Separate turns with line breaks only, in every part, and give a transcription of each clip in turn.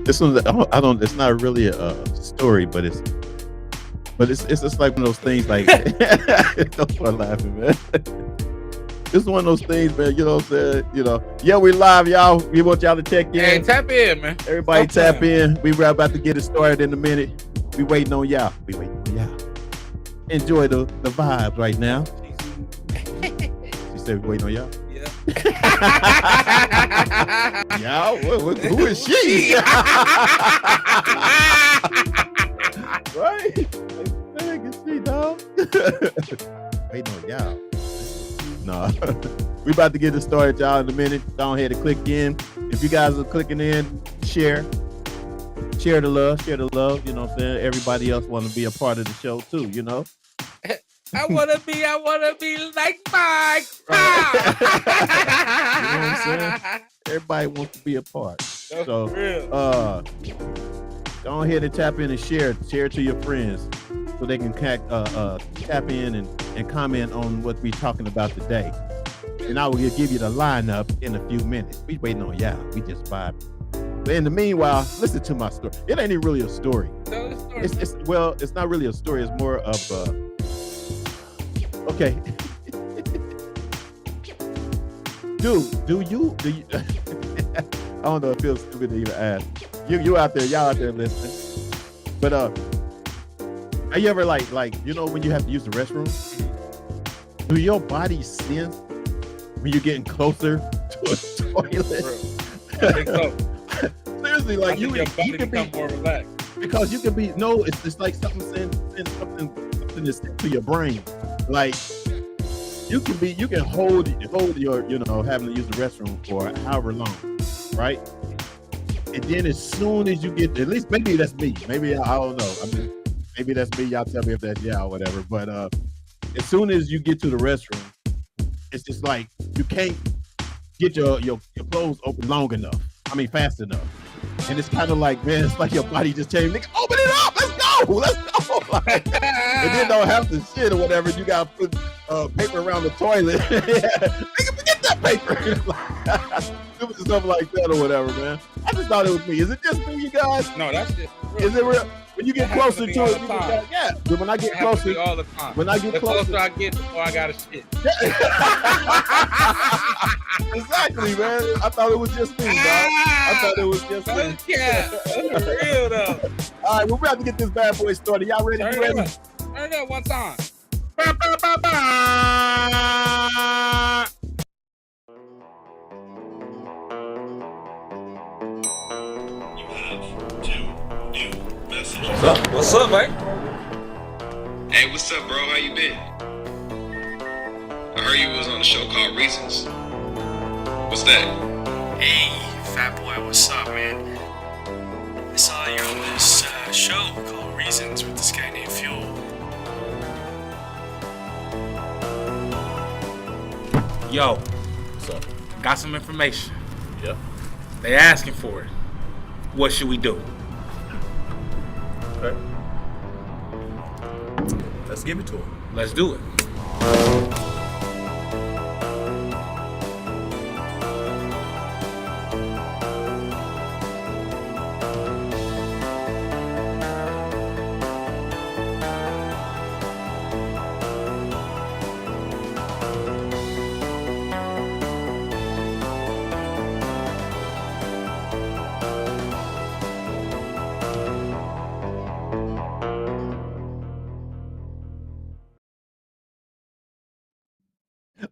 This one, I don't. It's not really a story, but it's just like one of those things. Like, don't start laughing, man. It's one of those things, man. You know what I'm saying? Yeah, we live, y'all. We want y'all to check in.
Hey, tap in, man.
Everybody tap in. We were about to get it started in a minute. We waiting on y'all. Enjoy the vibes right now. She said we waiting on y'all.
Yeah.
Y'all, who is she? Right? Dang, it's she, dog. Waiting on y'all. No. We about to get it started, y'all, in a minute. Go ahead and click in. If you guys are clicking in, share the love. You know what I'm saying? Everybody else want to be a part of the show too, you know?
I wanna be like Mike.
Right. You know what I'm saying? Everybody wants to be a part. So go ahead and tap in and share it to your friends so they can tap in and comment on what we're talking about today. And I will give you the lineup in a few minutes. We waiting on y'all. We just vibing. But in the meanwhile, listen to my story. It ain't even really a story.
Tell the story.
It's not really a story. It's more of okay. Do you I don't know, it feels stupid to even ask. You out there, y'all out there listening. But are you ever like when you have to use the restroom? Do your body sense when you're getting closer to a toilet?
I think so.
Seriously, like
your body can become more relaxed.
Because you can be it's like something something is sent to your brain. Like you can hold your having to use the restroom for however long, right? And then as soon as you get, at least maybe that's me. Maybe I don't know. I mean, maybe that's me. Y'all tell me if that's y'all or whatever. But as soon as you get to the restroom, it's just like you can't get your clothes open long enough. I mean, fast enough. And it's kind of like, man, it's like your body just changed. Nigga, open it up. Let's go. Like, and then don't have to shit or whatever. You got to put paper around the toilet. Nigga, forget that paper. Stupid stuff like that or whatever, man. I just thought it was me. Is it just me, you guys?
No, that's just real.
Is it real? When you get closer to it, yeah. But when I get closer,
all the time.
When I get
the
closer,
I get, the more I gotta shit.
Exactly, man. I thought it was just me, dog. I thought it was just me.
Yeah, that's real though.
All right, we're about to get this bad boy started. Y'all ready?
Turn it up one time. What's up, man?
Hey, what's up, bro? How you been? I heard you was on a show called Reasons. What's that?
Hey, fat boy, what's up, man? I saw you're on this show called Reasons with this guy named Fuel.
Yo, what's up? Got some information.
Yeah.
They asking for it. What should we do?
Okay. Let's give it to him.
Let's do it.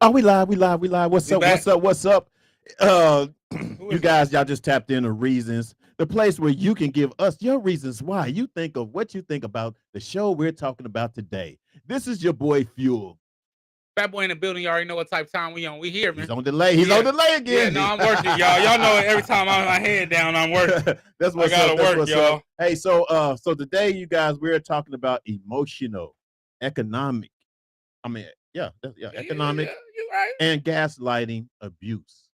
Oh, we live. What's up? You guys, y'all just tapped into Reasons, the place where you can give us your reasons why you think of what you think about the show we're talking about today. This is your boy Fuel.
Fat boy in the building, you already know what type of time we on. We here, man.
He's on delay. He's on delay again.
Yeah, no, I'm working, y'all. Y'all know every time I have my head down, I'm working.
That's what's
I gotta
up. That's
work, y'all.
Up. Hey, so today, you guys, we're talking about emotional, economic. I mean, economic
right.
and gaslighting abuse.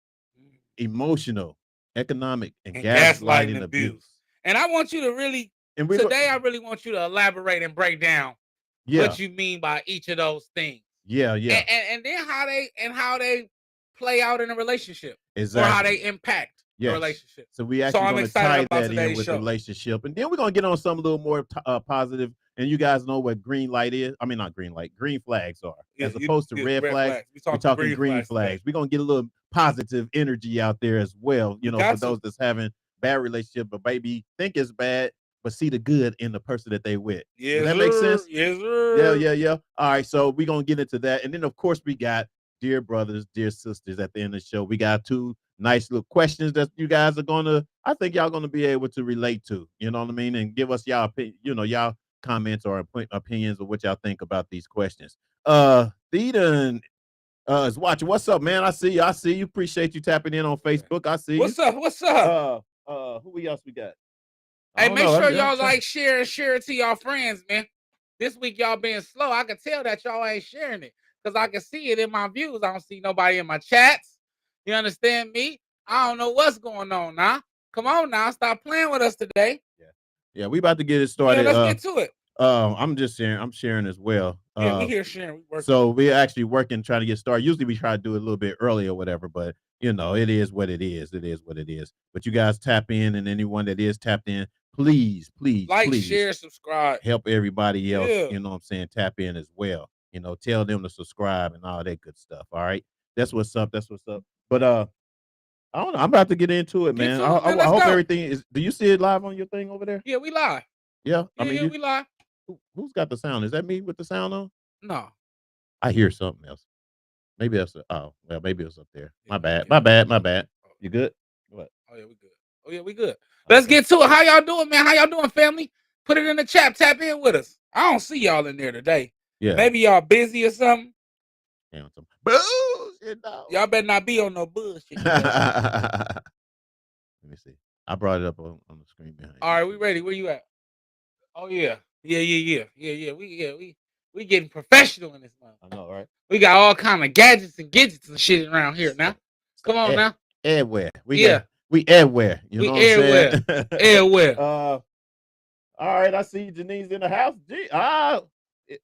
Emotional, economic, and gaslighting abuse.
And I want you to really today. I really want you to elaborate and break down what you mean by each of those things.
Yeah.
And then how they play out in a relationship.
Exactly.
Or how they impact a relationship.
So we actually
I'm
going to
excited
tie
about
that in
today's
with
show.
relationship, and then we're going to get on some a little more positive. And you guys know what green light is. I mean, not green light. Green flags are, as opposed to red flags. We're talking green flags. We're going to get a little positive energy out there as well. You know, for those that's having bad relationship, but baby think it's bad, but see the good in the person that they with.
Yes,
Does that make sense?
Yes, sir.
Yeah. All right, so we're going to get into that. And then, of course, we got dear brothers, dear sisters at the end of the show. We got 2 nice little questions that you guys are going to, I think y'all going to be able to relate to, you know what I mean? And give us y'all, y'all comments or opinions of what y'all think about these questions. Theeden is watching. What's up, man? I see you. Appreciate you tapping in on Facebook. I see you.
What's up?
Who else we got?
Hey, make sure y'all like, share it to y'all friends, man. This week y'all being slow. I can tell that y'all ain't sharing it because I can see it in my views. I don't see nobody in my chats. You understand me? I don't know what's going on now. Come on now, stop playing with us today.
Yeah, we about to get it started.
Yeah, let's get to it.
I'm just sharing. I'm sharing as well.
Yeah, we here sharing.
So we're actually working, trying to get started. Usually we try to do it a little bit early or whatever, but you know, it is what it is. It is what it is. But you guys tap in, and anyone that is tapped in, please,
like, share, subscribe,
help everybody else. Yeah. You know what I'm saying? Tap in as well. You know, tell them to subscribe and all that good stuff. All right, that's what's up. But I don't know. I'm about to get into it, man. I hope everything is. Do you see it live on your thing over there?
Yeah, we live.
Yeah, I mean,
we live.
Who's got the sound? Is that me with the sound on?
No,
I hear something else. Maybe that's maybe it was up there. My bad. You good? What?
Oh yeah, we good. Let's get to it. How y'all doing, man? How y'all doing, family? Put it in the chat. Tap in with us. I don't see y'all in there today. Yeah. Maybe y'all busy or something.
Yeah, some bullshit, dog.
Y'all better not be on no bullshit.
Let me see. I brought it up on the screen behind.
All right, we ready. Where you at? Oh yeah. We getting professional in this month.
I know, right?
We got all kind of gadgets and and shit around here now. Come on now.
Everywhere. We everywhere. You know what I'm saying?
Everywhere.
All right, I see Janine's in the house. G.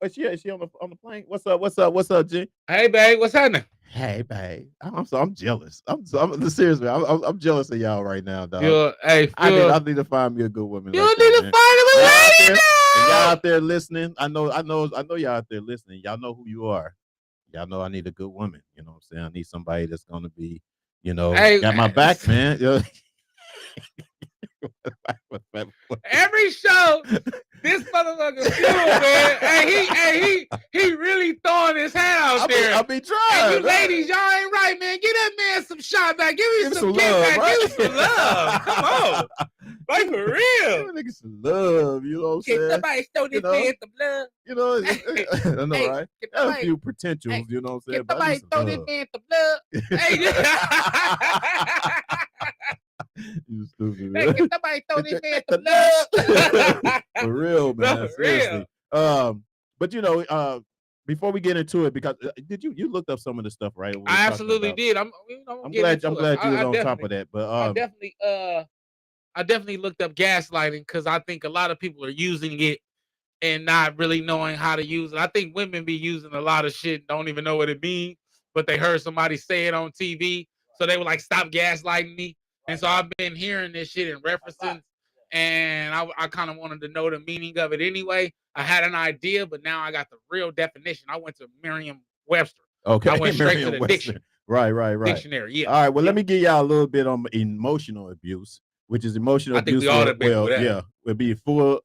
Is she on the plane? What's up, G?
Hey, babe, what's happening?
Hey, babe. I'm jealous. I'm seriously. I'm jealous of y'all right now, dog. I need to find me a good woman.
You need to find a lady.
Y'all out there listening. I know y'all out there listening. Y'all know who you are. Y'all know I need a good woman. You know what I'm saying? I need somebody that's gonna be, got my back, man.
Every show, this motherfucker fuel, man. He really throwing his hand out there.
I'll be trying.
Hey, you ladies, y'all ain't right, man. Give that man some shot back. Give me some
love, right?
Give me some love. Come on. Like, for real.
Give a nigga some love, you know what I'm saying?
Can somebody throw this man some blood?
You know, I know, right? Got a few potentials, you know what I'm saying?
Can somebody throw this man some blood? Hey,
you stupid, man.
Hey, can somebody throw this man some blood?
For real, man.
No, for
seriously. But before we get into it, because did you looked up some of the stuff, right?
I absolutely did. I'm
glad you was on top of that. But
I definitely looked up gaslighting because I think a lot of people are using it and not really knowing how to use it. I think women be using a lot of shit and don't even know what it means, but they heard somebody say it on TV, so they were like, "Stop gaslighting me." And so I've been hearing this shit in references, and I kind of wanted to know the meaning of it anyway. I had an idea, but now I got the real definition. I went to Merriam-Webster.
Okay,
I went straight to the dictionary.
Right.
Dictionary, yeah.
All right, well, let me give y'all a little bit on emotional abuse, which is emotional abuse.
I think we ought to be with that.
Yeah, would be full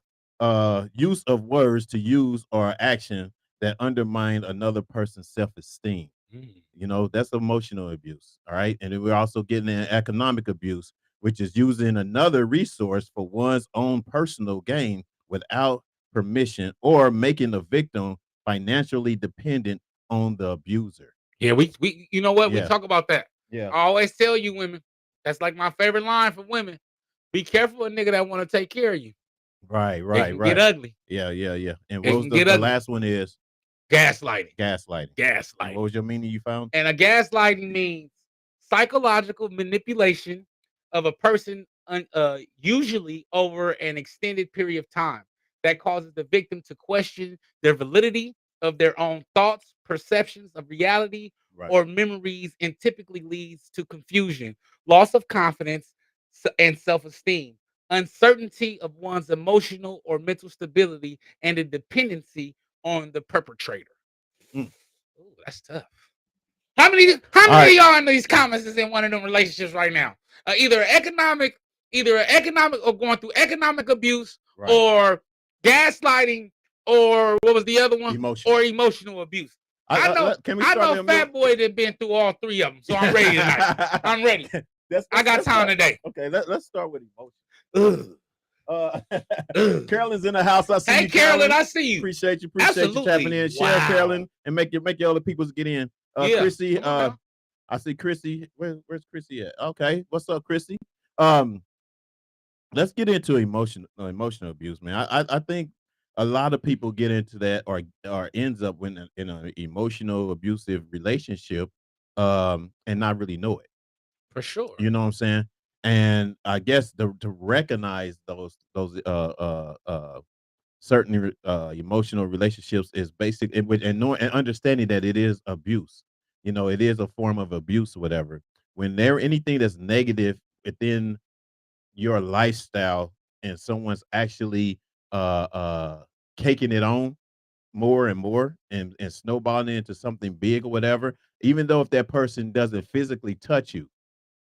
use of words to use or action that undermine another person's self-esteem. You know, that's emotional abuse. All right. And then we're also getting in economic abuse, which is using another resource for one's own personal gain without permission or making the victim financially dependent on the abuser.
Yeah, we you know what?
Yeah.
We talk about that.
Yeah.
I always tell you women, that's like my favorite line for women. Be careful of a nigga that want to take care of you.
Right.
Get ugly.
Yeah. And what was the last one is?
Gaslighting.
What was your meaning you found?
And a gaslighting means psychological manipulation of a person, usually over an extended period of time, that causes the victim to question their validity of their own thoughts, perceptions of reality, or memories, and typically leads to confusion, loss of confidence, and self-esteem, uncertainty of one's emotional or mental stability, and a dependency on the perpetrator.
Mm.
Ooh, that's tough. How many
All right.
of y'all in these comments is in one of them relationships right now? Either economic or going through economic abuse,
Right.
or gaslighting, or what was the other one?
Emotional.
Or emotional abuse. I know
Can we
I
start
know
with
Fat Boy that been through all three of them, so I'm ready tonight. I'm ready. I got time today.
Okay, let's start with emotion. Carolyn's in the house. I see
Hey,
you,
Carolyn, I see you.
Appreciate you
Absolutely.
tapping in. Share,
Wow.
Carolyn, and make your other people get in.
Yeah,
Chrissy,
come on now.
I see Chrissy. Where's Chrissy at? Okay, what's up, Chrissy? Let's get into emotional abuse, man. I think a lot of people get into that or ends up in an emotional abusive relationship, and not really know it.
For sure.
You know what I'm saying? And I guess to recognize those certain emotional relationships is basic, and knowing and understanding that it is abuse. You know, it is a form of abuse or whatever. When there anything that's negative within your lifestyle and someone's actually caking it on more and more and snowballing into something big or whatever, even though if that person doesn't physically touch you,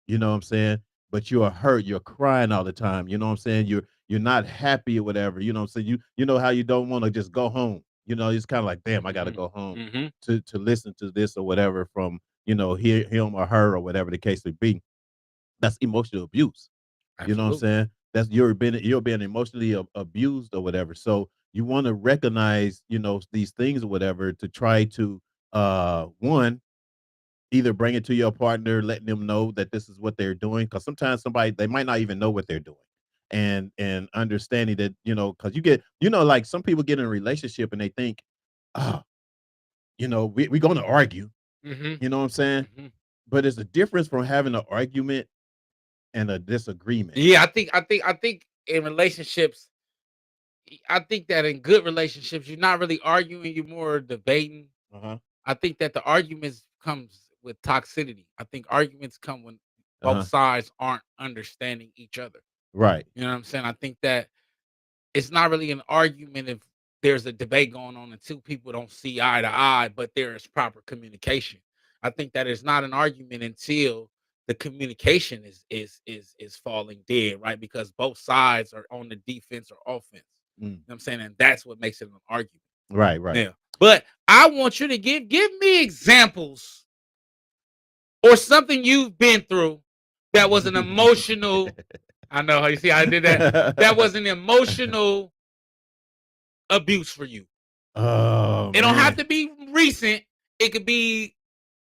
you know what I'm saying? But you are hurt, you're crying all the time, you know what I'm saying? You're not happy or whatever, you know what I'm saying? You know how you don't want to just go home. You know, it's kind of like, damn, I gotta go home to listen to this or whatever from, him or her or whatever the case may be. That's emotional abuse. You know what I'm
Absolutely.
saying? That's you're being emotionally abused or whatever. So you want to recognize, these things or whatever to try to one, either bring it to your partner, letting them know that this is what they're doing. Because sometimes they might not even know what they're doing. And understanding that, because you get, like some people get in a relationship and they think, oh, we're gonna argue. You know what I'm saying? But it's a difference from having an argument and a disagreement.
Yeah, I think in relationships, I think that in good relationships, you're not really arguing, you're more debating. I think that the arguments comes with toxicity. I think arguments come when both sides aren't understanding each other.
Right.
You know what I'm saying? I think that it's not really an argument if there's a debate going on and two people don't see eye to eye, but there is proper communication. I think that it's not an argument until the communication is falling dead, right? Because both sides are on the defense or offense. You know what I'm saying? And that's what makes it an argument.
Right.
Yeah. But I want you to give me examples or something you've been through that was an emotional. I know how you see how I did that. That was an emotional abuse for you.
Oh,
it don't have to be recent. It could be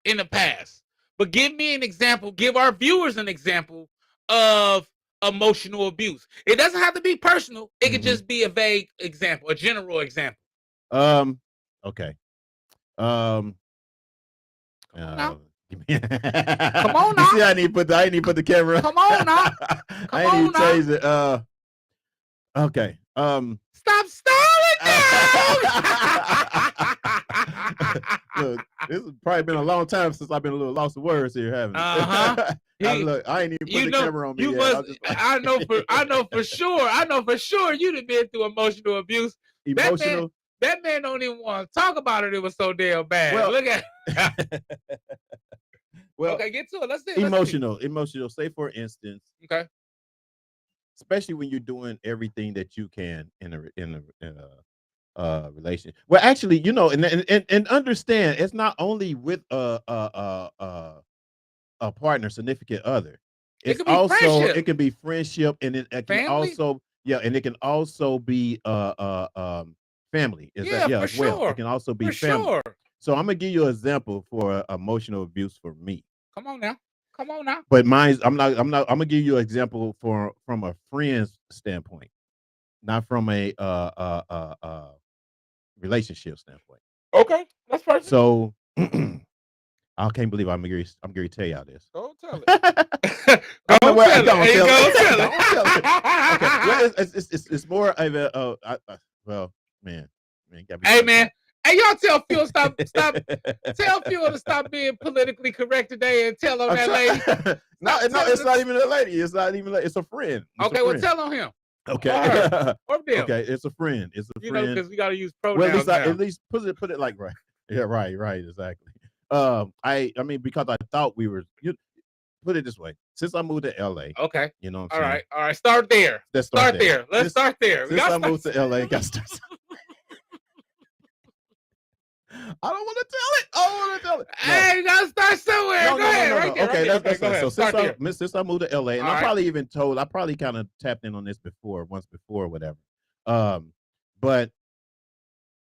in the past. But give me an example. Give our viewers an example of emotional abuse. It doesn't have to be personal. It could just be a vague example, a general example.
Okay.
Come on now.
Come on now. You see, I need to put the camera.
Come on now.
I ain't even change it. Okay.
Stop stalling now.
Look, this has probably been a long time since I've been a little lost of words here, haven't it? Look, I ain't even put the camera on me yet.
I know for sure you'd have been through emotional abuse.
Emotional.
That man don't even want to talk about it. It was so damn bad. Well, look at well, okay, get to it. Let's see.
Emotional. Say for instance.
Okay.
Especially when you're doing everything that you can in a relation. Well, actually, and understand it's not only with a partner, significant other. It's also
friendship.
It can be friendship, and it can
family?
also and it can also be family.
For
as well.
sure.
It can also be
for
family.
Sure.
So I'm gonna give you an example for emotional abuse for me.
Come on now.
But mine's I'm gonna give you an example from a friend's standpoint, not from a relationship standpoint.
Okay, that's perfect.
So I can't believe I'm going to tell y'all this.
Don't tell it.
Don't tell it.
Okay.
Well, it's more of a well, man.
Hey, man. Hey, y'all tell Phil tell Phil to stop being politically correct today and tell on that lady.
No, it's not even a lady. It's not even. It's a friend.
Okay, well, tell on him.
Okay.
Or them.
Okay, it's a friend. It's a friend.
Because we got to use pronouns
Well,
now.
at least put it like right. Yeah, right, exactly. I mean, because I thought we were. Put it this way: since I moved to LA,
okay,
you know what I'm saying?
All right, start there.
Let's start there.
Let's start there.
Since I moved to LA, got to start. I don't want to tell it. No.
Hey, you gotta start somewhere. Go ahead. Right there.
Okay,
right there.
So since I moved to LA, and I probably kind of tapped in on this once before, or whatever. But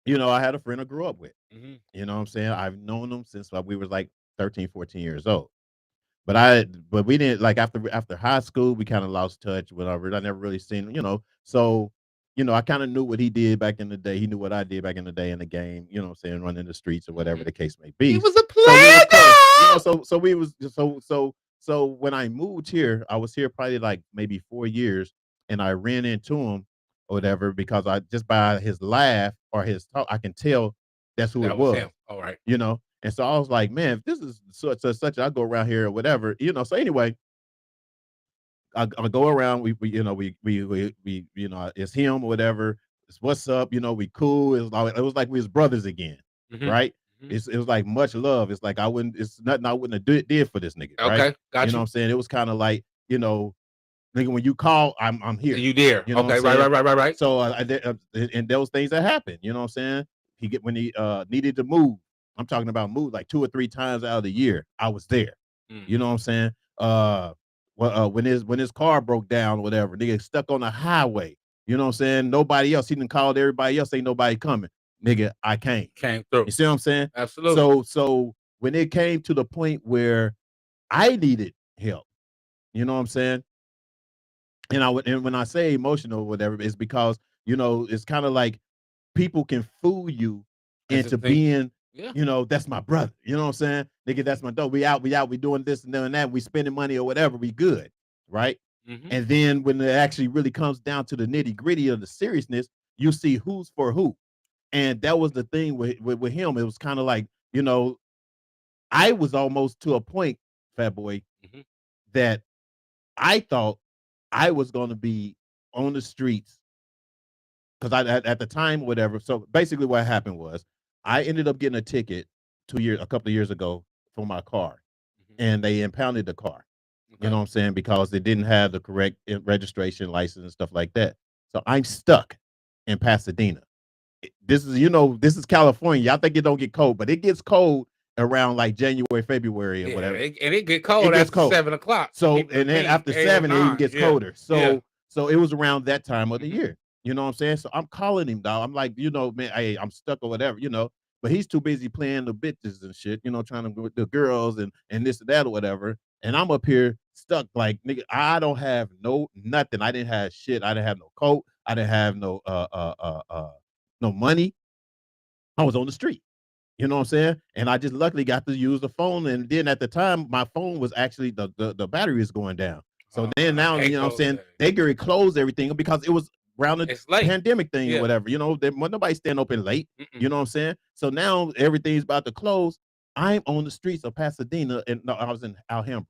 I had a friend I grew up with.
Mm-hmm.
You know what I'm saying? I've known him since we were like 13, 14 years old. But we didn't, like, after high school, we kind of lost touch, whatever. I never really seen him, so I kind of knew what he did back in the day. He knew what I did back in the day in the game, you know what I'm saying, running the streets or whatever the case may be.
He was a player.
So we was so when I moved here, I was here probably like maybe 4 years, and I ran into him or whatever, because I just by his laugh or his talk, I can tell that's who it was.
Him. All right.
And so I was like, man, if this is such, I go around here or whatever, So anyway, I go around. We it's him or whatever. It's what's up. We cool. It was like we was brothers again, right? Mm-hmm. It was like much love. It's like it's nothing I wouldn't have did for this nigga.
Okay,
right?
Got
you know what I'm saying? It was kind of like, nigga, when you call, I'm here.
You there? Okay, right.
So and those things that happen. You know what I'm saying? When he needed to move. I'm talking about move like 2 or 3 times out of the year. I was there. You know what I'm saying? When his car broke down or whatever, nigga stuck on the highway. You know what I'm saying? Nobody else. He didn't call everybody else. Ain't nobody coming. Nigga, I came
through.
You see what I'm saying?
Absolutely.
So when it came to the point where I needed help, you know what I'm saying? And when I say emotional or whatever, it's because, it's kind of like people can fool you into being, that's my brother. You know what I'm saying? Nigga, that's my dog. We out, we doing this and doing that. We spending money or whatever. We good. Right. Mm-hmm. And then when it actually really comes down to the nitty gritty of the seriousness, you see who's for who. And that was the thing with him. It was kind of like, I was almost to a point, Fat Boy, that I thought I was going to be on the streets, because at the time, whatever. So basically what happened was I ended up getting a ticket a couple of years ago for my car, and they impounded the car. Okay. You know what I'm saying? Because they didn't have the correct registration, license, and stuff like that. So I'm stuck in Pasadena. This is California. I think it don't get cold, but it gets cold around like January, February, or whatever.
And it get cold after 7 o'clock.
So and then after 7, it even gets colder. So it was around that time of the year. You know what I'm saying? So I'm calling him, dog. I'm like, man, hey, I'm stuck or whatever, but he's too busy playing the bitches and shit, trying to go with the girls and this and that or whatever. And I'm up here stuck, like, nigga, I don't have nothing. I didn't have shit. I didn't have no coat. I didn't have no money. I was on the street. You know what I'm saying? And I just luckily got to use the phone. And then at the time, my phone was actually the battery was going down. So then now, you know what I'm saying? They could close everything because it was around the pandemic thing or whatever. Nobody staying open late. You know what I'm saying? So now everything's about to close. I'm on the streets of Pasadena, and no, I was in Alhambra.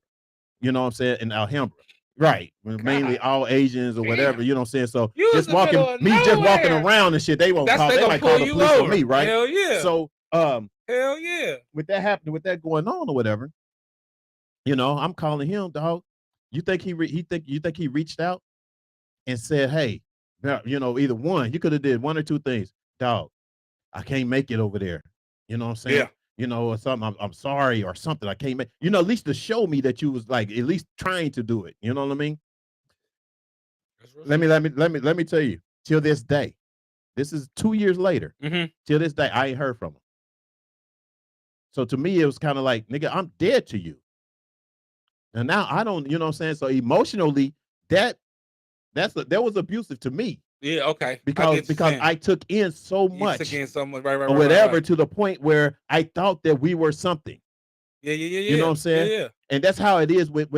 You know what I'm saying? In Alhambra. Right. Mainly all Asians or whatever, you know what I'm saying? So just walking around and shit, they won't call. They might call the police on me, right?
Hell yeah.
So
hell yeah.
With that happening, with that going on or whatever, I'm calling him, dog. You think he reached out and said, hey, either one, you could have did one or two things, dog. I can't make it over there. You know what I'm saying?
Yeah.
Or something. I'm sorry or something. I can't make. At least to show me that you was like at least trying to do it. You know what I mean? Let me tell you. Till this day, this is 2 years later. Till this day, I ain't heard from him. So to me, it was kind of like, nigga, I'm dead to you. And now I don't. You know what I'm saying? So emotionally, that was abusive to me.
Yeah, okay.
Because I took in so much,
right,
or whatever, to the point where I thought that we were something.
Yeah.
You know what I'm saying?
Yeah.
And that's how it is with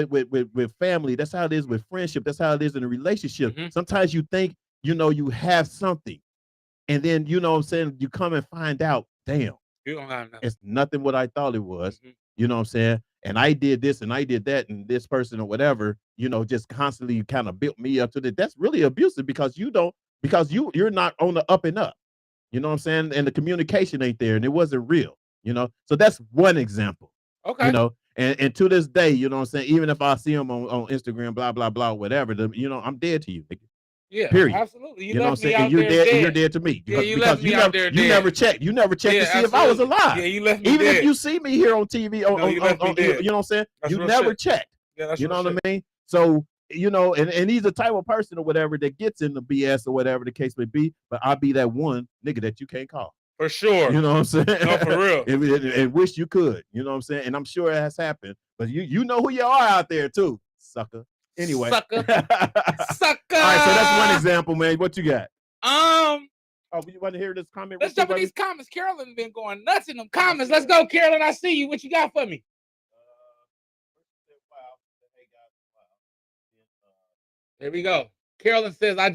family. That's how it is with friendship. That's how it is in a relationship. Sometimes you think you have something, and then you know what I'm saying, you come and find out damn,
You don't have nothing.
it's nothing what I thought it was.
Mhm.
You know what I'm saying? And I did this and I did that, and this person or whatever, just constantly kind of built me up to that. That's really abusive because you're not on the up and up. You know what I'm saying? And the communication ain't there, and it wasn't real. So that's one example.
Okay.
And to this day, you know what I'm saying? Even if I see him on Instagram, blah, blah, blah, whatever, I'm dead to you.
Yeah,
Period.
absolutely. You
You know what I'm
left me
saying?
out
And you're
there
dead, and you're
dead.
dead to me.
Yeah, you
because
left me
you
out
never
there
you
dead.
never checked. You never checked
Yeah,
to see if I was
absolutely.
alive.
Yeah, you left me
Even
dead.
if you see me here on TV,
No, you left me dead.
you know what I'm saying?
That's
You
real
never
shit.
checked.
Yeah, that's
You know
real
what
shit.
I mean? So, and he's the type of person or whatever that gets in the BS or whatever the case may be, but I'll be that one nigga that you can't call.
For sure.
You know what I'm saying?
No, for real.
and wish you could. You know what I'm saying? And I'm sure it has happened. But you know who you are out there too, sucker. Anyway.
Sucker. Sucker.
All right, so that's one example, man. What you got?
Oh,
you want to hear this comment?
Let's jump in these comments. Carolyn been going nuts in them comments. Let's go, Carolyn. I see you. What you got for me? There we go. Carolyn says, I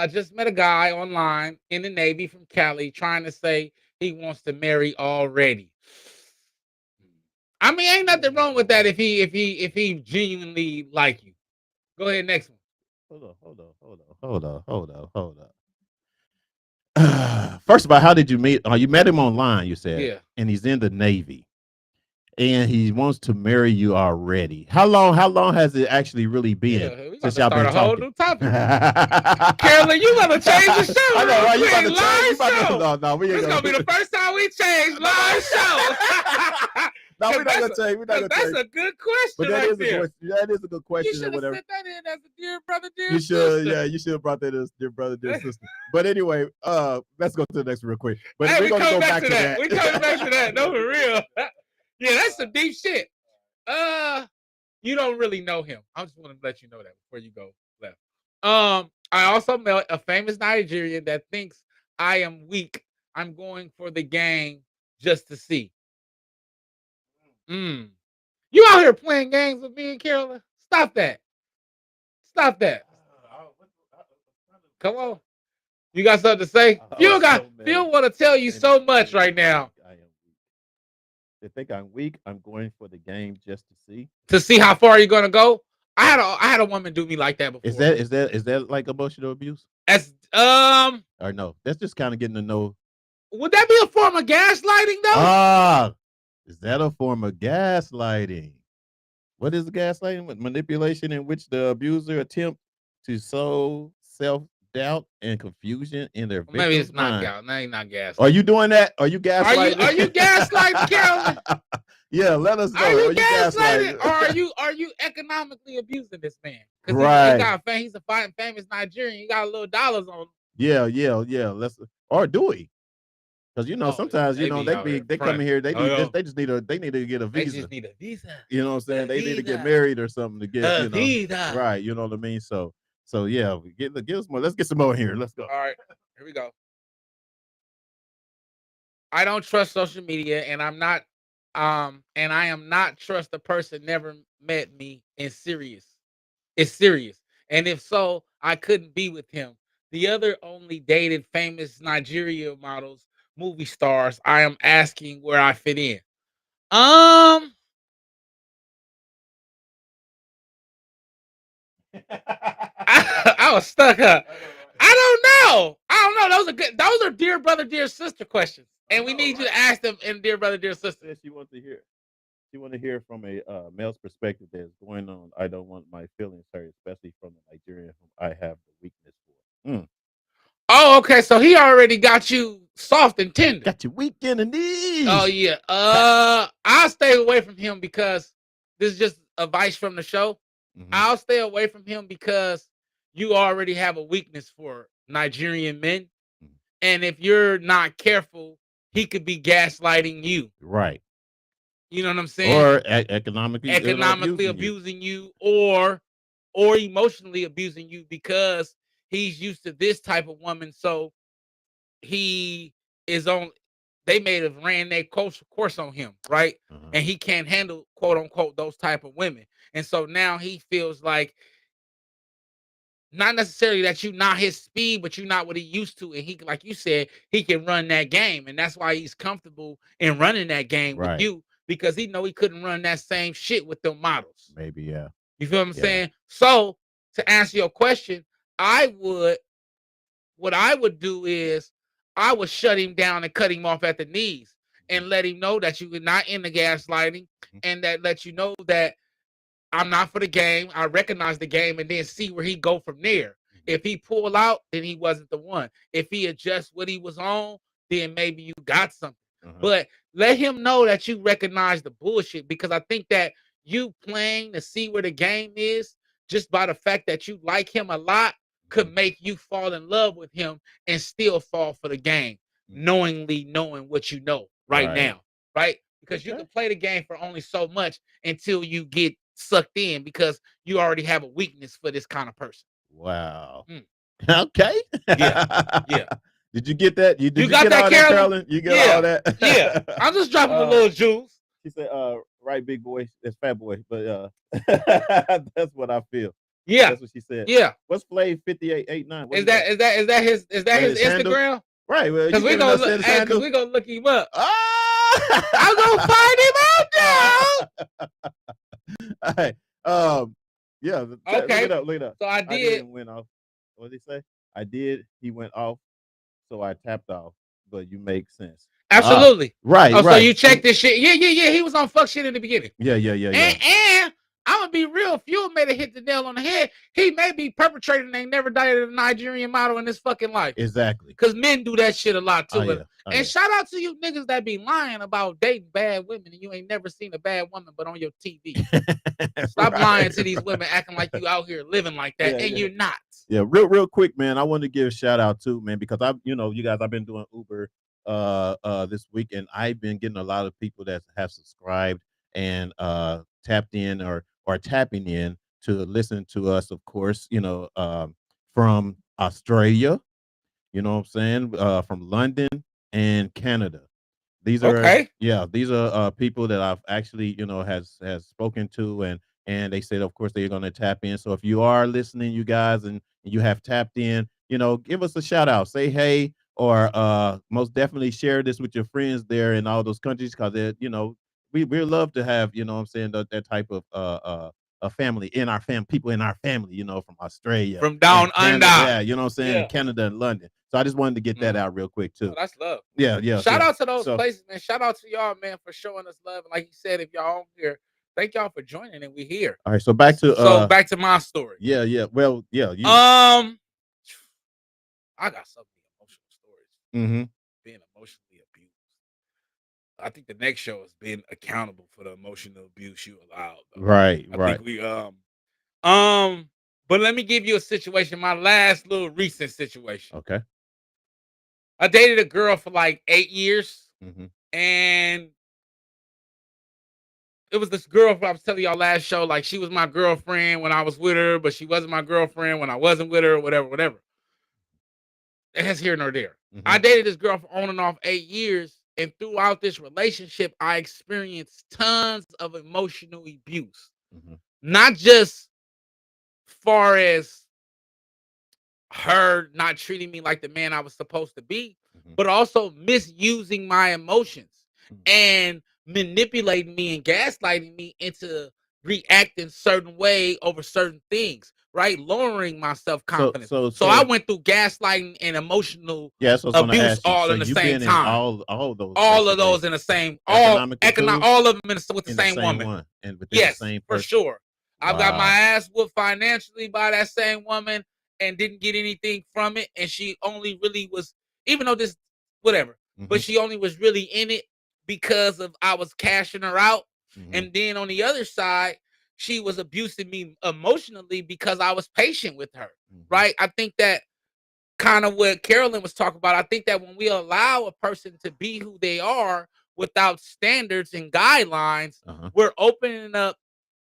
just met a guy online in the Navy from Cali trying to say he wants to marry already. I mean, ain't nothing wrong with that if he genuinely like you. Go ahead, next one.
Hold on. First of all, how did you meet? You met him online, you said.
Yeah.
And he's in the Navy. And he wants to marry you already. How long has it actually really been?
Yeah, we
since
y'all
been
start a whole
talking?
new topic. Carolyn, you gotta change the show.
I know, right? You
quick.
about to change?
Live show.
No, we ain't
This gonna be the first time we change live show.
No, we're not gonna change. We're not gonna
That's
change.
a good question.
But that
right
is
there.
a question. That is a good
You
question
should
or
have
whatever.
sent that in as a dear brother, dear
You should,
sister.
yeah, you should have brought that as dear brother, dear sister. But anyway, let's go to the next real quick. But
Hey,
we're gonna go back to that.
We coming back to that. No, for real. Yeah, that's some deep shit. You don't really know him. I just want to let you know that before you go left. I also met a famous Nigerian that thinks I am weak. I'm going for the game just to see. You out here playing games with me and Carolyn? Stop that. Stop that. Come on. You got something to say? Phil want to tell you so much right now.
They think I'm weak. I'm going for the game just to see.
To see how far you're gonna go. I had a woman do me like that before.
Is that like emotional abuse?
As
Or no? That's just kind of getting to know.
Would that be a form of gaslighting though?
Is that a form of gaslighting? What is gaslighting? Manipulation in which the abuser attempts to sow self-doubt and confusion in their victim's
Maybe it's not
mind.
gas. No, you're not gaslighting.
Are you doing that? Are you gaslighting?
Are you gaslighting, Carolyn?
Yeah, let us know.
Are you gaslighting, or are you economically abusing this man? Because
Right.
he's a famous Nigerian. You got a little dollars on him.
Yeah. Or do we? Because sometimes they come in here, they just need to get a visa.
They just need a visa.
You know what I'm saying? They need to get married or something to get
visa.
Right. You know what I mean? So yeah, give us more. Let's get some more here. Let's go.
All right, here we go. I don't trust social media, and I am not trust a person never met me It's serious. And if so, I couldn't be with him. The other only dated famous Nigeria models, movie stars. I am asking where I fit in. I was stuck up. I don't know. Those are dear brother, dear sister questions. And we need you to ask them in dear brother, dear sister.
She wants to hear. She want to hear from a male's perspective that's going on. I don't want my feelings hurt, especially from the Nigerian whom I have the weakness for.
Oh, okay. So he already got you soft and tender.
Got you weak in the knees.
Oh yeah. I'll stay away from him because this is just advice from the show.
Mhm.
I'll stay away from him because you already have a weakness for Nigerian men. And if you're not careful, he could be gaslighting you.
Right.
You know what I'm saying?
Or economically
abusing you or emotionally abusing you because he's used to this type of woman. So he is on, they may have ran their course on him, right? And he can't handle, quote unquote, those type of women. And so now he feels like not necessarily that you're not his speed, but you're not what he used to. And he, like you said, he can run that game. And that's why he's comfortable in running that game with
Right.
you, because he know he couldn't run that same shit with them models.
Maybe, yeah.
You feel what I'm
Yeah.
saying? So to answer your question, what I would do is I would shut him down and cut him off at the knees and let him know that you were not in the gaslighting, and that let you know that I'm not for the game. I recognize the game, and then see where he go from there. If he pull out, then he wasn't the one. If he adjusts what he was on, then maybe you got something. But let him know that you recognize the bullshit, because I think that you playing to see where the game is just by the fact that you like him a lot could make you fall in love with him and still fall for the game, knowingly knowing what you know right now, right? Because you can play the game for only so much until you get sucked in, because you already have a weakness for this kind of person.
Wow. Okay.
Yeah.
Did you get that? Did you
got
get
that,
all
Carolyn?
that, Carolyn? You get all that?
Yeah. I'm just dropping the little jewels.
She said, right, big boy. It's fat boy. But that's what I feel.
Yeah.
That's what she said.
Yeah.
What's Flav 5889?
Is that his
handle?
Instagram?
Right. Well,
Because we're gonna look him up. I'm gonna find him out now.
All right. Yeah.
Okay.
Look it up.
So I did.
Went off. What did he say? I did. He went off. So I tapped off. But you make sense.
Absolutely.
Right.
Oh,
right.
so you checked this shit? Yeah. He was on fuck shit in the beginning.
Yeah.
And I'm gonna be real. Fuel may have hit the nail on the head. He may be perpetrating. They never dated a Nigerian model in his fucking life.
Exactly.
Because men do that shit a lot too.
And
shout out to you niggas that be lying about dating bad women and you ain't never seen a bad woman but on your TV. Stop lying to these women, acting like you out here living like that, and you're not.
Yeah, real quick, man. I want to give a shout out too, man, because you guys, I've been doing Uber this week, and I've been getting a lot of people that have subscribed and tapped in or tapping in to listen to us, of course, from Australia, you know what I'm saying, from London and Canada. These are these are people that I've actually has spoken to, and they said of course they're going to tap in. So if you are listening, you guys, and you have tapped in, give us a shout out, say hey, or most definitely share this with your friends there in all those countries, because we love to have what I'm saying, that type of a family in our people in our family, from Australia,
from down
Canada,
under.
yeah, you know what I'm saying, Canada and London. So I just wanted to get that out real quick too.
Oh, that's love.
Yeah.
Shout out to those places, man. Shout out to y'all, man, for showing us love. And like you said, if y'all on here, thank y'all for joining, and we here.
All right, so back to
my story.
Yeah. Well, yeah.
I got so many emotional stories. Being emotionally abused. I think the next show is being accountable for the emotional abuse you allowed. Though.
Right.
I think we but let me give you a situation. My last little recent situation.
Okay.
I dated a girl for like 8 years, and it was this girl I was telling y'all last show. Like, she was my girlfriend when I was with her, but she wasn't my girlfriend when I wasn't with her, whatever. It has here nor there. I dated this girl for on and off 8 years, and throughout this relationship, I experienced tons of emotional abuse. Not just far as her not treating me like the man I was supposed to be, but also misusing my emotions and manipulating me and gaslighting me into reacting certain way over certain things, right? Lowering my self-confidence. So I went through gaslighting and emotional abuse all in the same time.
All of those
in the same,
all of
them with the same woman.
And with
yes,
the same
for
person.
sure. I've got my ass whooped financially by that same woman and didn't get anything from it. And she only really was, even though this, whatever, but she only was really in it because of I was cashing her out. And then on the other side, she was abusing me emotionally because I was patient with her, right? I think that kind of what Carolyn was talking about. I think that when we allow a person to be who they are without standards and guidelines, we're opening up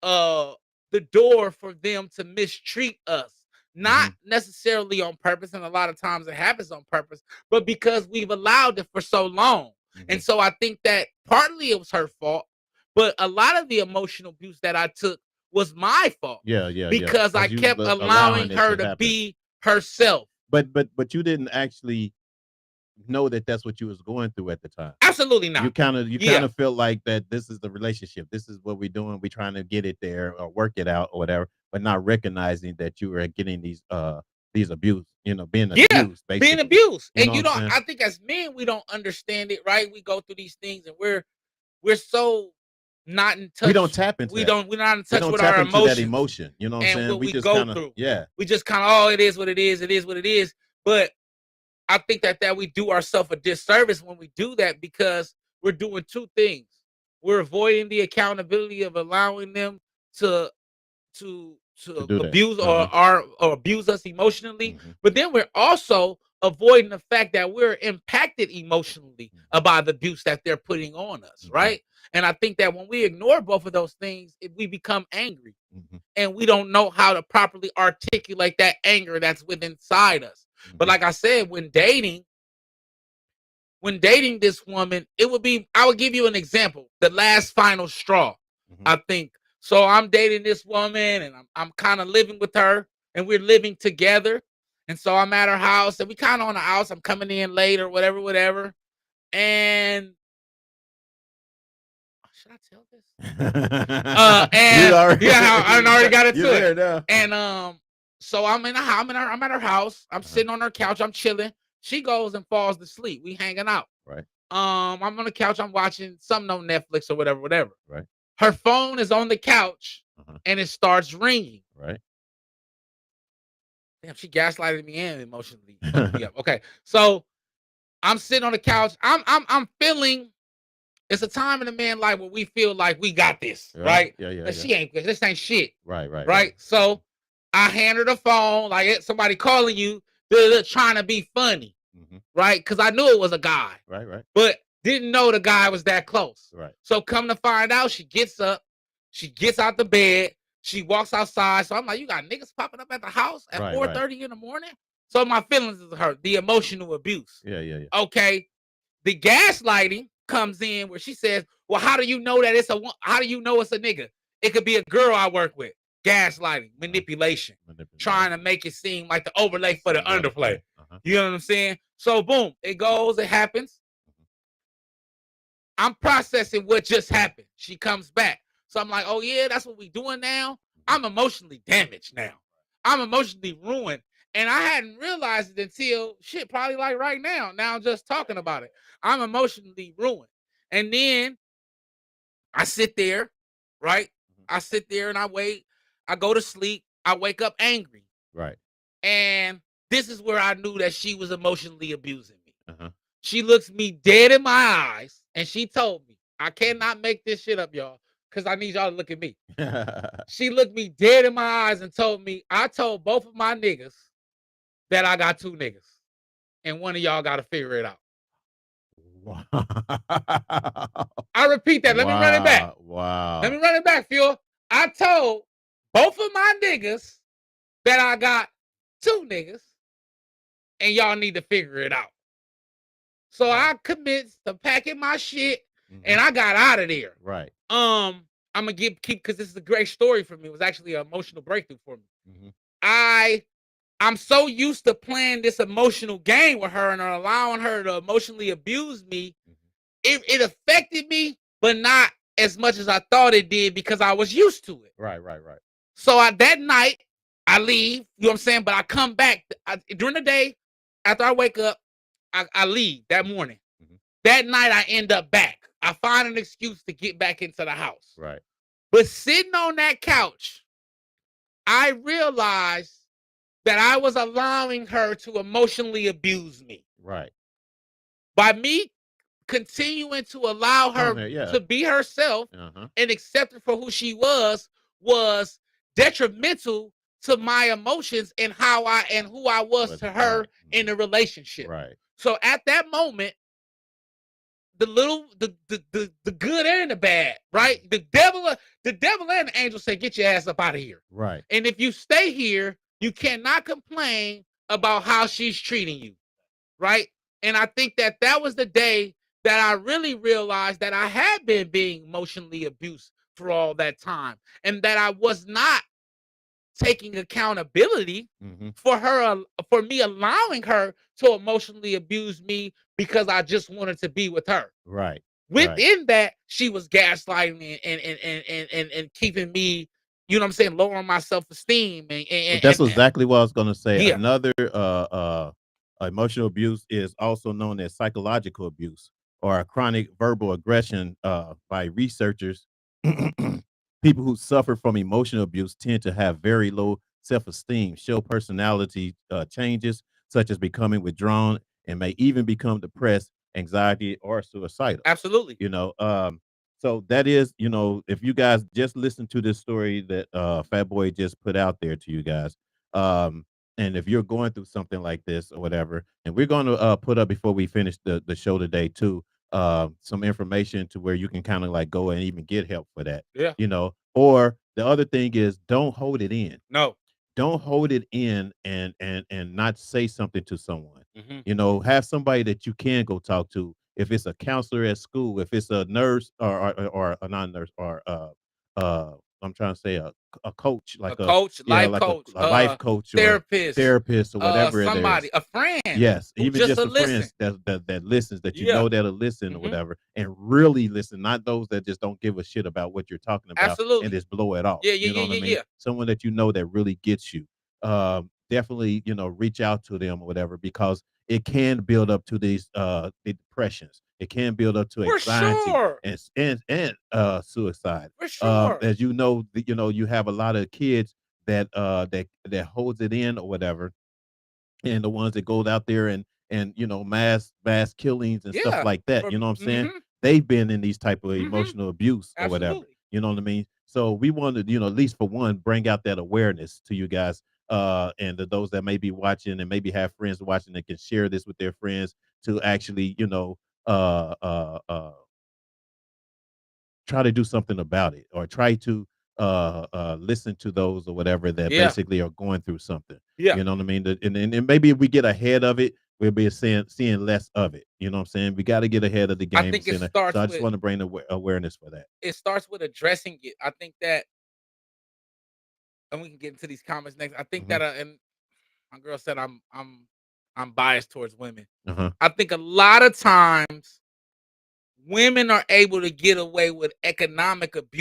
the door for them to mistreat us. Not necessarily on purpose, and a lot of times it happens on purpose, but because we've allowed it for so long. And so I think that partly it was her fault, but a lot of the emotional abuse that I took was my fault.
Yeah,
Because I
you
kept
allowing
allowing
it
her
to
to
happen.
be herself.
But you didn't actually know that that's what you was going through at the time.
Absolutely not.
You kind of felt like that this is the relationship. This is what we're doing. We're trying to get it there or work it out or whatever, but not recognizing that you were getting these abuse, being abused, basically.
Being abused.
You know
And
what I'm saying?
I think as men, we don't understand it, right? We go through these things and we're so not in touch.
We don't tap into that.
We're not in touch
We don't
with
tap
our
into
emotions.
that emotion. You know what I'm
and
saying?
what we
just
go
kinda,
through.
yeah.
We just kind of, oh, it is what it is. It is what it is. But I think that we do ourselves a disservice when we do that, because we're doing two things. We're avoiding the accountability of allowing them to
do that.
abuse
Uh-huh.
or abuse us emotionally,
Mhm.
but then we're also avoiding the fact that we're impacted emotionally by the abuse that they're putting on us,
Mhm.
right? And I think that when we ignore both of those things, we become angry,
Mhm.
and we don't know how to properly articulate that anger that's within inside us. But
Mhm.
like I said, when dating this woman, I would give you an example. The last final straw,
Mhm.
I think. So I'm dating this woman, and I'm kind of living with her, and we're living together. And so I'm at her house, and we kind of on the house. I'm coming in late or whatever. And should I tell this? And I already got it to it.
Now.
And so I'm at her house. I'm sitting on her couch. I'm chilling. She goes and falls to sleep. We hanging out.
Right.
I'm on the couch. I'm watching something on Netflix or whatever.
Right.
Her phone is on the couch, and it starts ringing.
Right.
Damn, she gaslighted me and emotionally fucked me up. Okay, so I'm sitting on the couch. I'm feeling. It's a time in a man's life where we feel like we got this, right?
Yeah.
She ain't. This ain't shit.
Right.
So I hand her the phone, like it's somebody calling you, trying to be funny, right? Because I knew it was a guy,
Right.
but didn't know the guy was that close.
Right.
So come to find out, she gets up, she gets out the bed, she walks outside. So I'm like, you got niggas popping up at the house at 4:30 in the morning? So my feelings is hurt, the emotional abuse.
Yeah.
Okay. The gaslighting comes in where she says, well, how do you know that how do you know it's a nigga? It could be a girl I work with. Gaslighting, manipulation, trying to make it seem like the overlay for the underplay. You know what I'm saying? So boom, it goes, it happens. I'm processing what just happened. She comes back. So I'm like, oh yeah, that's what we doing now. I'm emotionally damaged now. I'm emotionally ruined. And I hadn't realized it until shit, probably like right now. Now I'm just talking about it. I'm emotionally ruined. And then I sit there, right? I sit there and I wait. I go to sleep. I wake up angry.
Right.
And this is where I knew that she was emotionally abusing me. She looks me dead in my eyes and she told me, I cannot make this shit up, y'all, because I need y'all to look at me. She looked me dead in my eyes and told me, I told both of my niggas that I got two niggas, and one of y'all got to figure it out.
Wow.
I repeat that. Let me run it back.
Wow.
Let me run it back, Phil. I told both of my niggas that I got two niggas, and y'all need to figure it out. So I commenced to packing my shit, and I got out of there.
Right.
I'm gonna keep because this is a great story for me. It was actually an emotional breakthrough for me. I'm so used to playing this emotional game with her and allowing her to emotionally abuse me. It affected me, but not as much as I thought it did because I was used to it.
Right.
So that night, I leave, you know what I'm saying? But I come back during the day, after I wake up, I leave that morning. That night, I end up back. I find an excuse to get back into the house.
Right.
But sitting on that couch, I realized that I was allowing her to emotionally abuse me.
Right.
By me continuing to allow her to be herself and accept her for who she was detrimental to my emotions and who I was to her in the relationship.
Right.
So at that moment, the good and the bad, right? The devil and the angel say, get your ass up out of here.
Right.
And if you stay here, you cannot complain about how she's treating you. Right. And I think that was the day that I really realized that I had been being emotionally abused through all that time, and that I was not taking accountability for her, for me allowing her to emotionally abuse me because I just wanted to be with her.
Right.
Within that, she was gaslighting and keeping me, you know what I'm saying, lowering my self-esteem.
But that's exactly what I was going to say.
Yeah.
Another emotional abuse is also known as psychological abuse or a chronic verbal aggression by researchers. People who suffer from emotional abuse tend to have very low self-esteem, show personality changes such as becoming withdrawn, and may even become depressed, anxiety, or suicidal.
Absolutely.
You know, so that is, you know, if you guys just listen to this story that Fat Boy just put out there to you guys, and if you're going through something like this or whatever, and we're going to put up before we finish the show today too, some information to where you can kind of like go and even get help for that.
Yeah.
You know, or the other thing is don't hold it in.
No.
Don't hold it in and not say something to someone. You know, have somebody that you can go talk to. If it's a counselor at school, if it's a nurse or a non-nurse or I'm trying to say a coach, like
a coach, life coach,
a life coach or therapist or whatever
somebody,
it is.
a friend.
Yes, even just
a
friends that listens, that you know that'll listen or whatever, and really listen, not those that just don't give a shit about what you're talking about
Absolutely.
and just blow it off.
Yeah,
You know what I mean? Someone that you know that really gets you. Definitely, you know, reach out to them or whatever, because it can build up to these the depressions. It can build up to anxiety and suicide.
For sure.
As you know, you have a lot of kids that that holds it in or whatever, and the ones that goes out there and you know mass killings and stuff like that. You know what I'm saying? They've been in these type of emotional abuse or whatever. You know what I mean? So we wanted, you know, at least for one, bring out that awareness to you guys, and to those that may be watching and maybe have friends watching that can share this with their friends to actually, you know, try to do something about it, or try to listen to those or whatever that basically are going through something. You know what I mean? And maybe if we get ahead of it, we'll be seeing less of it. You know what I'm saying? We got to get ahead of the game.
I think it
so
starts
I just want to bring awareness for that.
It starts with addressing it. I think that, and we can get into these comments next. I think that, and my girl said I'm biased towards women. I think a lot of times women are able to get away with economically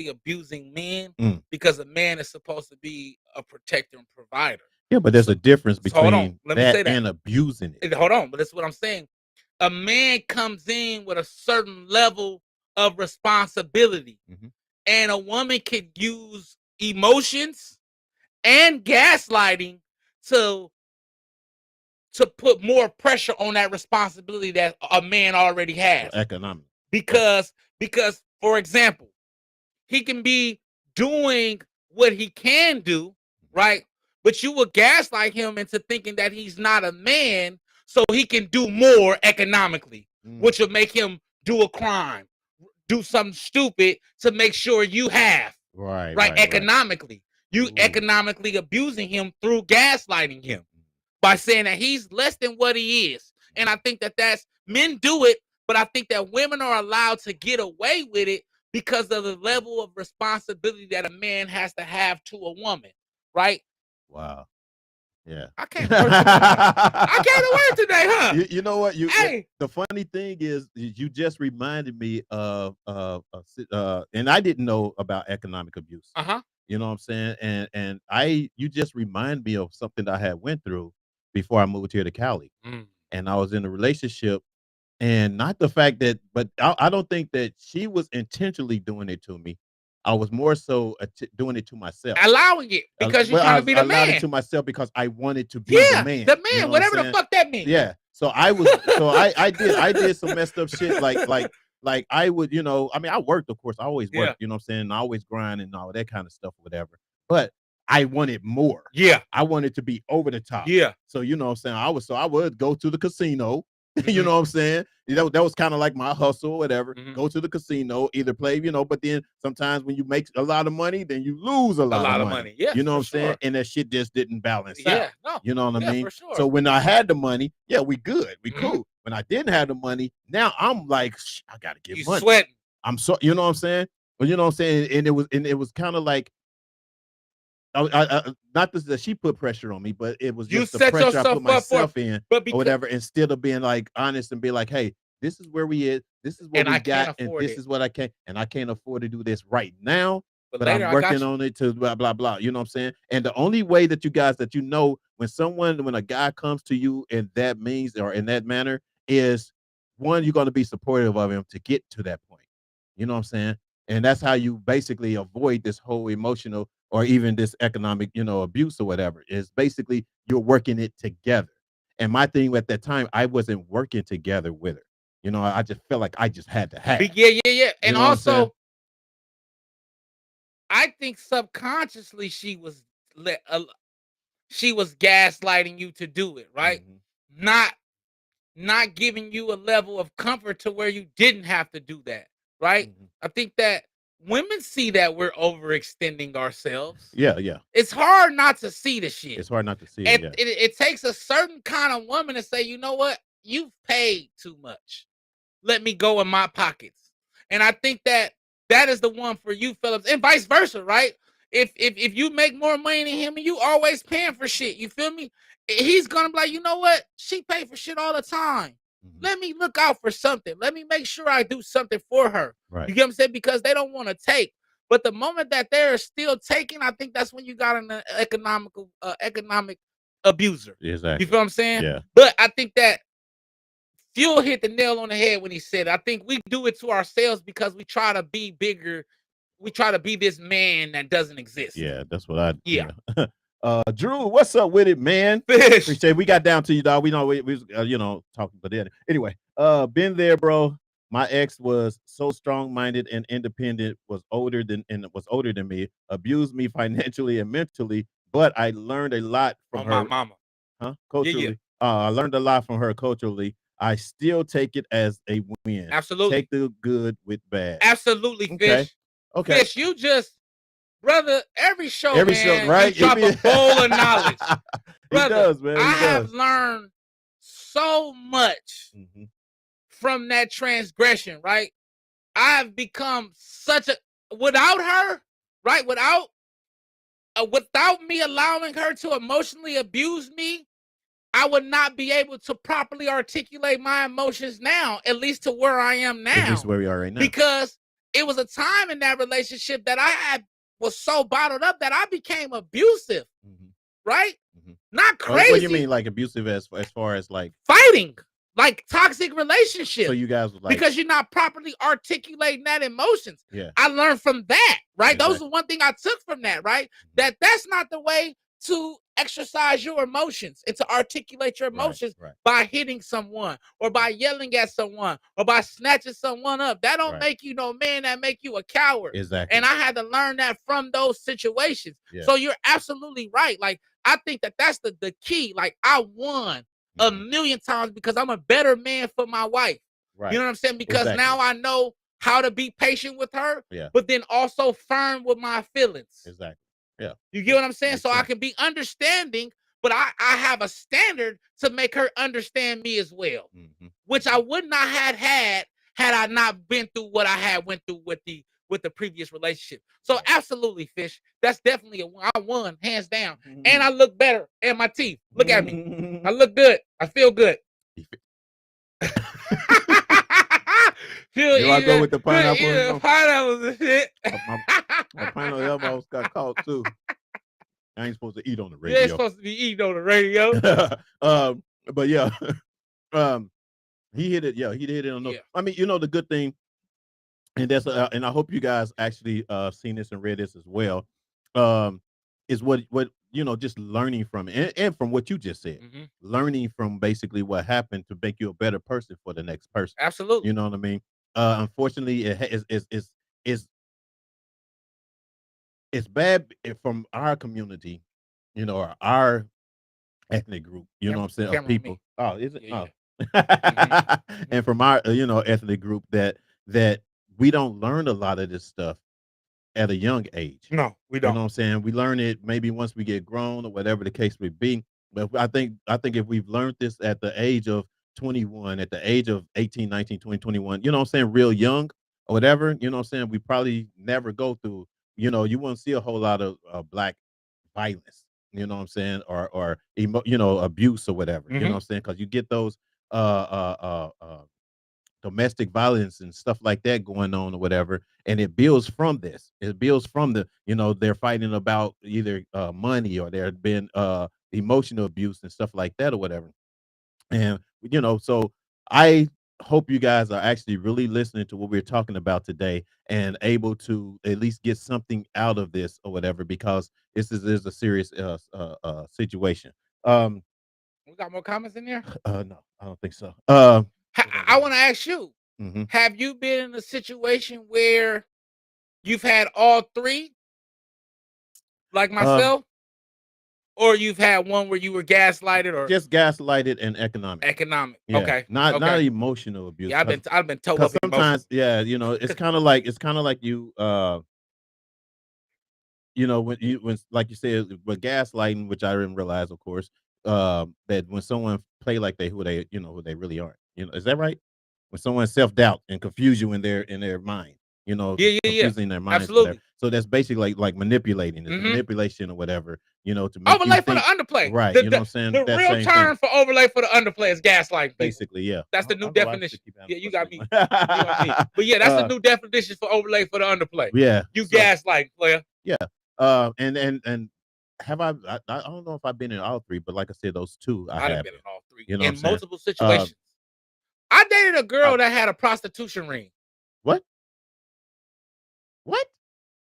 abusing men because a man is supposed to be a protector and provider.
Yeah, but there's a difference between
Let me say that
and abusing it.
Hold on, but that's what I'm saying. A man comes in with a certain level of responsibility, and a woman can use emotions and gaslighting to put more pressure on that responsibility that a man already has.
Economic.
Because for example, he can be doing what he can do, right? But you will gaslight him into thinking that he's not a man, so he can do more economically, which will make him do a crime, do something stupid to make sure you have. Right. Economically. You economically abusing him through gaslighting him by saying that he's less than what he is. And I think that men do it, but I think that women are allowed to get away with it because of the level of responsibility that a man has to have to a woman, right?
Wow. Yeah.
I can't work today. I can't work today, huh?
You know what?
Hey.
The funny thing is you just reminded me of and I didn't know about economic abuse. You know what I'm saying? And you just remind me of something that I had went through before I moved here to Cali. And I was in a relationship, and not the fact that, but I don't think that she was intentionally doing it to me. I was more so doing it to myself.
Allowing it because you're trying to be the man.
I allowed it to myself because I wanted to be the man.
The man, you know whatever the fuck that means.
Yeah. So I did some messed up shit like I would, you know, I mean, I worked, of course. I always worked, you know what I'm saying? I always grind and all that kind of stuff, whatever. But I wanted more.
Yeah.
I wanted to be over the top.
Yeah.
So, you know what I'm saying? I would go to the casino. You know what I'm saying? You know, that was kind of like my hustle or whatever. Go to the casino, either play, you know, but then sometimes when you make a lot of money, then you lose a lot of money.
Yeah.
You know what I'm saying? And that shit just didn't balance out.
No.
You know what I mean?
For sure.
So when I had the money, we good. We cool. When I didn't have the money, now I'm like, I gotta get money.
Sweating.
I'm so, you know what I'm saying? But you know what I'm saying? And it was kind of like, not that she put pressure on me, but it was
You
just the
set
pressure I
yourself
put
up for,
myself in
but
or
because
whatever, instead of being like honest and be like, hey, this is where we is, this is what
and
we
I can't
got, and
afford
this
it.
is what I can, and I can't afford to do this right now,
But
but
later
I'm
I got
working
you.
on it to blah blah blah. You know what I'm saying? And the only way that you guys that you know when a guy comes to you in that means or in that manner is one, you're going to be supportive of him to get to that point. You know what I'm saying? And that's how you basically avoid this whole emotional or even this economic, abuse or whatever. Is basically you're working it together. And my thing at that time, I wasn't working together with her. I just felt like I just had to have.
Yeah.
You
And
know what I'm saying?
also, I think subconsciously she was gaslighting you to do it, right?
Mhm.
Not giving you a level of comfort to where you didn't have to do that, right?
Mhm.
I think that women see that we're overextending ourselves.
Yeah.
It's hard not to see the shit.
It's hard not to see it.
And
Yeah.
it takes a certain kind of woman to say, you know what? You've paid too much. Let me go in my pockets. And I think that is the one for you, Phillips, and vice versa, right? If you make more money than him and you always paying for shit, you feel me? He's gonna be like, you know what? She pay for shit all the time.
Mhm.
Let me look out for something. Let me make sure I do something for her.
Right.
You get what I'm saying? Because they don't want to take. But the moment that they're still taking, I think that's when you got an economic abuser.
Exactly.
You feel what I'm saying?
Yeah.
But I think that Fuel hit the nail on the head when he said, I think we do it to ourselves because we try to be bigger. We try to be this man that doesn't exist.
Yeah, that's what I.
Yeah.
Drew, what's up with it, man?
Fish.
Appreciate. We got down to you, dog. We know we was, talking, but then anyway, been there, bro. My ex was so strong-minded and independent, was older than me, abused me financially and mentally, but I learned a lot from
On my
her.
mama.
Culturally. I learned a lot from her culturally. I still take it as a win.
Absolutely.
Take the good with bad.
Absolutely,
Okay.
Fish.
Okay.
Fish, you just, brother, every show,
Every
man,
show, right?
you drop a bowl of knowledge.
He
Brother,
does, man.
I
He
have
does.
learned so much
Mhm.
from that transgression, right? I've become without her, right? Without me allowing her to emotionally abuse me, I would not be able to properly articulate my emotions now, at least to where I am now.
At least where we are right now.
Because it was a time in that relationship that was so bottled up that I became abusive, right? Not crazy.
What do you mean, like abusive as far as like
fighting, like toxic relationships?
So you guys was like,
because you're not properly articulating that emotions.
Yeah.
I learned from that, right?
Exactly.
Those are one thing I took from that, right? That's not the way to exercise your emotions and to articulate your emotions
right.
by hitting someone or by yelling at someone or by snatching someone up. That don't make you no man, that make you a coward.
Exactly.
And I had to learn that from those situations.
Yeah.
So you're absolutely right. Like, I think that's the key. Like, I won a million times because I'm a better man for my wife.
Right.
You know what I'm saying? Because now I know how to be patient with her, but then also firm with my feelings.
Exactly. Yeah.
You get what I'm saying? So I can be understanding, but I have a standard to make her understand me as well, which I would not have had I not been through what I went through with the previous relationship. So absolutely, Fish. That's definitely I won, hands down. And I look better. And my teeth. Look at me. I look good. I feel good.
Here I go with the pineapple.
Yeah, pineapples and shit.
My pineapple elbows got caught too. I ain't supposed to eat on the
You
radio.
ain't supposed to be eating on the radio.
But yeah, he hit it. Yeah, he hit it on.
Yeah.
I mean, the good thing, and that's and I hope you guys actually seen this and read this as well. Is what just learning from it and from what you just said, learning from basically what happened to make you a better person for the next person.
Absolutely.
You know what I mean? Unfortunately, it's bad from our community, or our ethnic group. You know what I'm saying? Of people. Oh, is it?
Yeah.
And from our ethnic group that we don't learn a lot of this stuff at a young age.
No, we
You
don't.
know what I'm saying? We learn it maybe once we get grown or whatever the case may be. But I think if we've learned this at the age of 21, at the age of 18, 19, 20, 21, you know what I'm saying, real young, or whatever, you know what I'm saying, we probably never go through, you won't see a whole lot of black violence, you know what I'm saying, or abuse or whatever, you know what I'm saying, because you get those domestic violence and stuff like that going on or whatever, and it builds from this. It builds from they're fighting about either money, or there had been emotional abuse and stuff like that or whatever. And so I hope you guys are actually really listening to what we're talking about today and able to at least get something out of this or whatever, because this is a serious situation.
We got more comments in there.
No, I don't think so.
I want to ask you:
Mhm.
have you been in a situation where you've had all three, like myself, or you've had one where you were gaslighted or
Just gaslighted and economic.
economic?
Yeah,
Okay,
not
okay.
emotional abuse.
Yeah, I've been told up
Because
emotional.
sometimes, yeah, it's kind of like you, when like you said with gaslighting, which I didn't realize, of course, that when someone play like who they really aren't. Is that right? When someone self-doubt and confuse you in their mind,
Yeah.
confusing their minds, whatever.
Absolutely.
So that's basically like manipulating. It's
Mhm.
manipulation or whatever, to make you
Overlay for the
think.
underplay.
Right,
The,
you know
the,
what I'm saying?
the
That
real
same thing.
term for overlay for the underplay is gaslighting people.
Basically, yeah.
That's the
I
new
don't know why I
definition.
should keep having
Yeah, you
questions
got me.
like-
You got me. But yeah, that's the new definition for overlay for the underplay.
Yeah.
You
So,
gaslight player.
yeah. And have I don't know if I've been in all three, but like I said, those two I
I've
have
been in all three
You know what I'm
in
saying?
multiple situations. I dated a girl
I-
that had a prostitution ring.
What? What?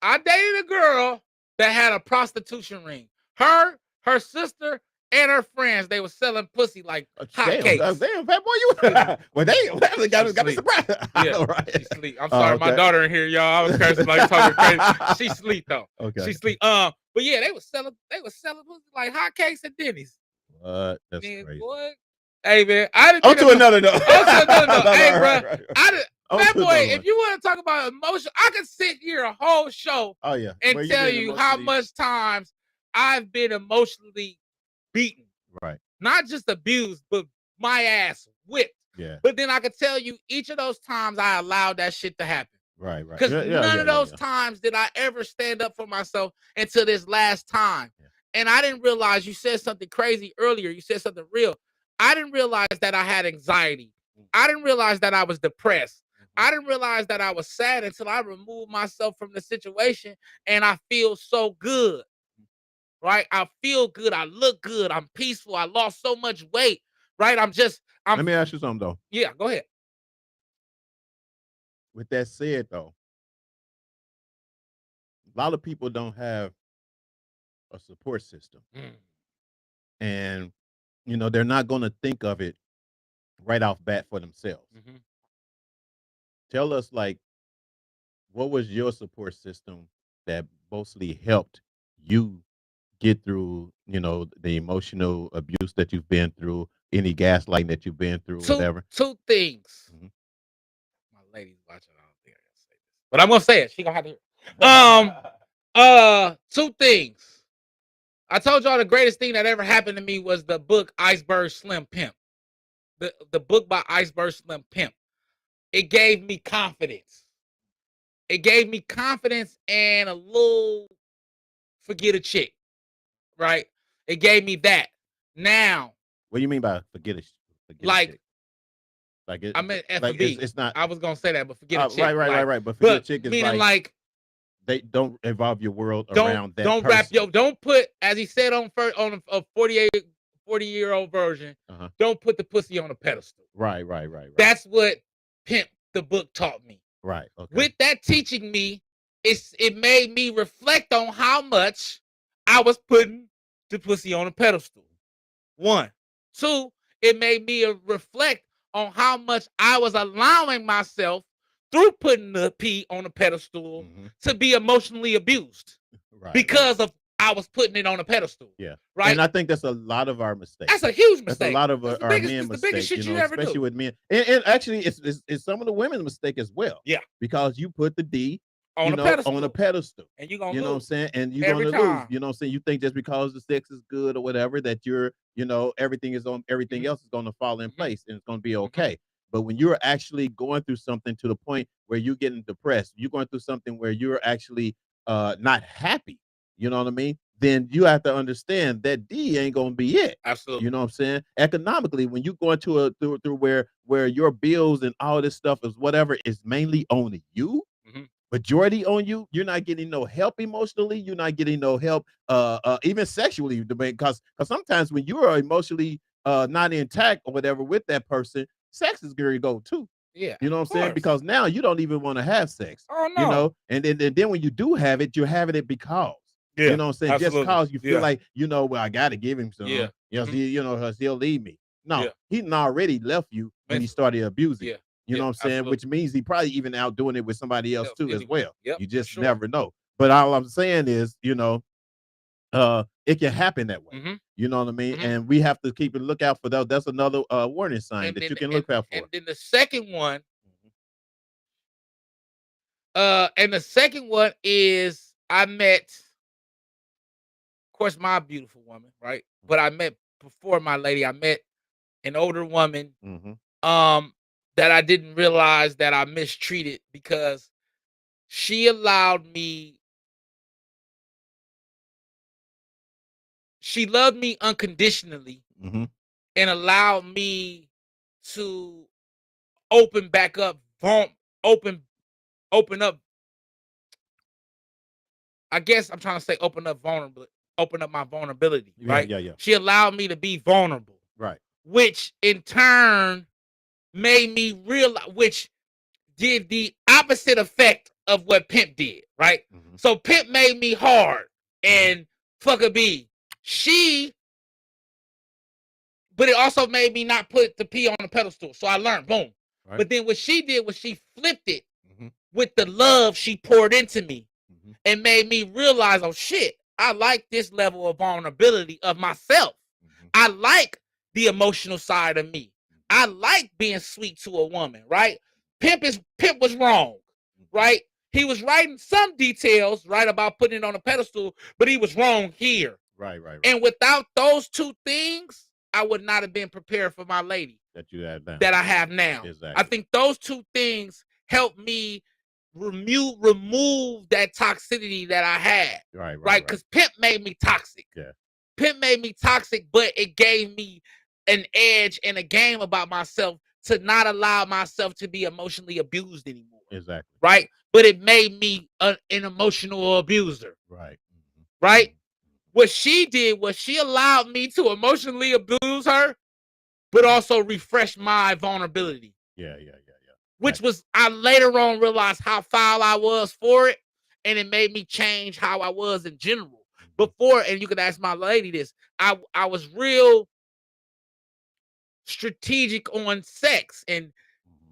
I dated a girl that had a prostitution ring. Her sister, and her friends, they were selling pussy like hotcakes.
Damn, fat boy, you. Well, they got me surprised.
Yeah,
All right.
she sleep. I'm sorry, my
okay.
daughter in here, y'all. I was cursing like talking crazy. She sleep though.
Okay.
She sleep. But yeah, they were selling pussy like hotcakes at Denny's.
What? That's
Man,
crazy.
boy. Hey man, I didn't.
On to another note.
Hey, bro.
Right.
I did.
On
Fat
to
boy,
another
if
one.
you want to talk about emotion, I could sit here a whole show
Oh yeah,
and
Where
tell
been
you how
emotionally-
much times I've been emotionally beaten.
Right.
Not just abused, but my ass whipped.
Yeah.
But then I could tell you each of those times I allowed that shit to happen.
Right.
Because none of those times did I ever stand up for myself until this last time.
Yeah.
And I didn't realize you said something crazy earlier. You said something real. I didn't realize that I had anxiety. I didn't realize that I was depressed. I didn't realize that I was sad until I removed myself from the situation, and I feel so good. Right? I feel good. I look good. I'm peaceful. I lost so much weight. Right?
Let me ask you something though.
Yeah, go ahead.
With that said though, a lot of people don't have a support system. And they're not going to think of it right off bat for themselves. Tell us, like, what was your support system that mostly helped you get through, the emotional abuse that you've been through, any gaslighting that you've been through, whatever?
Two things. My lady's watching. I don't think I gotta say this, but I'm gonna say it. She gonna have to hear. Two things. I told y'all the greatest thing that ever happened to me was the book Iceberg Slim Pimp. The book by Iceberg Slim Pimp. It gave me confidence. It gave me confidence and a little forget a chick. Right? It gave me that. Now,
What do you mean by forget it?
like,
Like it,
I meant F
like
and B.
it's not.
I was gonna say that, but forget a chick.
Right. But forget a chick is
meaning
like they don't evolve your world around that.
Don't
person.
don't put, as he said on a 40-year-old version. Don't put the pussy on a pedestal.
Right.
That's what Pimp the book taught me.
Right. Okay.
With that teaching me, it made me reflect on how much I was putting the pussy on a pedestal. One. Two, it made me reflect on how much I was allowing myself through putting the P on a pedestal to be emotionally abused. Right. Because of I was putting it on a pedestal.
Yeah.
Right.
And I think that's a lot of our mistakes.
That's a huge mistake.
That's a lot of our men mistakes.
The biggest shit you ever
especially
do.
with men. And actually, it's some of the women's mistake as well.
Yeah.
Because you put the D
on a pedestal.
And
you're gonna
lose.
Know
what I'm saying? And you're
every
gonna
time.
lose. You know what I'm saying? You think just because the sex is good or whatever, that you're, everything else is gonna fall in place and it's gonna be okay. But when you're actually going through something to the point where you're getting depressed, you're going through something where you're actually not happy, you know what I mean? Then you have to understand that D ain't gonna be it.
Absolutely.
You know what I'm saying? Economically, when you go into through where your bills and all this stuff is whatever is mainly on you, majority on you, you're not getting no help emotionally, you're not getting no help even sexually, because sometimes when you are emotionally not intact or whatever with that person, sex is gonna go too.
Yeah.
You know what I'm saying? Because now you don't even want to have sex.
Oh no.
You know, and then when you do have it, you're having it because.
Yeah,
you know what I'm saying?
absolutely.
Just cause you feel
Yeah.
like, well, I gotta give him some.
Yeah.
Yes, he'll leave me. No,
Yeah.
he already left you when he started abusing.
Yeah.
You know what I'm saying?
Absolutely.
Which means he probably even out doing it with somebody else too as well.
Yep,
You
for
just
sure.
never know. But all I'm saying is, it can happen that way. You know what I mean? And we have to keep a lookout for that. That's another warning sign that you can look out for.
And then the second one, is I met, of course, my beautiful woman, right? But I met before my lady, I met an older woman that I didn't realize that I mistreated because she allowed me, she loved me unconditionally and allowed me to open back up, open up. I guess I'm trying to say open up my vulnerability, right?
Yeah.
She allowed me to be vulnerable.
Right.
Which in turn made me realize, which did the opposite effect of what Pimp did, right? So Pimp made me hard and fuck a B. But it also made me not put the P on the pedestal. So I learned, boom. Right. But then what she did was she flipped it with the love she poured into me and made me realize, oh shit, I like this level of vulnerability of myself. I like the emotional side of me. I like being sweet to a woman, right? Pimp was wrong, right? He was right in some details, right, about putting it on a pedestal, but he was wrong here.
Right.
And without those two things, I would not have been prepared for my lady
that you have now.
That I have now.
Exactly.
I think those two things helped me remove that toxicity that I had. Right. Because Pimp made me toxic.
Yeah.
Pimp made me toxic, but it gave me an edge and a game about myself to not allow myself to be emotionally abused anymore.
Exactly.
Right. But it made me an emotional abuser.
Right.
Right. What she did was she allowed me to emotionally abuse her, but also refresh my vulnerability.
Yeah.
Which was, I later on realized how foul I was for it, and it made me change how I was in general. Before, and you could ask my lady this, I was real strategic on sex and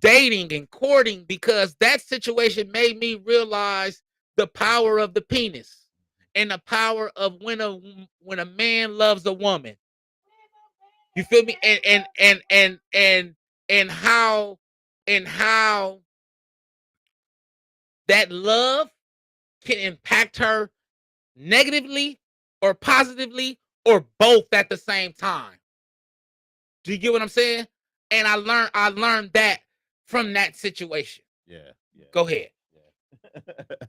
dating and courting because that situation made me realize the power of the penis and the power of when a man loves a woman. You feel me? And how that love can impact her negatively or positively or both at the same time. Do you get what I'm saying? And I learned that from that situation.
Yeah.
Go ahead.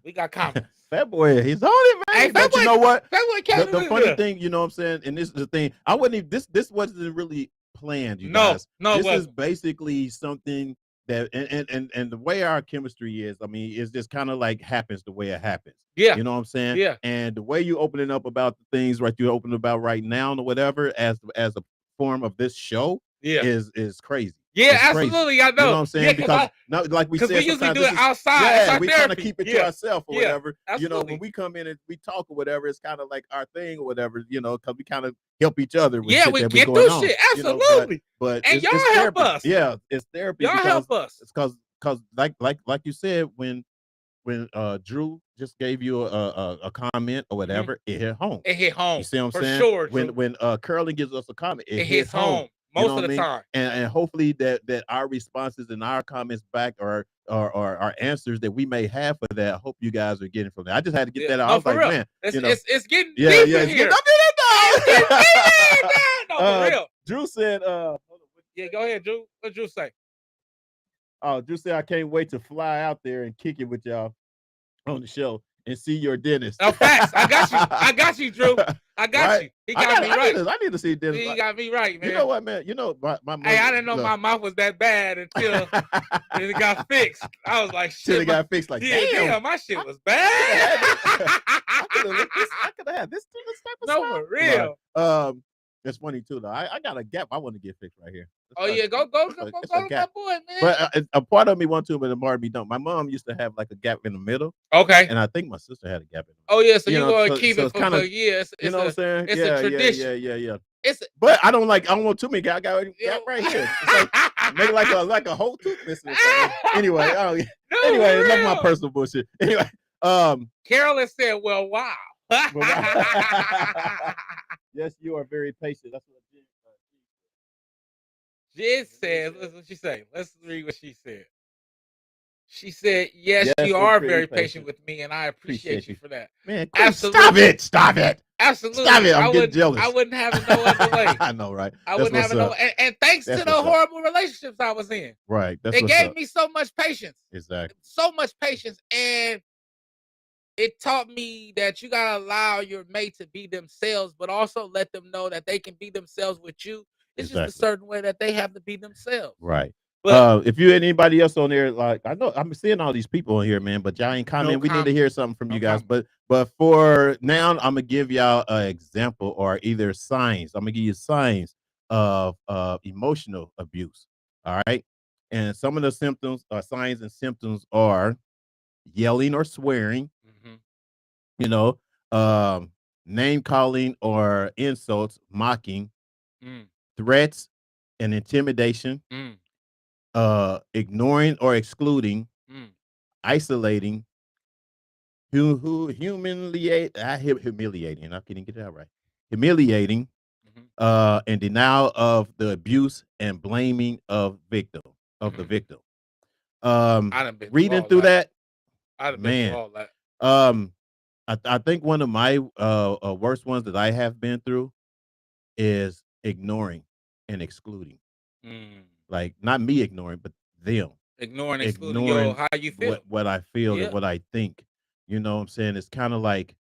We got comments.
Fat boy, he's on it, man.
Hey,
but you know what? The funny
good.
thing, you know what I'm saying, and this is the thing. I wouldn't even this wasn't really planned, you guys.
No,
this is basically something that and the way our chemistry is, I mean, it's just kind of like happens the way it happens.
Yeah.
You know what I'm saying?
Yeah.
And the way you opening up about the things right you open about right now or whatever as a form of this show is crazy.
Yeah,
it's
absolutely.
Crazy.
I know.
You know what I'm saying? Because like we said,
we usually do it
outside.
outside.
Yeah, we kind of keep it to ourselves or whatever.
Absolutely.
You know, when we come in and we talk or whatever, it's kind of like our thing or whatever. You know, because we kind of help each other. With shit
we
that
get
going
through
on,
shit. Absolutely.
You know, but
and
it's
y'all help
therapy.
us.
Yeah, it's therapy.
Y'all help us.
It's because like you said when Drew just gave you a comment or whatever, it hit home.
It hit home.
You see what I'm
for
saying?
sure.
When Curly gives us a comment, it
hits home. Most of the time.
And hopefully that our responses and our comments back or our answers that we may have for that, I hope you guys are getting from that. I just had to get that out. I was like,
real.
man,
it's getting
deep
in here. No, for real.
Drew said,
yeah, go ahead, Drew. What Drew say?
Oh, Drew said I can't wait to fly out there and kick it with y'all on the show and see your dentist.
No facts. I got you. I got you, Drew. I got
Right?
you. He got me right.
I need to see dentist.
He got me right, man.
You know what, man? You know my
Hey, I
mother.
didn't know my mouth was that bad until it got fixed. I was like,
Till
shit.
it got fixed. Like,
Yeah,
damn,
my shit was bad.
I could have had this type of
No,
stuff.
for real.
That's funny too, though. I got a gap I want to get fixed right here.
Oh yeah, go
it's
to
a
my
gap.
boy, man.
But a part of me want to, but a part of me don't. My mom used to have like a gap in the middle,
Okay.
and I think my sister had a gap in the middle.
Oh yeah, so you
know,
gonna keep it
it's
for
kinda,
years.
you know what I'm saying?
It's a tradition.
Yeah.
It's a,
But I don't want too many gaps. I got a gap right here. It's like, make it like a whole tooth missing or something. Anyway,
no,
anyway,
for
enough of my
real.
personal bullshit. Anyway,
Carolyn said, "Well, wow."
Yes, you are very patient. That's what
Jen says, listen what she say. Let's read what she said. She said, yes, you are very patient with me, and I appreciate you for that.
Man,
absolutely.
Stop it.
Absolutely.
Stop it. I'm getting jealous.
I wouldn't have it no other way.
I know, right?
I wouldn't have it no and thanks to the horrible relationships I was in.
Right.
They gave me so much patience.
Exactly.
So much patience. And it taught me that you gotta allow your mate to be themselves, but also let them know that they can be themselves with you. It's just a certain way that they have to be themselves.
Right.
But
if you anybody else on there, like I know I'm seeing all these people on here, man, but y'all ain't commenting. We need to hear something from you guys. But for now, I'm gonna give y'all an example or either signs. I'm gonna give you signs of emotional abuse. All right. And some of the symptoms, signs and symptoms are yelling or swearing, you know, name calling or insults, mocking, threats and intimidation, ignoring or excluding, isolating, humiliating. I can't get that right. Humiliating, and denial of the abuse and blaming of the victim. Reading through that, man. I think one of my worst ones that I have been through is ignoring and excluding. Like not me ignoring, but them
ignoring excluding how you feel,
what I feel and what I think. You know what I'm saying? It's kind of like,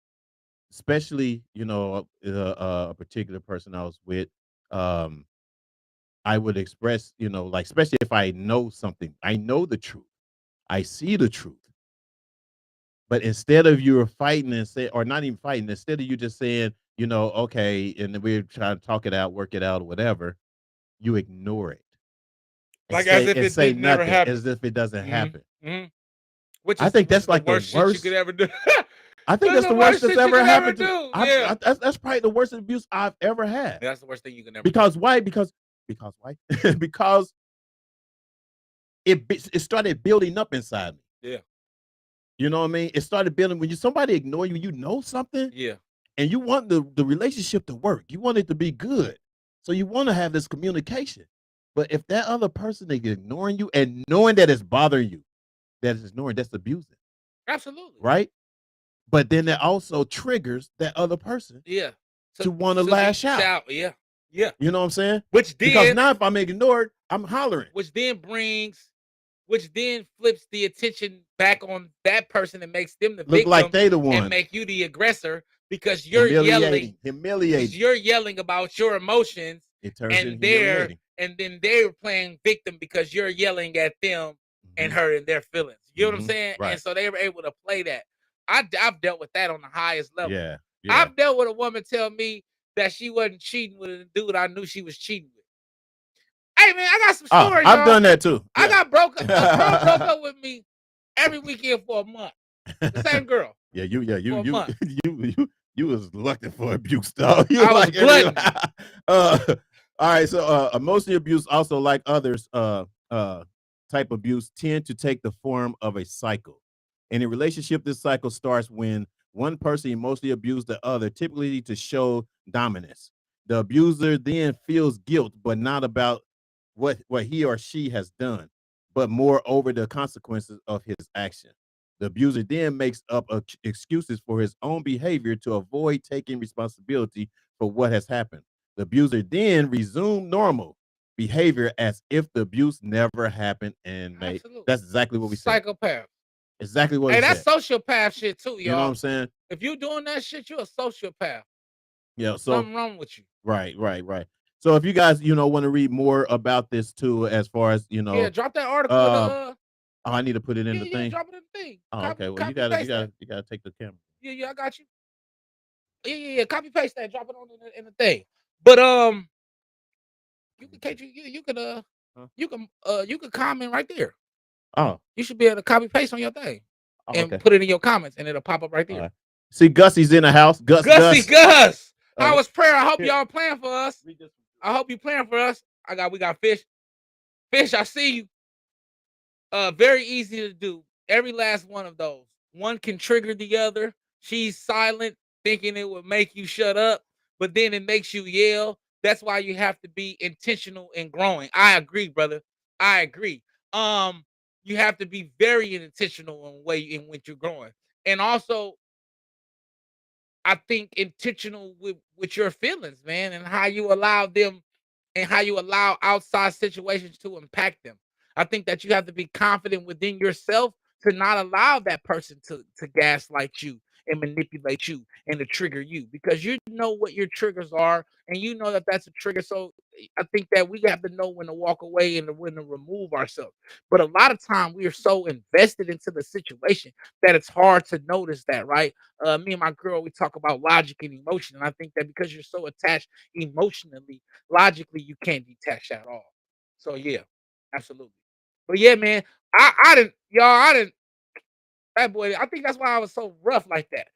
especially, you know, a particular person I was with, I would express, you know, like, especially if I know something, I know the truth, I see the truth. But instead of you fighting and say, or not even fighting, instead of you just saying, you know, okay, and then we're trying to talk it out, work it out, or whatever, you ignore it.
Like as if it didn't never happen.
As if it doesn't happen.
Which
I think that's like the worst
shit you could ever do.
I think that's the worst that's ever happened
to.
Yeah. That's probably the worst abuse I've ever had.
That's the worst thing you can ever
because
do.
Why? Because why? Because it started building up inside me.
Yeah.
You know what I mean? It started building when somebody ignore you, you know something.
Yeah.
And you want the relationship to work. You want it to be good. So you want to have this communication. But if that other person is ignoring you and knowing that it's bothering you, that's abusing.
Absolutely.
Right? But then that also triggers that other person.
Yeah.
To want to lash out.
Yeah. Yeah.
You know what I'm saying?
Because
now if I'm ignored, I'm hollering.
Which then flips the attention back on that person and makes them the victim.
Like they the one.
And make you the aggressor because you're humiliating. You're yelling about your emotions.
It turns into humiliating.
And then they're playing victim because you're yelling at them and hurting their feelings. You know what I'm saying?
Right.
And so they were able to play that. I've dealt with that on the highest level.
Yeah.
I've dealt with a woman tell me that she wasn't cheating with a dude I knew she was cheating with. Hey man, I got some stories.
I've done that too. Yeah.
I got broke up. A girl broke up with me every weekend for a month. The same girl.
You was looking for abuse, dog.
I was glutton.
All right, so emotional abuse, also like others, type abuse, tend to take the form of a cycle. In a relationship, this cycle starts when one person emotionally abuses the other, typically to show dominance. The abuser then feels guilt, but not about what he or she has done, but more over the consequences of his action. The abuser then makes up excuses for his own behavior to avoid taking responsibility for what has happened. The abuser then resumes normal behavior as if the abuse never happened and made.
Absolutely.
That's exactly what we said.
Psychopath.
Exactly what
Hey,
we
that's
said.
sociopath shit too,
You know what
y'all.
I'm saying?
If you doing that shit, you a sociopath.
Yeah. So
Something wrong with you.
right. So if you guys, want to read more about this too, as far as
Yeah, drop that article in the
oh, I need to put it in the
yeah,
thing.
drop it in the thing.
Oh,
Copy,
okay. Well, you
copy
gotta,
paste that.
take the camera.
Yeah, I got you. Yeah. Copy paste that. Drop it on in the thing. But you can
Huh?
you can comment right there.
Oh,
You should be able to copy paste on your thing and
okay.
put it in your comments, and it'll pop up right
All
there.
right. See, Gussie's in the house. Gus.
Gus, how
Uh,
was prayer? I hope
here.
y'all playing for us.
Read this
I hope you playing for us. We got fish. Fish, I see you. Very easy to do. Every last one of those. One can trigger the other. She's silent, thinking it would make you shut up, but then it makes you yell. That's why you have to be intentional in growing. I agree, brother. I agree. You have to be very intentional in which you're growing. And also, I think intentional with your feelings, man, and how you allow them and how you allow outside situations to impact them. I think that you have to be confident within yourself to not allow that person to gaslight you and manipulate you and to trigger you because you know what your triggers are and you know that that's a trigger. So I think that we have to know when to walk away and when to remove ourselves. But a lot of time we are so invested into the situation that it's hard to notice that, right? Me and my girl, we talk about logic and emotion, and I think that because you're so attached emotionally, logically, you can't detach at all. So yeah, absolutely. But yeah, man, I didn't, y'all, I didn't. That boy, I think that's why I was so rough like that.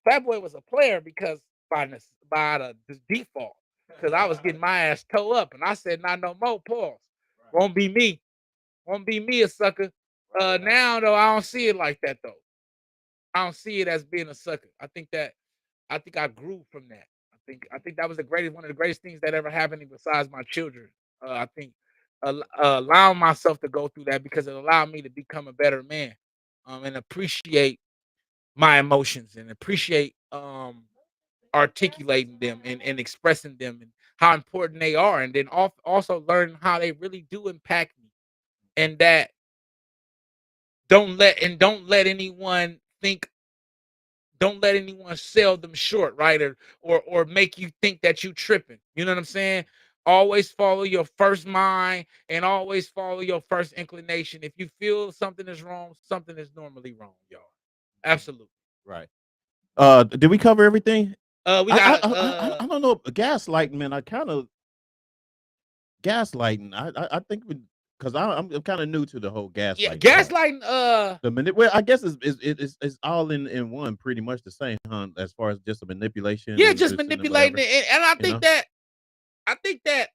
That boy was a player because by the default, because I was getting my ass toe up, and I said, "Not no more." Pause. Won't be me. Won't be me a sucker. Now though, I don't see it like that though. I don't see it as being a sucker. I think I grew from that. I think that was the greatest one of the greatest things that ever happened to me besides my children. I think allowing myself to go through that because it allowed me to become a better man, and appreciate my emotions and appreciate articulating them and expressing them and how important they are, and then also learn how they really do impact me, and that don't let anyone think don't let anyone sell them short, right? Or make you think that you tripping. You know what I'm saying? Always follow your first mind and always follow your first inclination. If you feel something is wrong, something is normally wrong, y'all. Absolutely.
Right. Did we cover everything?
We got
I don't know. Gaslighting, man. I kind of gaslighting. I think because I'm kind of new to the whole gaslighting.
gaslighting.
Well, I guess it's all in one, pretty much the same, huh? As far as just a manipulation.
Yeah,
and
just
abuse and
manipulating
whatever,
it, and
you know?
I think that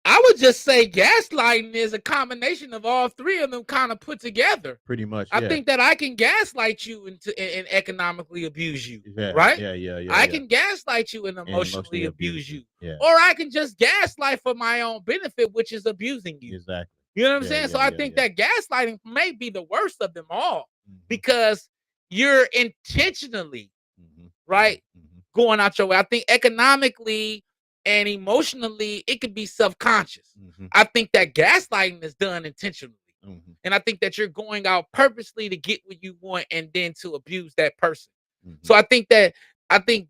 I would just say gaslighting is a combination of all three of them kind of put together.
Pretty much,
I
yeah.
think that I can gaslight you and economically abuse you,
Yeah,
right?
yeah.
I can gaslight you and
And
emotionally abuse you.
Yeah,
Or I can just gaslight for my own benefit, which is abusing you.
exactly.
You know what I'm
Yeah,
saying? So
yeah,
I
yeah,
think
yeah.
that gaslighting may be the worst of them all
Mhm,
because you're intentionally,
mhm,
right,
mhm,
going out your way. I think economically and emotionally, it could be subconscious.
mhm,
I think that gaslighting is done intentionally.
mhm,
And I think that you're going out purposely to get what you want and then to abuse that person.
mhm.
So I think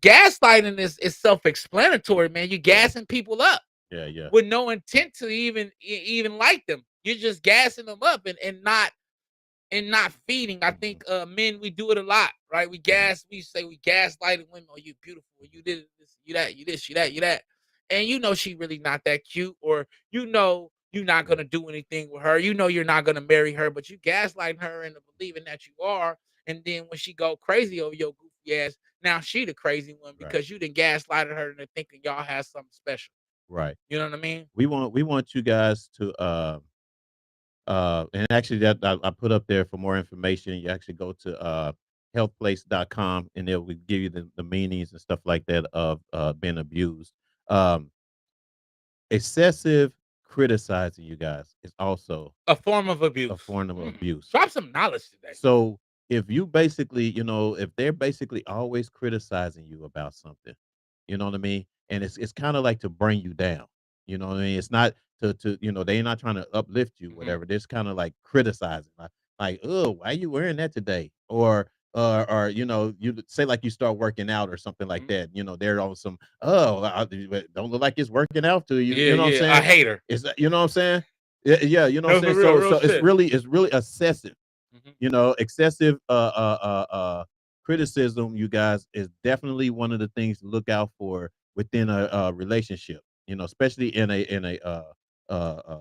gaslighting is self-explanatory, man. You gassing people up
Yeah.
with no intent to even like them. You're just gassing them up and not feeding. I think men, we do it a lot, right? We say we gaslighting women. Oh, you beautiful, you did this, you that, you this, you that, you that. And you know she really not that cute, or you know you're not gonna do anything with her. You know you're not gonna marry her, but you gaslighting her into believing that you are. And then when she go crazy over your goofy ass, now she the crazy one
Right.
because you done gaslighted her into thinking y'all have something special.
Right.
You know what I mean?
We want you guys to and actually that I put up there for more information. You actually go to healthplace.com and it will give you the meanings and stuff like that of being abused. Um, excessive criticizing, you guys, is also
A form of abuse.
a form of abuse.
Drop some knowledge today.
So if you basically, if they're basically always criticizing you about something, you know what I mean? And it's kind of like to bring you down. You know what I mean? It's not to they're not trying to uplift you, whatever. They're just kind of like criticizing, like, oh, why are you wearing that today? Or you say like you start working out or something like that. They're on some, don't look like it's working out to you.
Yeah,
You know what I'm
yeah.
saying?
I hate her.
Is that, you know what I'm saying? Yeah, you know what
No,
I'm saying?
for real, real
So
shit.
it's really excessive.
Mhm.
Excessive criticism, you guys, is definitely one of the things to look out for within a relationship. Especially in a uh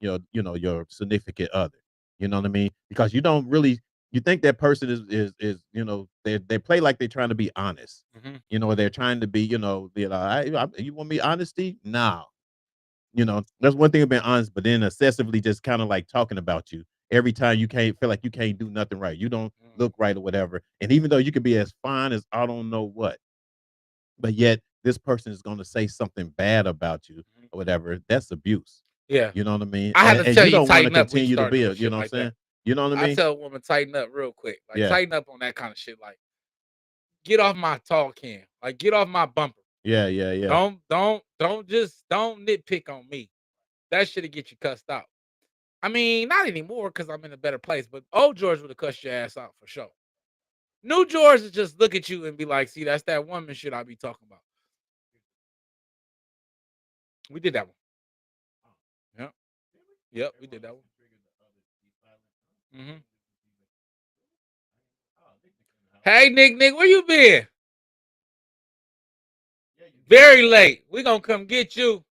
your significant other. You know what I mean? Because you don't really you think that person is they play like they're trying to be honest.
Mhm.
They're trying to be you want me honesty? No. That's one thing of being honest, but then excessively just kind of like talking about you every time you can't feel like you can't do nothing right. You don't look right or whatever. And even though you could be as fine as I don't know what, but yet this person is going to say something bad about you or whatever. That's abuse.
Yeah.
You know what I mean?
I had to
And
tell
you
you
don't want to
tighten up when you
continue to
start doing
build. You
shit
know what I'm
like that.
saying? You know what I
I
mean?
tell a woman tighten up real quick. Like
Yeah.
tighten up on that kind of shit. Like get off my tall can. Like get off my bumper.
Yeah. Yeah. Yeah.
Don't nitpick on me. That shit'll get you cussed out. I mean, not anymore because I'm in a better place, but old George would have cussed your ass out for sure. New George would just look at you and be like, see, that's that woman shit I be talking about. We did that one. Yep. Yep, we did that one. Mhm. Hey, Nick, where you been? Very late. We gonna come get you.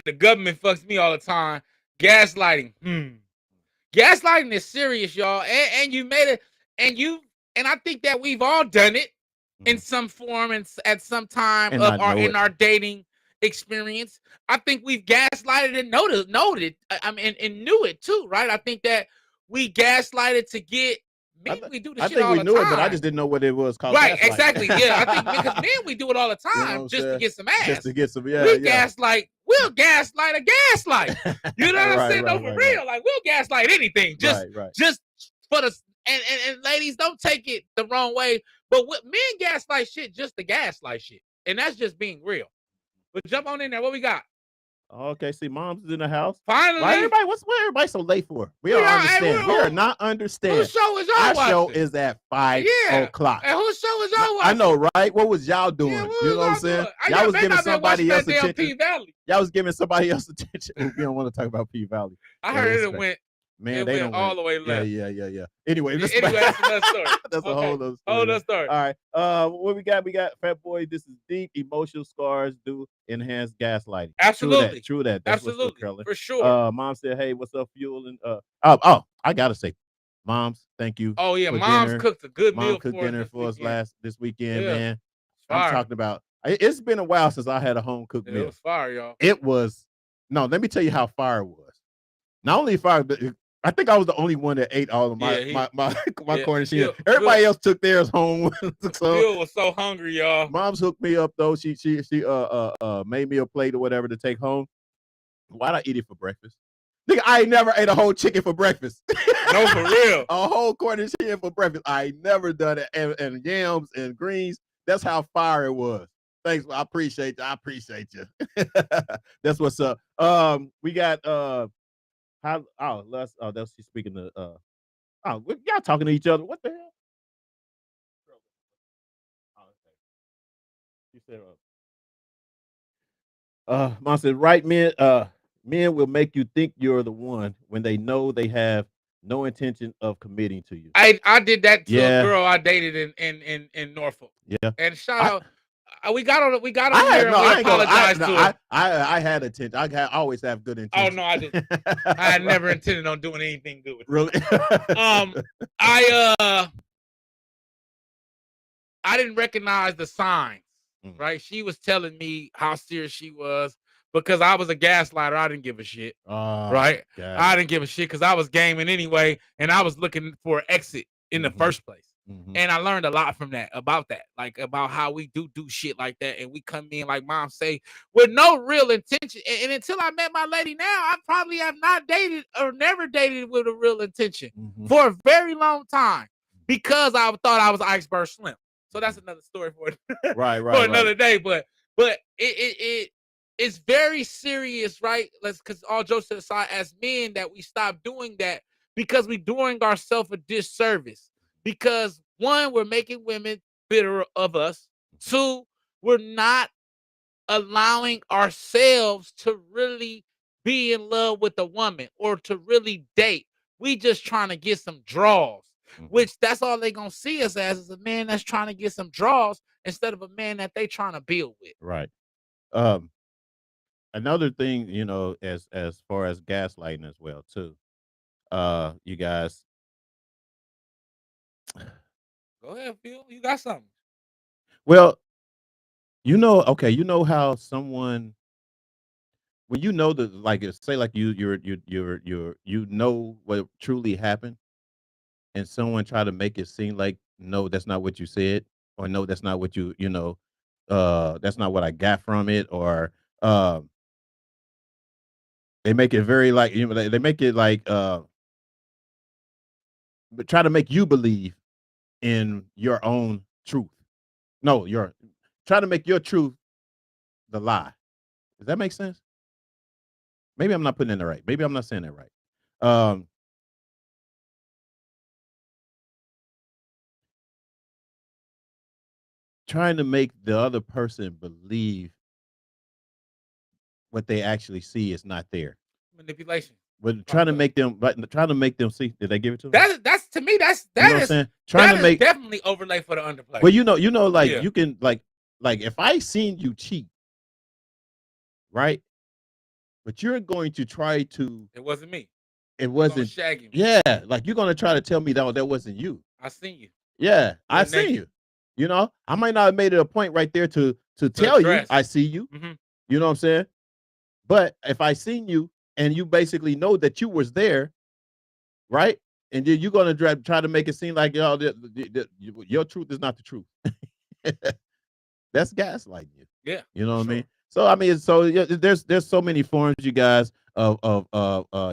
The government fucks me all the time. Gaslighting. Gaslighting is serious, y'all. And you made it. And I think that we've all done it in some form and at some time
And
of
not know it.
our dating experience. I think we've gaslighted and noted. I mean, and knew it too, right? I think that we gaslighted to get men. We do the
I
shit
think
all
we
the
knew it, but I
time.
just didn't know what it was called.
Right,
Gaslighting.
exactly. Yeah, I think because men we do it all the
You know what
time
I'm
just to
saying?
get some
Just
ass.
to get some,
We
yeah.
gaslight. We'll gaslight a gaslight. You know what I'm
Right,
saying? No, for real. Like we'll gaslight anything. Just for the and ladies, don't take it the wrong way. But what men gaslight shit just to gaslight shit, and that's just being real. But jump on in there. What we got?
Okay, see, mom's is in the house.
Finally,
Why everybody so late for? We
We
don't
are- hey,
understand.
we-
We are
who-
not understand.
whose show is y'all
Our show
watching?
is at 5
Yeah.
o'clock.
And whose show is
No,
y'all
I
watching?
know, right? What was y'all doing?
Yeah, what
You
was
know what I'm
y'all
saying?
doing?
Y'all was
may
giving
not been
somebody
watching
else
that damn
attention.
P Valley.
Y'all was giving somebody else attention. We don't want to talk about P Valley.
I
Yeah,
heard
it's
it
crazy.
went.
Man,
It
they
went
don't
all
win.
the way left.
Yeah. Anyway,
Anyway, that's another story.
That's a
Okay.
whole other story.
Whole other story.
All right. What we got? We got Fat Boy. This is deep. Emotional scars do enhance gaslighting.
Absolutely.
True that. That's
Absolutely.
what's up, Carolyn.
For sure.
Mom said, "Hey, what's up, Fuel?" And I gotta say, moms, thank you.
Oh yeah,
for
mom's
dinner.
cooked a good
Mom
meal
cooked
for
dinner
us
for us
weekend.
this weekend,
Yeah.
man.
Fire.
I'm talking about. It's been a while since I had a home cooked
It
meal.
was fire, y'all.
It was Let me tell you how fire it was. Not only fire, but I think I was the only one that ate all of my corn and cheese. Everybody else took theirs home.
Phil was so hungry, y'all.
Mom's hooked me up though. She made me a plate or whatever to take home. Why'd I eat it for breakfast? Nigga, I ain't never ate a whole chicken for breakfast.
No, for real.
A whole corn and cheese for breakfast. I ain't never done it. And yams and greens. That's how fire it was. Thanks. I appreciate you. That's what's up. We got that's she's speaking to y'all talking to each other. What the hell? You said Mom said, right, men will make you think you're the one when they know they have no intention of committing to you.
I did that to
Yeah.
a girl I dated in Norfolk.
Yeah.
And shout out. We got on here and we apologized to her.
I had attention. I always have good intentions.
Oh no, I didn't. I had never intended on doing anything good with her.
Really?
I didn't recognize the signs, right? She was telling me how serious she was because I was a gaslighter. I didn't give a shit, right? I didn't give a shit because I was gaming anyway, and I was looking for an exit in the first place. And I learned a lot from that, about how we do shit like that, and we come in, like Mom say, with no real intention. And until I met my lady now, I probably have not dated or never dated with a real intention for a very long time because I thought I was Iceberg Slim. So that's another story for
Right,
for
right,
another
right.
day. But it's very serious, right? Because all jokes aside, as men, that we stop doing that because we're doing ourselves a disservice. Because one, we're making women bitter of us. Two, we're not allowing ourselves to really be in love with a woman or to really date. We just trying to get some draws, which that's all they gonna see us as is a man that's trying to get some draws instead of a man that they trying to build with.
Right. Um, Another thing, as far as gaslighting as well too. You guys,
Go ahead, Phil. You got something.
well, okay, how someone when you know that, like, say, like you know what truly happened, and someone try to make it seem like no, that's not what you said, or no, that's not what that's not what I got from it, or um, they make it very like they make it like but try to make you believe in your own truth. No, your try to make your truth the lie. Does that make sense? Maybe I'm not putting in the right. Maybe I'm not saying that right. Um, Trying to make the other person believe what they actually see is not there.
Manipulation.
But trying
Fucked
to
up.
make them, but trying to make them see. Did they give it to me?
That's to me,
You know what I'm saying? Trying to make.
definitely overlay for the underplay.
Well, like
Yeah.
you can like if I seen you cheat, right? But you're going to try to.
It wasn't me.
It
You gonna
wasn't.
shag him.
Yeah, like you're gonna try to tell me that wasn't you.
I seen you.
Yeah, I
You're
see
naked.
you. I might not have made it a point right there to
To
tell you
address.
I see you.
Mm-hmm.
You know what I'm saying? But if I seen you and you basically know that you was there, right? And then you're gonna try to make it seem like your truth is not the truth. That's gaslighting you.
Yeah.
You know what I
sure.
mean? So I mean, so yeah, there's so many forms, you guys, of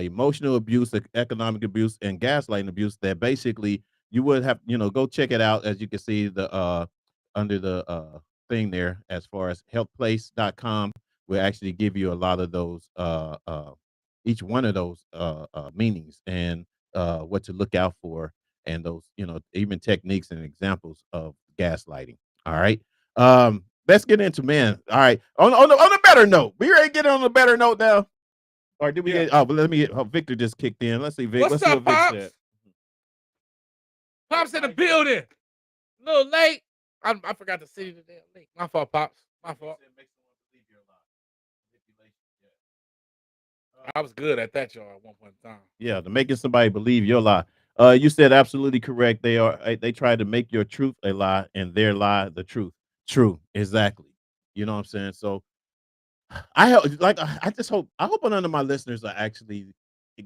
emotional abuse, economic abuse, and gaslighting abuse that basically you would have, go check it out. As you can see, the under the thing there, as far as healthplace.com, will actually give you a lot of those each one of those meanings, and what to look out for, and those, even techniques and examples of gaslighting. All right. Let's get into, man. All right. On a better note, we ready to get on a better note now. Or did we
Yeah.
get? Oh, but let me get. Oh, Victor just kicked in. Let's see, Vic.
What's
Let's see
up,
what Vic
Pops?
said.
Pops in the building. A little late. I forgot to see the damn link. My fault, Pops. My fault. I was good at that, y'all, at one point in time.
Yeah, to making somebody believe your lie. You said absolutely correct. They try to make your truth a lie and their lie the truth. True, exactly. You know what I'm saying? So I just hope none of my listeners are actually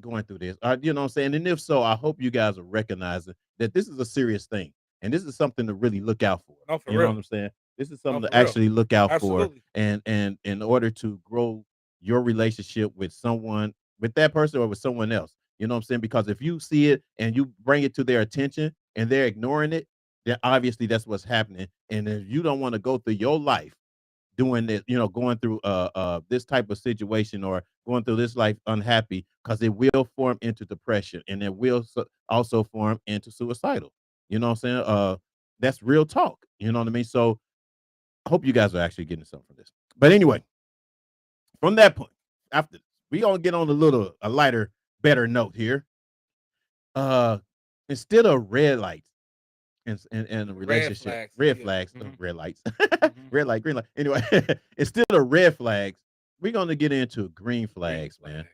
going through this. You know what I'm saying? And if so, I hope you guys are recognizing that this is a serious thing, and this is something to really look out for.
No, for
You know
real.
what I'm saying? This is something
for
to
real.
actually look out for,
Absolutely.
and in order to grow your relationship with someone, with that person, or with someone else. You know what I'm saying? Because if you see it and you bring it to their attention and they're ignoring it, then obviously that's what's happening. And if you don't want to go through your life doing this, going through this type of situation, or going through this life unhappy, because it will form into depression, and it will also form into suicidal. You know what I'm saying? That's real talk. You know what I mean? So I hope you guys are actually getting something from this. But anyway, from that point, after we gonna get on a lighter, better note here. Uh, Instead of red lights and a relationship, red flags, red lights, red light, green light. Anyway, instead of red flags, we're gonna get into green flags, man.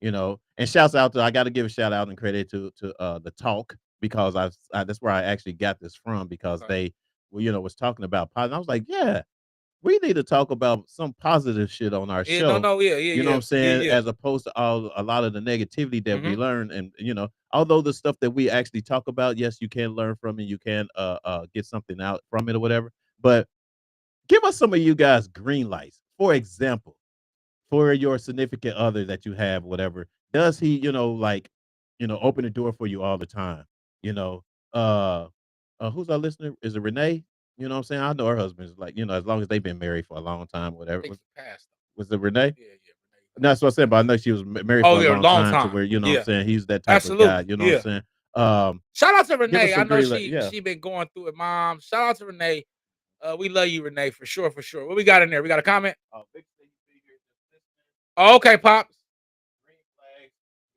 And shouts out to, I got to give a shout out and credit to the talk, because that's where I actually got this from, because they was talking about positive. I was like, yeah, we need to talk about some positive shit on our show.
Yeah.
You know what I'm saying? As opposed to a lot of the negativity that we learn. And, although the stuff that we actually talk about, yes, you can learn from it. You can get something out from it or whatever. But give us some of you guys green lights. For example, for your significant other that you have, whatever, does he, open the door for you all the time? You know, who's our listener? Is it Renee? You know what I'm saying? I know her husband's like, as long as they've been married for a long time,
I
whatever.
think he passed.
Was it Renee?
Yeah, yeah.
And that's what I said, but I know she was married for
Oh
a
yeah,
long
long
time to
time.
where, you know what I'm
Yeah,
saying? He's that type of guy,
absolutely.
you know what I'm
Yeah.
saying?
Shout out to
Give us
Renee. I
some
know
green light. Yeah.
she been going through it, mom. Shout out to Renee. We love you, Renee, for sure, for sure. What we got in there? We got a comment.
Big stick figures,
Oh, okay, pops.
green flag,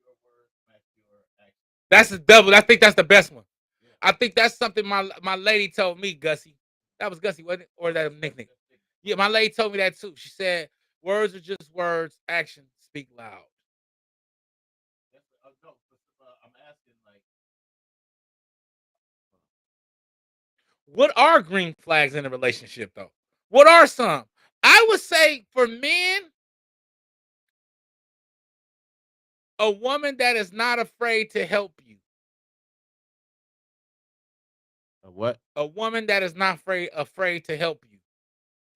your words match your actions.
That's the double. I think that's the best one.
Yeah.
I think that's something my lady told me, Gussie. That was Gussie, wasn't it? Or that a nickname? Yeah, my lady told me that too. She said, "Words are just words. Actions speak loud."
No, I'm asking like,
What are green flags in a relationship, though? What are some? I would say for men, a woman that is not afraid to help you.
what?
A woman that is not afraid to help you.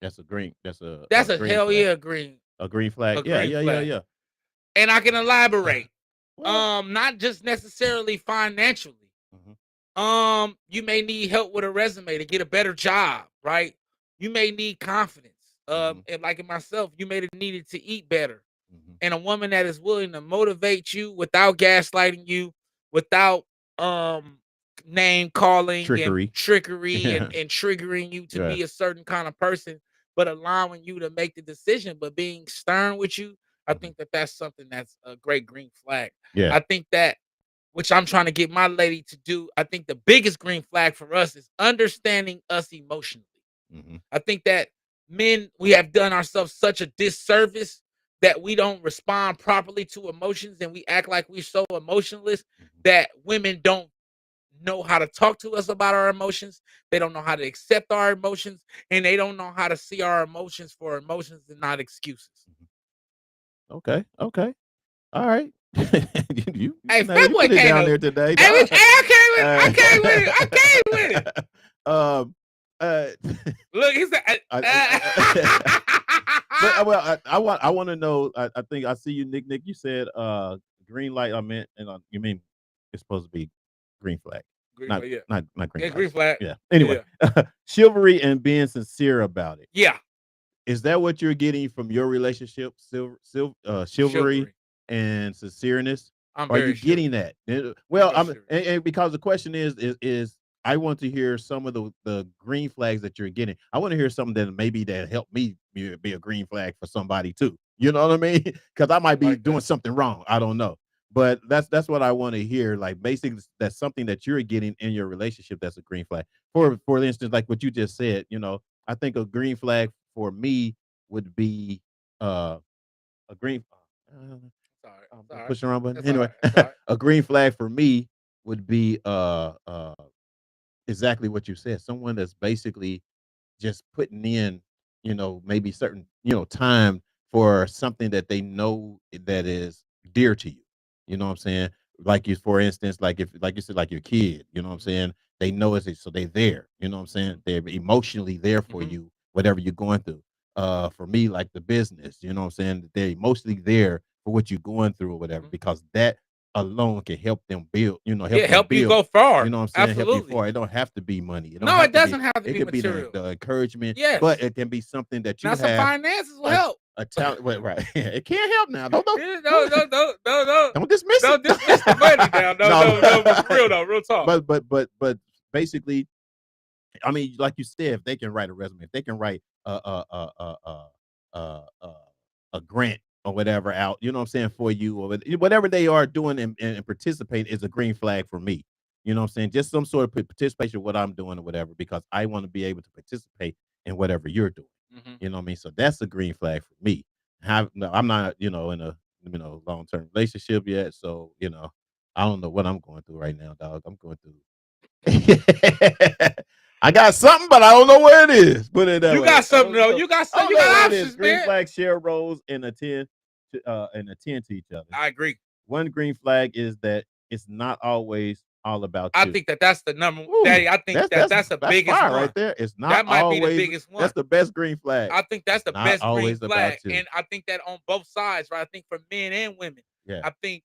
That's a green. That's a,
That's a
green
hell
flag.
yeah green.
A green flag.
A
Yeah,
green
yeah, yeah,
flag.
yeah.
And I can elaborate.
Well,
Not just necessarily financially.
mhm,
You may need help with a resume to get a better job, right? You may need confidence.
mhm,
And like in myself, you may have needed to eat better.
mhm.
And a woman that is willing to motivate you without gaslighting you, without name calling and
Trickery.
trickery
Yeah.
and triggering you to
Yeah.
be a certain kind of person, but allowing you to make the decision, but being stern with you. I
Mhm.
think that that's something that's a great green flag.
Yeah.
I think that, which I'm trying to get my lady to do, I think the biggest green flag for us is understanding us emotionally.
Mhm,
I think that men, we have done ourselves such a disservice that we don't respond properly to emotions and we act like we're so emotionless
mhm.
that women don't know how to talk to us about our emotions. They don't know how to accept our emotions and they don't know how to see our emotions for emotions and not excuses.
Okay. Okay. All right.
Hey,
Now you
Fatboy
put it
came
down
up.
there today,
Hey,
dog.
I came with it. I came with it.
Um, uh,
Look, he said,
but well, I want to know. I think I see you, Nick. You said green light. I meant, and you mean it's supposed to be green flag,
green
not
flag, yeah.
not green
Yeah,
flag.
green flag.
Yeah.
Yeah,
Anyway,
yeah.
chivalry and being sincere about it.
Yeah,
Is that what you're getting from your relationship? Chivalry
chivalry.
and sincereness.
I'm
Are you
very
getting
chivalrous.
that?
I'm
Well,
very chivalrous.
and because the question is I want to hear some of the green flags that you're getting. I want to hear something that maybe that help me be a green flag for somebody too. You know what I mean? Because I
I
might be
like
doing
that.
something wrong. I don't know. But that's what I want to hear. Like basically, that's something that you're getting in your relationship. That's a green flag. For instance, like what you just said. I think a green flag for me would be a green.
It's all right. It's
I'm
all right.
pushing the wrong button.
It's all
Anyway,
right. It's all right.
a green flag for me would be exactly what you said. Someone that's basically just putting in, maybe certain, time for something that they know that is dear to you. You know what I'm saying? Like you, for instance, like if, like you said, like your kid, you know what I'm
Mhm,
saying? They know it's so they're there. You know what I'm saying? They're emotionally there for
mhm.
you, whatever you're going through. For me, like the business, you know what I'm saying? They're emotionally there for what you're going through or whatever,
Mhm.
because that alone can help them build, help
Yeah,
them
help you
build.
go
You
far.
know what I'm saying? Help you
Absolutely.
forward. It don't have to be money. It don't
No,
have
it
to be.
doesn't have to
It
be
could be the
material.
encouragement, but
Yes.
it can be something that
Now
you
some
have
finances will
a
help.
a talent. Wait, right? It can't help now. Don't don't
Yeah, no,
don't,
no, no, no, no.
don't dismiss it.
Don't dismiss the money now. No,
No,
no, no. But for real though, real talk.
but basically, I mean, like you said, if they can write a resume, if they can write a a grant or whatever out, you know what I'm saying, for you, or whatever they are doing and participate is a green flag for me. You know what I'm saying? Just some sort of participation in what I'm doing or whatever, because I want to be able to participate in whatever you're doing.
Mhm.
You know what I mean? So that's a green flag for me. No, I'm not, in a long term relationship yet. So, I don't know what I'm going through right now, dog. I'm going through I got something, but I don't know where it is. Put it that
You
way.
got something though. You got
I
some.
don't
You
know where
got
it is.
options,
Green
man.
flag share roles and attend to each other.
I agree.
One green flag is that it's not always all about
I
you.
think that that's the number,
Woo,
Daddy. I think
that's
that
that's
that's the
that's
biggest
fire right
one.
there. It's not
That might be the
always.
biggest
That's
one.
the best green flag.
I think that's
It's
the
not
best green
always
flag,
about you.
and I think that on both sides, right? I think for men and women.
Yeah.
I think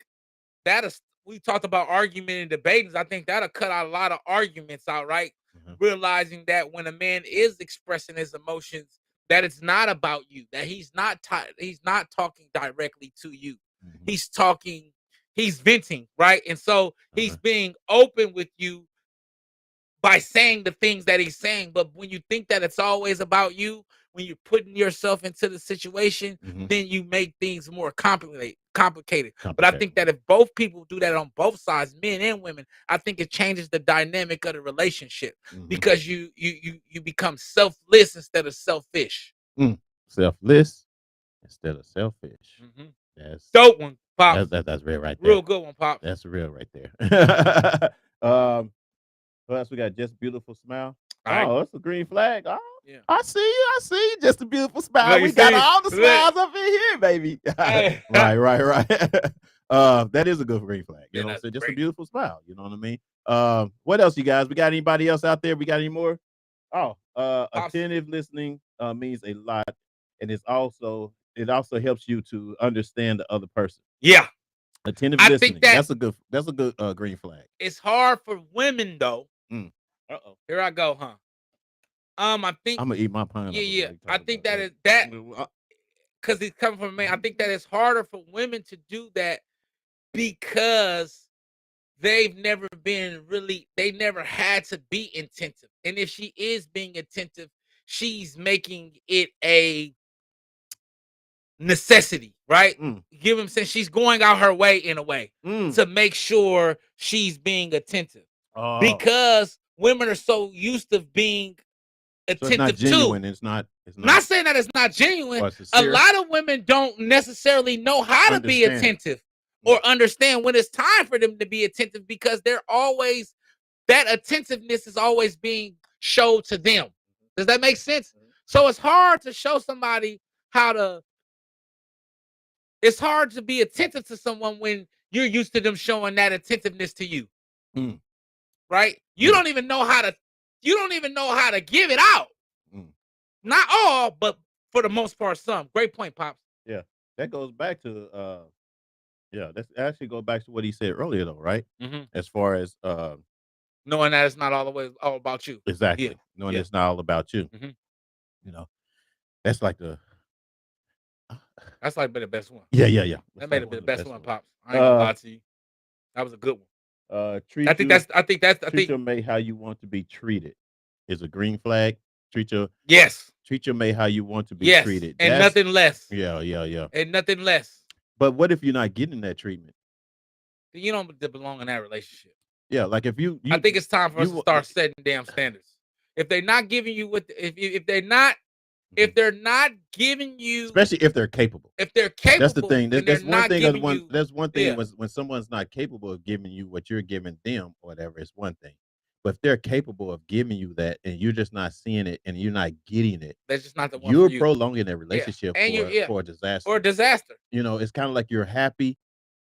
that is. We talked about argument and debating. I think that'll cut out a lot of arguments out, right? realizing that when a man is expressing his emotions, that it's not about you, that he's not talking directly to you. He's talking, he's venting, right? And so he's being open with you by saying the things that he's saying. But when you think that it's always about you, when you're putting yourself into the situation, then you make things more complicated. But I think that if both people do that on both sides, men and women, I think it changes the dynamic of the relationship because you become selfless instead of selfish.
Selfless instead of selfish. That's
dope one, Pops.
That's real right there.
Real good one, Pops.
That's real right there. What else we got? Just beautiful smile. Oh, that's a green flag. Oh,
yeah.
I see you. I see you. Just a beautiful smile.
Look,
we
you
got
see?
all the
Look.
smiles up in here, baby.
Hey.
Right. That is a good green flag. You know what I'm saying? Just a beautiful smile. You know what I mean? What else, you guys? We got anybody else out there? We got any more? Oh, attentive listening means a lot, and it also helps you to understand the other person.
Yeah.
Attentive
I
listening.
think that
that's a good green flag.
It's hard for women though.
Uh-oh.
Here I go, huh? I think
I'm gonna eat my pineapple.
Yeah. I think that is that because it's coming from a man. I think that it's harder for women to do that because they never had to be attentive. And if she is being attentive, she's making it a necessity, right? Give him sense. She's going out her way in a way to make sure she's being attentive because women are so used to being attentive. So it's not
genuine.
Too.
It's not
not saying that it's not genuine. A lot of women don't necessarily know how to be attentive or understand when it's time for them to be attentive because they're always, that attentiveness is always being showed to them. Does that make sense? So it's hard to show somebody it's hard to be attentive to someone when you're used to them showing that attentiveness to you. Right? You don't even know how to give it out. Not all, but for the most part, some. Great point, Pops.
Yeah. That goes back to that's actually go back to what he said earlier though, right? As far as
knowing that it's not all about you.
Exactly. Knowing it's not all about you. You know, that's like the
that's like been the best one.
Yeah.
That made it be the best one, Pops. I ain't gonna lie to you. That was a good one.
I think your mate how you want to be treated is a green flag. Treat your mate how you want to be treated.
And nothing less.
Yeah.
And nothing less.
But what if you're not getting that treatment?
You don't belong in that relationship.
Yeah, like if you
I think it's time for us to start setting damn standards. If they're not giving you if they're not giving you,
especially if they're capable.
If they're capable,
that's the thing. That's one thing. That's one thing
yeah.
when someone's not capable of giving you what you're giving them, or whatever, it's one thing. But if they're capable of giving you that, and you're just not seeing it, and you're not getting it,
that's just not the one.
You're prolonging that relationship for a disaster.
Or disaster.
You know, it's kind of like you're happy.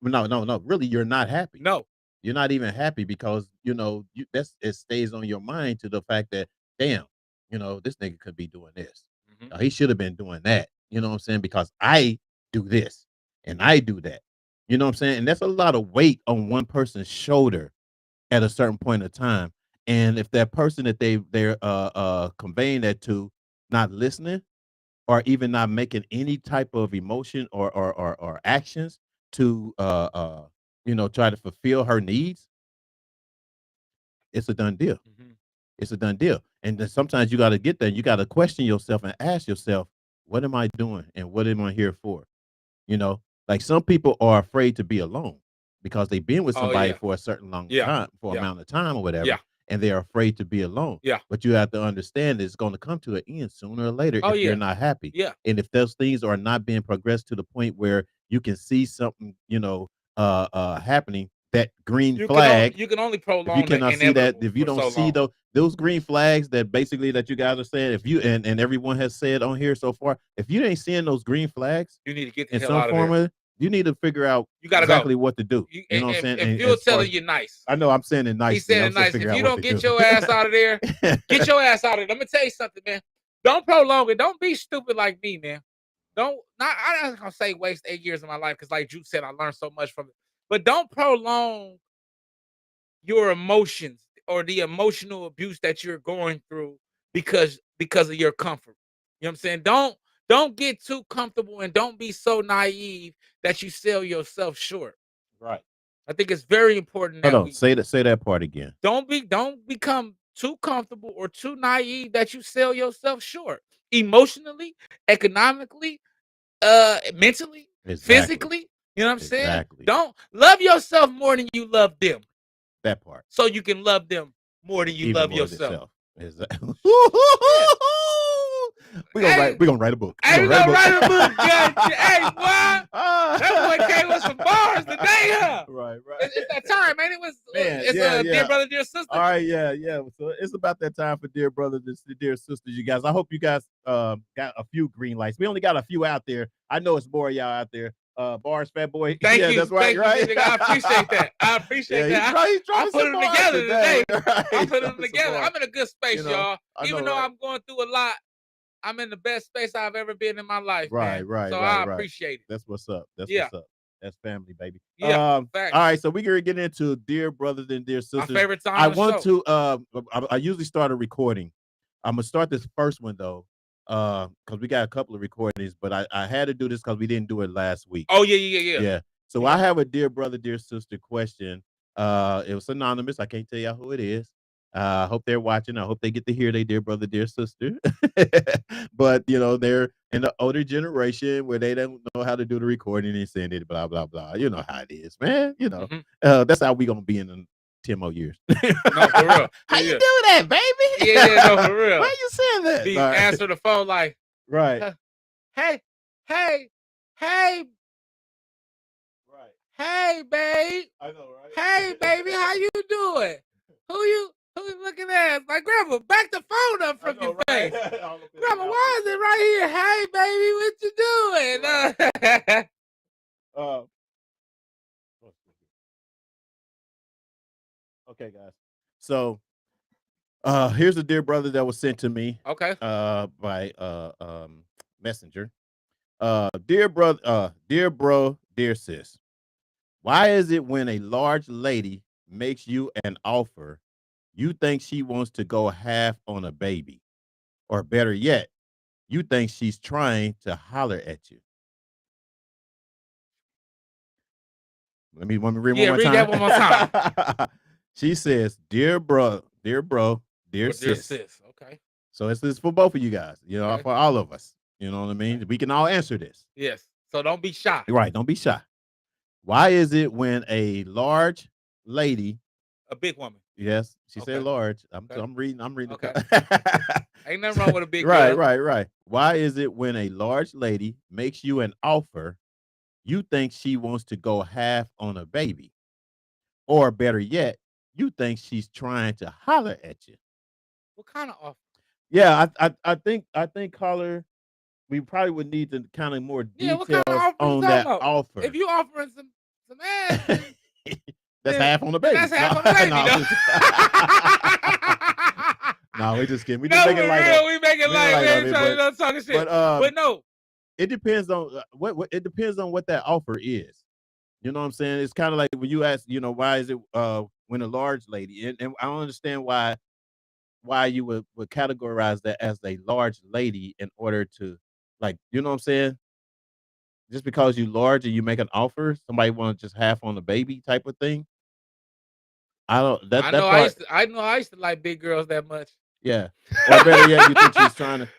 No. Really, you're not happy.
No.
You're not even happy because it stays on your mind to the fact that, damn, this nigga could be doing this. He should have been doing that. You know what I'm saying? Because I do this and I do that. You know what I'm saying? And that's a lot of weight on one person's shoulder at a certain point of time. And if that person that they're conveying that to not listening or even not making any type of emotion or actions to try to fulfill her needs, it's a done deal. It's a done deal. And then sometimes you got to get there. You got to question yourself and ask yourself, what am I doing and what am I here for? Like some people are afraid to be alone because they've been with somebody for a certain long time, amount of time or whatever, and they're afraid to be alone. But you have to understand it's going to come to an end sooner or later if you're not happy. And if those things are not being progressed to the point where you can see something, happening, that green flag,
you can only prolong.
If you cannot see that, if you don't see those green flags that basically that you guys are saying, if you and everyone has said on here so far, if you ain't seeing those green flags,
you need to get
in some form. You need to figure out exactly what to do. You know what I'm saying?
If you're telling you nice,
I know I'm saying it nice.
He's saying it nice. If you don't get your ass out of there, get your ass out of there. Let me tell you something, man. Don't prolong it. Don't be stupid like me, man. I'm not gonna say waste 8 years of my life because, like Juke said, I learned so much from it. But don't prolong your emotions. or the emotional abuse that you're going through because of your comfort. You know what I'm saying? Don't get too comfortable and don't be so naive that you sell yourself short.
Right.
I think it's very important
Hold
that
on. Say that part again.
don't become too comfortable or too naive that you sell yourself short emotionally, economically, mentally,
Exactly.
physically. You know what I'm saying?
Exactly.
Don't love yourself more than you love them,
That part.
so you can love them more than you
Even
love
more
yourself.
Exactly.
Yeah.
We're gonna
Hey,
write a book.
hey, we gonna write a book, God. Hey, boy, that boy came with some bars today, huh?
Right.
It's that time, man.
Man,
It's
yeah.
Dear Brother, Dear Sister.
All right, yeah. So it's about that time for dear brothers and dear sisters, you guys. I hope you guys got a few green lights. We only got a few out there. I know it's more of y'all out there. Bars, Fat Boy.
Thank
yeah,
you.
that's right,
Thank
right.
you, I appreciate that. I appreciate
Yeah,
that.
he's
I
dropping
put
some
them
bars
together today.
Right.
I
He's
put them
dropping some
together.
bars.
I'm in a good space,
You know,
y'all.
I
Even
know,
though
right?
I'm going through a lot, I'm in the best space I've ever been in my life, man.
Right.
So I appreciate it.
That's what's up.
Yeah.
What's up. That's family, baby.
Yeah.
All
Facts.
right, so we're gonna get into dear brothers and dear sisters.
My favorite time
I
on the
want
show.
to I usually start a recording. I'm gonna start this first one though, because we got a couple of recordings, but I had to do this because we didn't do it last week.
Oh yeah.
Yeah. So
Yeah.
I have a dear brother, dear sister question. It was anonymous. I can't tell y'all who it is. I hope they're watching. I hope they get to hear their dear brother, dear sister. But you know, they're in the older generation where they don't know how to do the recording and send it, blah, blah, blah. You know how it is, man. You know, that's how we gonna be in 10 more years.
No, for real.
How you do that, baby?
Yeah, no, for real.
Why you saying that?
Be
All right.
answer the phone like,
Right.
hey, hey, babe.
I know, right?
Hey, baby, how you doing? Who you looking at? Like, Grandma, back the phone up from your face. Grandma, why is it right here? Hey, baby, what you doing?
Okay, guys. So here's a dear brother that was sent to me
Okay.
by messenger. Dear brother, dear bro, dear sis. Why is it when a large lady makes you an offer, you think she wants to go half on a baby? Or better yet, you think she's trying to holler at you? Let me read one more time.
Read that one more time.
She says, dear bro, dear
Dear
sis.
sis. Okay.
So it's for both of you guys, you know,
Okay.
for all of us. You know what I mean? We can all answer this.
Yes. So don't be shy.
Right. Don't be shy. Why is it when a large lady,
A big woman.
yes, she
Okay.
said large. I'm
Okay.
reading.
Okay.
The
Ain't nothing wrong with a big
right,
girl.
right. Why is it when a large lady makes you an offer, you think she wants to go half on a baby? Or better yet, you think she's trying to holler at you?
What kind of offer?
Yeah, I think caller, we probably would need to kind of more
Yeah, what
details
kind of offer you
on
talking
that
about?
offer.
If you offering some ass,
That's
then-
half on the
then
baby.
that's half on the baby,
no, no, we just kidding. We just
no,
make it
for
light
real,
up.
we make it
We
light.
light
We
of
ain't
it,
trying to talking shit. But no,
it depends on what it depends on what that offer is. You know what I'm saying? It's kind of like when you ask, you know, why is it when a large lady, and I don't understand why you would categorize that as a large lady in order to, like, you know what I'm saying? Just because you large and you make an offer, somebody want to just half on the baby type of thing. I don't that
I
that
know
part.
I used to like big girls that much.
Yeah. Or better yet, you think she's trying to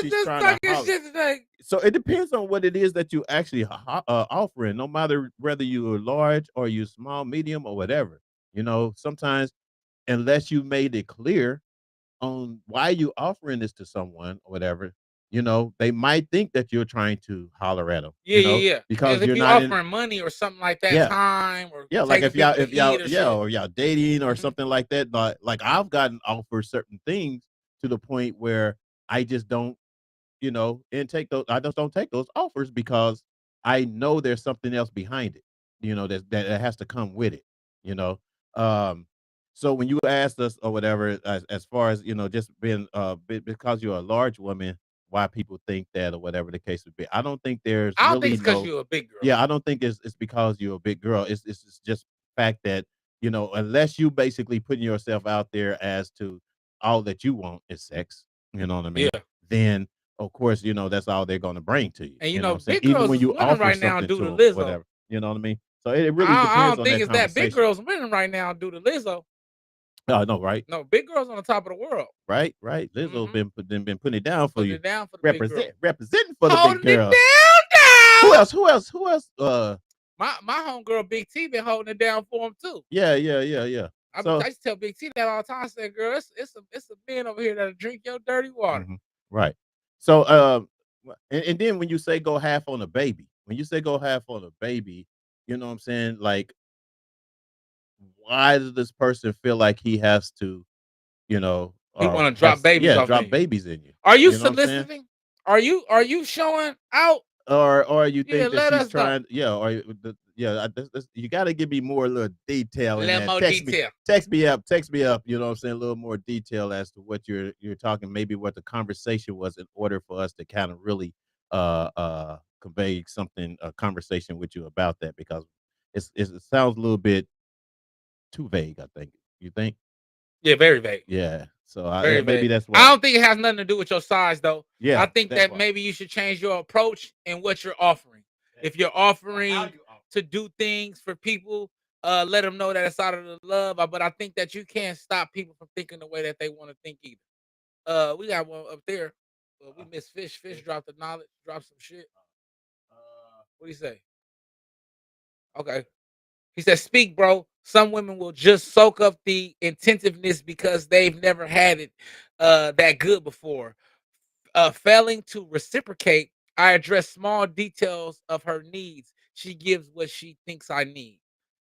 she's
just
trying to
talking
holler.
shit today.
So it depends on what it is that you actually offering, no matter whether you are large or you small, medium, or whatever. You know, sometimes unless you made it clear on why you offering this to someone or whatever, you know, they might think that you're trying to holler at them.
Yeah,
You know,
yeah.
because
If
you're
you
not in.
offering money or something like that,
Yeah.
time or
Yeah, like
taking
if y'all,
people to eat or shit.
or y'all dating or
Mhm.
something like that. Like I've gotten offered certain things to the point where I just don't, you know, and take those. I just don't take those offers because I know there's something else behind it. You know, that has to come with it. You know, um, so when you asked us or whatever, as far as you know, just being because you're a large woman, why people think that or whatever the case would be. I don't think there's
I don't think
really
it's because
no.
you're a big girl.
Yeah, I don't think it's because you're a big girl. It's just fact that you know, unless you basically putting yourself out there as to all that you want is sex, you know what I mean?
Yeah.
Then of course, you know, that's all they're going to bring to you.
And you
You know what
know,
I'm saying?
big
Even
girls
when
is
you
winning
offer
right now
something
due
to
to
them,
Lizzo.
whatever. You know what I mean? So it really
I
depends
don't
on
think
that
it's that big
conversation.
girls winning right now due to Lizzo.
Oh, no, right?
No, big girls on the top of the world.
Right. Lizzo's been putting it down for
Putting
you.
it down for the big girls.
Representing for the big
Holding it
girls.
down.
Who else?
My homegirl Big T been holding it down for him too.
Yeah.
I
So
used to tell Big T that all the time. I said, girl, it's a man over here that'll drink your dirty water.
right. So and then when you say go half on a baby, you know what I'm saying? Like, why does this person feel like he has to, you know,
He
or
want to drop babies off
drop
in you.
babies in you?
Are you
You know what I'm saying?
soliciting? Are you showing out?
Or you
Yeah,
think that
let
she's
us know.
trying, you got to give me more little detail
A
in
little
that.
more detail.
Text me up, you know what I'm saying, a little more detail as to what you're talking, maybe what the conversation was, in order for us to kind of really convey something, a conversation with you about that, because it sounds a little bit too vague, I think. You think?
Yeah, very vague.
Yeah. So
Very
maybe
vague.
that's
I
why.
don't think it has nothing to do with your size, though.
Yeah.
I think
that's
that
why.
maybe you should change your approach and what you're offering. If you're offering to do things for people, let them know that it's out of the love. But I think that you can't stop people from thinking the way that they want to think either. We got one up there. We miss Fish. Fish dropped the knowledge, dropped some shit. What do you say? Okay. He said, speak, bro. Some women will just soak up the intentiveness because they've never had it that good before. Failing to reciprocate, I address small details of her needs. She gives what she thinks I need.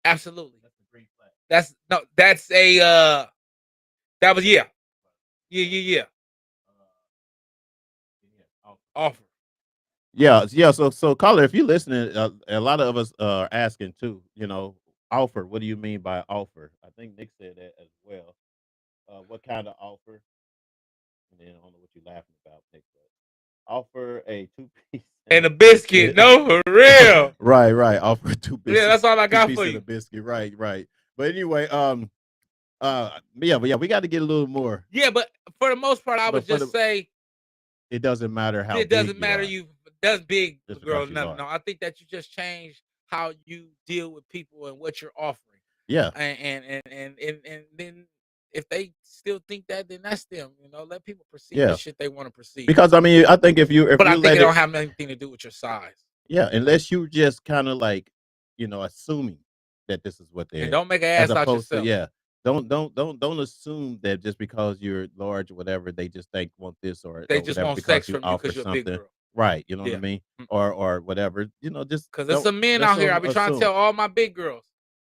Absolutely. That's a green flag. That's a that was yeah. Offer.
Yeah. So caller, if you're listening, a lot of us are asking too. You know, offer. What do you mean by offer? I think Nick said that as well. What kind of offer? And then I don't know what you're laughing about, Nick. But offer a 2-piece
And a biscuit. No, for real.
right. Offer a 2-piece.
Yeah, that's all I got
2-piece
for
and
you.
a biscuit. Right. But anyway, but we got to get a little more.
Yeah, but for the most part, I
But
would just say
it doesn't matter how
it
big
doesn't matter.
you
That's big,
Just
girl.
because you
No,
are.
no. I think that you just change how you deal with people and what you're offering.
Yeah.
And then if they still think that, then that's them. You know, let people perceive
Yeah.
the shit they want to perceive.
Because I mean, I think if you
But I think
let
it don't have anything to do with your size.
yeah, unless you just kind of like, you know, assuming that this is what
And
they're,
don't make an
as
ass out
opposed to
yourself.
don't assume that just because you're large or whatever, they just want this or
They just
whatever
want
because
sex
you
from you
offer
because you're a big
something.
girl.
Right, you know what I
Yeah.
mean? Or whatever, you know, just
Because it's some men out here. I be trying to
assume.
tell all my big girls.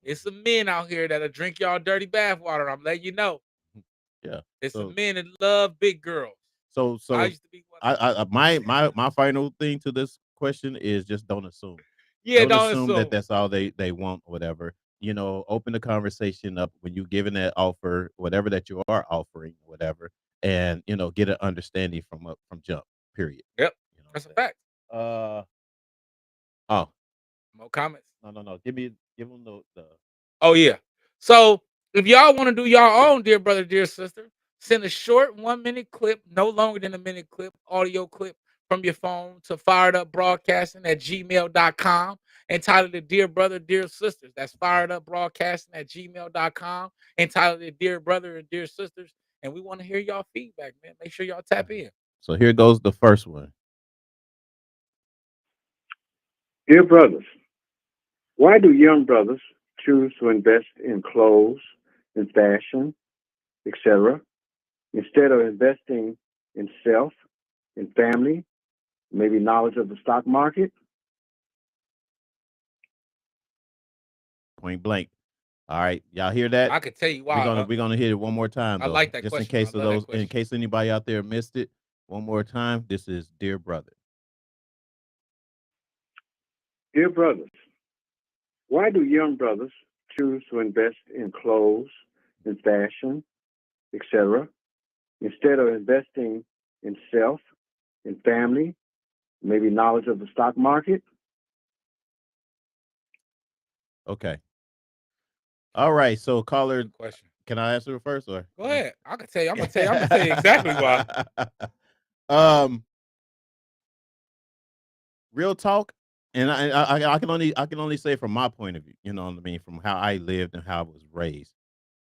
It's some men out here that'll drink y'all dirty bath water. I'm letting you know.
Yeah.
It's
So
some men that love big girls.
so
I used to be one.
my final thing to this question is just don't assume.
Yeah,
Don't
don't
assume that
assume.
that's all they want or whatever. You know, open the conversation up when you giving that offer, whatever that you are offering, whatever, and you know, get an understanding from jump. Period.
Yep,
You know
that's a
what I'm
fact.
saying? Oh
More comments.
no. Give them the
Oh yeah. So if y'all want to do your own, dear brother, dear sister, send a short 1-minute clip, no longer than a minute clip, audio clip from your phone to firedupbroadcasting@gmail.com, entitled it Dear Brother, Dear Sisters. That's firedupbroadcasting@gmail.com, entitled it Dear Brother and Dear Sisters. And we want to hear y'all feedback, man. Make sure y'all tap in.
So here goes the first one.
Dear brothers, why do young brothers choose to invest in clothes, in fashion, etc., instead of investing in self, in family, maybe knowledge of the stock market?
Point blank. All right, y'all hear that?
I could tell you why.
We're gonna hit it one more time
I
though,
like that
just
question.
in case
I
of
love that
those, in
question.
case anybody out there missed it. One more time. This is Dear Brother.
Dear brothers, why do young brothers choose to invest in clothes, in fashion, etc., instead of investing in self, in family, maybe knowledge of the stock market?
Okay. All right. So caller,
Good question.
can I answer it first or?
Go ahead. I can tell you. I'm gonna tell you exactly why.
Um, real talk, and I can only say from my point of view. You know what I mean? From how I lived and how I was raised,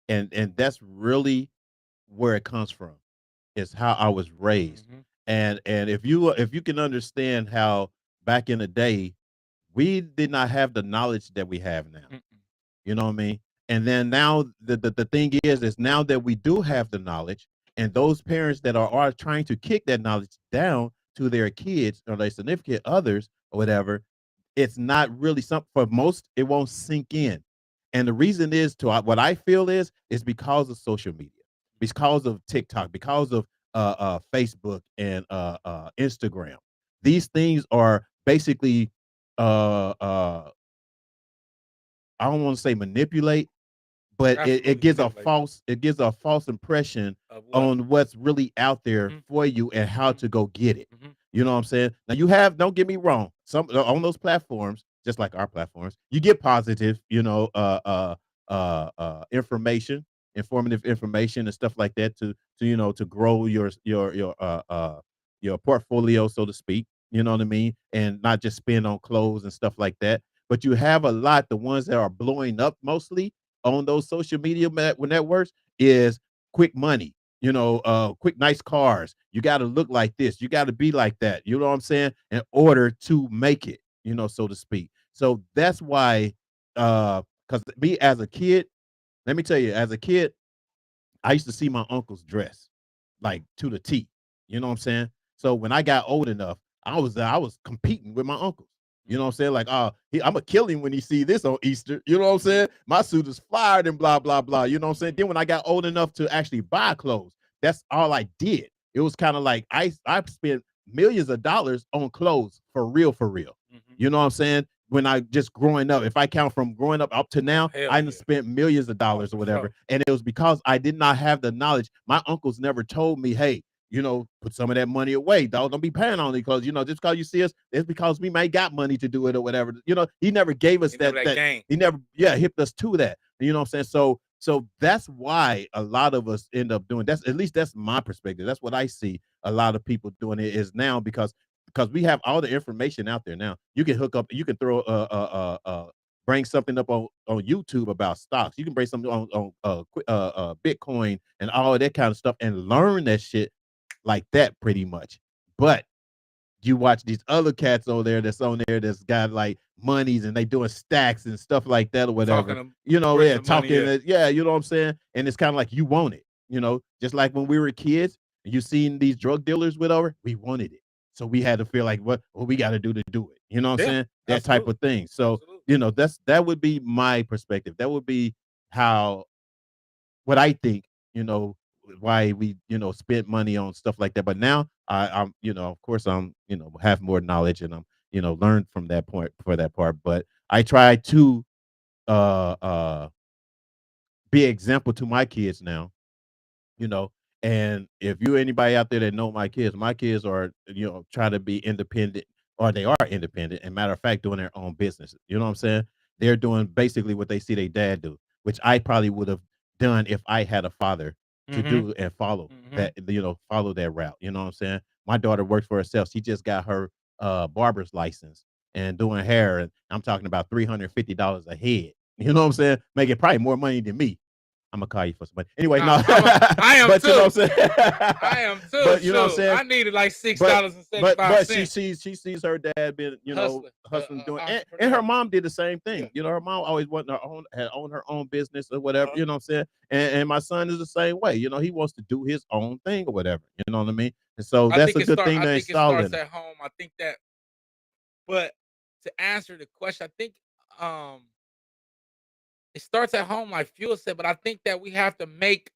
and that's really where it comes from. Is how I was raised,
Mhm.
and if you can understand how back in the day we did not have the knowledge that we have now.
Mm-mm.
You know what I mean? And then now the thing is now that we do have the knowledge, and those parents that are trying to kick that knowledge down to their kids or their significant others or whatever, it's not really something for most, it won't sink in. And the reason is to what I feel is because of social media, because of TikTok, because of Facebook and Instagram. These things are basically uh uh I don't want to say manipulate, but
Absolutely manipulate.
it gives a false impression
Of what?
on what's really out there
Mhm.
for you and how
Mhm.
to go get it.
Mhm.
You know what I'm saying? Now you have, don't get me wrong, some on those platforms, just like our platforms, you get positive, information, informative information and stuff like that to to grow your portfolio, so to speak. You know what I mean? And not just spend on clothes and stuff like that. But you have a lot, the ones that are blowing up mostly on those social media networks is quick money, quick nice cars. You got to look like this, you got to be like that, you know what I'm saying, in order to make it, so to speak. So that's why because me as a kid, let me tell you, as a kid, I used to see my uncles dress like to the T. You know what I'm saying? So when I got old enough, I was competing with my uncles. You know what I'm saying? Like, I'm gonna kill him when he see this on Easter. You know what I'm saying? My suit is fired and blah blah blah. You know what I'm saying? Then when I got old enough to actually buy clothes, that's all I did. It was kind of like I spent millions of dollars on clothes for real, for real.
Mhm.
You know what I'm saying? When I just growing up, if I count from growing up to now,
Hell
I
yeah.
spent millions of dollars or
for
whatever.
sure.
And it was because I did not have the knowledge. My uncles never told me, hey, put some of that money away, dog. Don't be paying on these clothes. Just because you see us, it's because we may got money to do it or whatever. He never gave us
Remember that
that
game.
he never, hipped us to that. You know what I'm saying? So that's why a lot of us end up doing that's, at least that's my perspective. That's what I see a lot of people doing it is now because we have all the information out there now. You can hook up, you can throw bring something up on YouTube about stocks. You can bring something on Bitcoin and all of that kind of stuff and learn that shit like that pretty much. But you watch these other cats over there that's on there that's got like monies and they doing stacks and stuff like that or whatever.
Talking
Yeah,
the money,
talking, you know what I'm saying? And it's kind of like you want it, just like when we were kids and you seen these drug dealers with over, we wanted it. So we had to feel like what we got to do it. You know what I'm
Yeah,
saying? That type
absolutely.
of thing. So,
Absolutely.
that would be my perspective. That would be how what I think, you know, why we, spent money on stuff like that. But now I'm, of course I'm, have more knowledge and I'm, learned from that point for that part. But I try to uh uh be example to my kids now, you know. And if you anybody out there that know my kids are, try to be independent, or they are independent, and matter of fact, doing their own business. You know what I'm saying? They're doing basically what they see their dad do, which I probably would have done if I had a father to
Mhm.
do and follow
Mhm.
that, follow that route. You know what I'm saying? My daughter works for herself. She just got her barber's license and doing hair, and I'm talking about $350 a head. You know what I'm saying? Making probably more money than me. I'm gonna call you for some money. Anyway, no,
I am
but you know
too.
what I'm saying.
I am too.
But you know what I'm
Shoot,
saying.
I needed like
But
$6.75.
she sees her dad being,
Hustling,
hustling, doing, and her
entrepreneur.
mom did the same
Yeah.
thing. Her mom always wanted had owned her own business or whatever.
Uh-huh.
You know what I'm saying. And my son is the same way. He wants to do his own thing or whatever. You know what I mean. And so that's a good thing
I
to
think it
install
starts
in them.
at home. I think that, but to answer the question, I think um it starts at home, like Fuel said. But I think that we have to make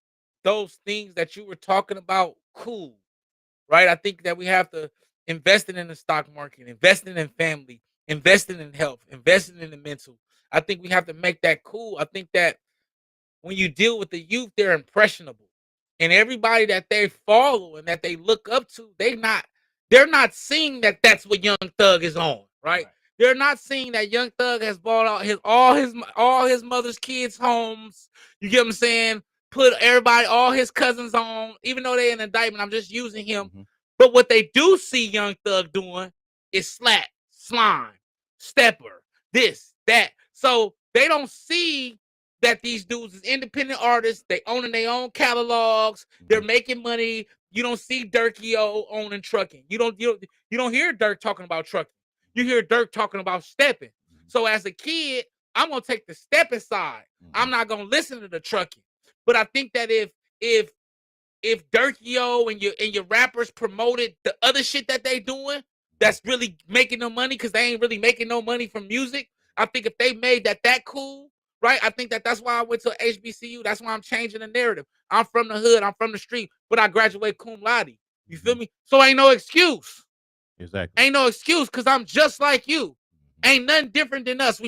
those things that you were talking about cool, right? I think that we have to investing in the stock market, investing in family, investing in health, investing in the mental. I think we have to make that cool. I think that when you deal with the youth, they're impressionable. And everybody that they follow and that they look up to, they're not seeing that that's what Young Thug is on, right?
Right.
They're not seeing that Young Thug has bought out all his mother's kids' homes. You get what I'm saying? Put all his cousins on, even though they're in indictment. I'm just using him.
Mhm.
But what they do see Young Thug doing is slap, slime, stepper, this, that. So they don't see that these dudes is independent artists. They owning their own catalogs. They're making money. You don't see Dirkio owning trucking. You don't hear Dirk talking about trucking. You hear Dirk talking about stepping. So as a kid, I'm gonna take the stepping side. I'm not gonna listen to the trucking. But I think that if Dirkio and your rappers promoted the other shit that they doing, that's really making them money because they ain't really making no money from music. I think if they made that cool, right? I think that's why I went to HBCU. That's why I'm changing the narrative. I'm from the hood. I'm from the street, but I graduate cum laude. You feel me? So ain't no excuse.
Exactly.
Ain't no excuse because I'm just like you. Ain't nothing different than us.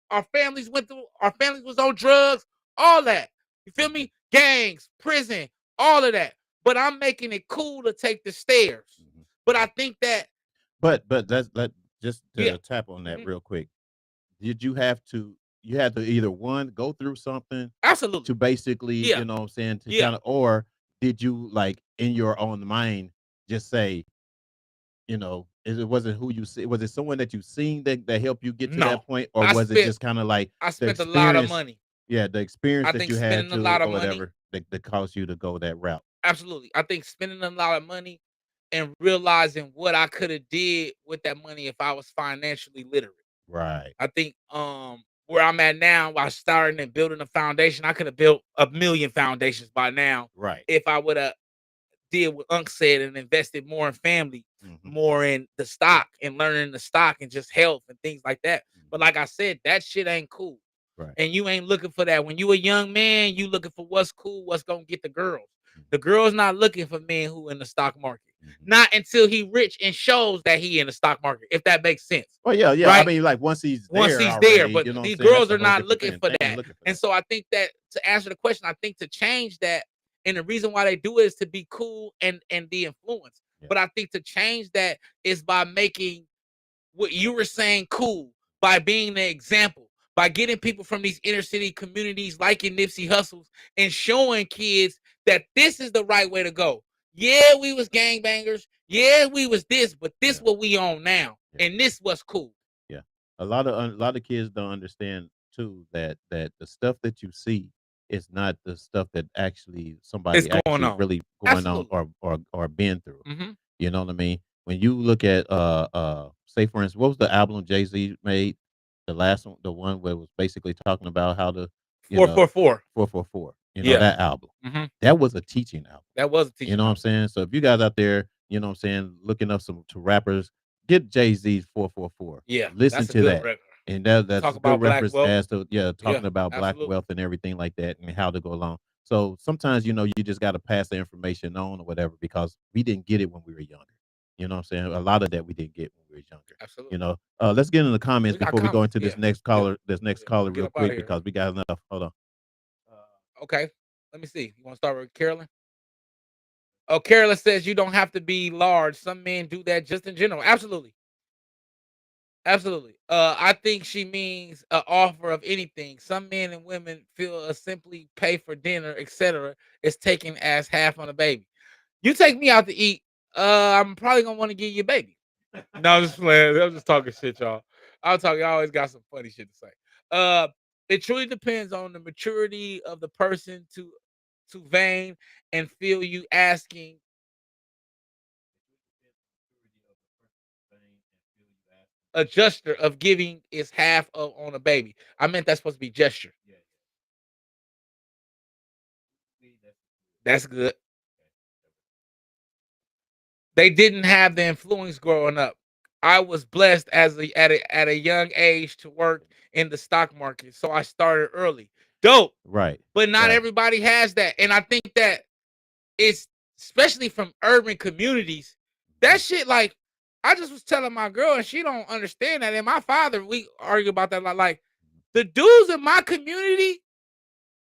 Our families was on drugs, all that. You feel me? Gangs, prison, all of that. But I'm making it cool to take the stairs. But I think that.
But let just to
Yeah.
tap on that real quick. Did you had to either one go through something
Absolutely
to basically,
Yeah.
you know what I'm saying, to
Yeah.
kind of, or did you like in your own mind just say, you know, it wasn't who you see, was it someone that you seen that helped you get to
No.
that point, or
I
was it
spent-
just kind of like
I
the
spent a lot of
experience?
money.
Yeah, the experience
I
that
think
you had
spending a
to
lot
or
of money.
whatever that caused you to go that route.
Absolutely. I think spending a lot of money and realizing what I could have did with that money if I was financially literate.
Right.
I think where I'm at now, while starting and building a foundation, I could have built a million foundations by now.
Right.
If I would have did what Unc said and invested more in family, more in the stock and learning the stock and just health and things like that. But like I said, that shit ain't cool.
Right.
And you ain't looking for that. When you a young man, you looking for what's cool, what's gonna get the girls. The girl's not looking for men who in the stock market. Not until he rich and shows that he in the stock market, if that makes sense.
Well, yeah.
Right?
I mean, like once he's there,
but
you know
these
what I'm saying?
girls
That's a
are
whole
not
different
looking
thing.
for
They ain't
that.
looking for
And
that.
so I think that to answer the question, I think to change that, and the reason why they do it is to be cool and the influence.
Yeah.
But I think to change that is by making what you were saying cool, by being the example, by getting people from these inner city communities like in Nipsey Hustles and showing kids that this is the right way to go. Yeah, we was gangbangers. Yeah, we was this, but this what we on now.
Yeah.
And this what's cool.
Yeah, a lot of kids don't understand too that the stuff that you see is not the stuff that actually somebody
It's going
actually
on.
really going
Absolutely.
on or been through.
Mhm.
You know what I mean? When you look at say for instance, what was the album Jay-Z made? The last one, the one where it was basically talking about how to
444.
444. You know
Yeah.
that album.
Mhm.
That was a teaching album.
That was a
You
teaching
know what I'm
album.
saying? So if you guys out there, you know what I'm saying, looking up to rappers, get Jay-Z's 444.
Yeah,
Listen
that's a
to
good
that.
record.
And that's
Talk
a
about
good
black
reference
wealth.
as to talking
Yeah,
about black
absolutely.
wealth and everything like that and how to go along. So sometimes, you know, you just got to pass the information on or whatever because we didn't get it when we were younger. You know what I'm saying? A lot of that we didn't get when we were younger.
Absolutely.
You know, let's get in the comments
We got
before we go
comments,
into this
yeah.
next caller,
Get
real
up outta
quick
here.
because we got enough. Hold on.
Okay. Let me see. You want to start with Carolyn? Oh, Carolyn says you don't have to be large. Some men do that just in general. Absolutely. Absolutely. I think she means an offer of anything. Some men and women feel a simply pay for dinner, etc., is taken as half on a baby. You take me out to eat, I'm probably gonna want to give you a baby. No, I'm just playing. I'm just talking shit, y'all. I'm talking. I always got some funny shit to say. It truly depends on the maturity of the person to vain and feel you asking. A gesture of giving is half of on a baby. I meant that's supposed to be gesture. That's good. They didn't have the influence growing up. I was blessed at a young age to work in the stock market, so I started early. Dope.
Right.
But not
Right.
everybody has that. And I think that it's especially from urban communities. That shit, like, I just was telling my girl, and she don't understand that. And my father, we argue about that a lot. Like, the dudes in my community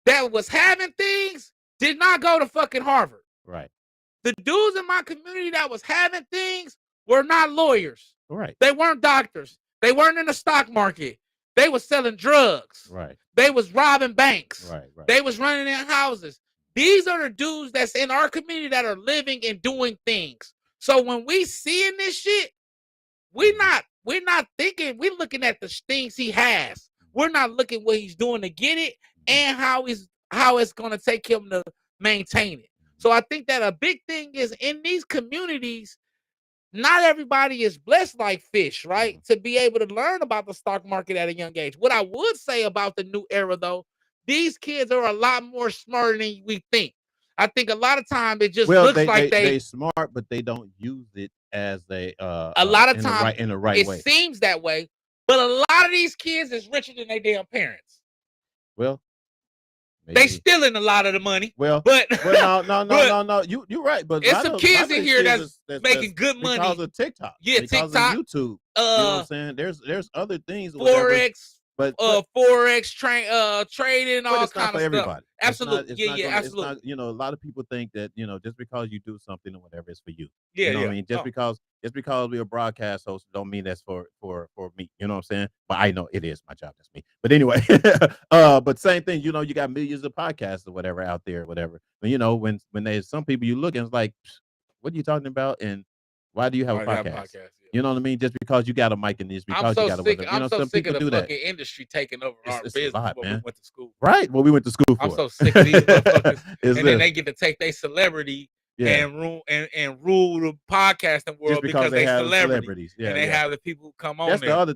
that was having things did not go to fucking Harvard.
Right.
The dudes in my community that was having things were not lawyers.
Right.
They weren't doctors. They weren't in the stock market. They was selling drugs.
Right.
They was robbing banks.
Right.
They was running in houses. These are the dudes that's in our community that are living and doing things. So when we seeing this shit, we're not thinking, we're looking at the things he has. We're not looking what he's doing to get it and how it's gonna take him to maintain it. So I think that a big thing is in these communities, not everybody is blessed like Fish, right? To be able to learn about the stock market at a young age. What I would say about the new era, though, these kids are a lot more smarter than we think. I think a lot of times it just looks like
they smart, but they don't use it as a
lot of times
in the right
it
way.
seems that way, but a lot of these kids is richer than their damn parents.
Well, maybe.
They stealing a lot of the money.
Well,
but
no. You're right. But
there's some kids in here that's making good money
because of TikTok.
Yeah,
because
TikTok,
of YouTube. You know what I'm saying? There's other things.
Forex.
But
Forex trading, all kinds of
everybody.
stuff. Absolutely,
absolutely.
absolutely.
You know, a lot of people think that just because you do something or whatever, it's for you.
Yeah,
you know what I mean. Just because we're a broadcast host, don't mean that's for me. You know what I'm saying? But I know it is my job. That's me. But anyway, but same thing. You got millions of podcasts or whatever out there, whatever. But when there's some people you look and it's like, what are you talking about? And why do you have a podcast? You know what I mean? Just because you got a mic in this, because you got a
I'm so
some
sick
people
of the
do that.
fucking industry taking over our
It's
business
a lot,
when
man.
we went to school.
Right? What we went to school for.
I'm so sick of these motherfuckers.
And
then they get to take their celebrity and rule the podcasting world
just because they have
celebrities.
Yeah,
and they have the people who come on
that's
there.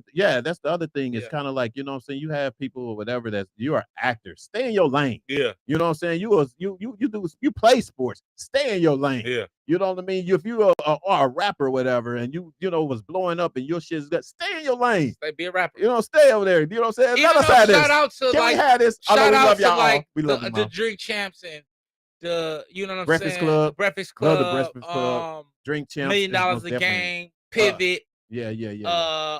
That's the other thing. It's kind of like, you know what I'm saying? You have people or whatever you are actors. Stay in your lane.
Yeah.
You know what I'm saying? You play sports. Stay in your lane.
Yeah.
You know what I mean? If you are a rapper or whatever and you was blowing up and your shit's got, stay in your lane.
Be a rapper.
Stay over there. You know what I'm saying?
Even though, shout out to
Can we have this?
Shout out
love
to
y'all.
like
We love
the Drink Champs and the
Breakfast
saying?
Club.
The Breakfast Club.
Love the Breakfast Club. Drink Champs.
$1 Million a game. Pivot.
Yeah.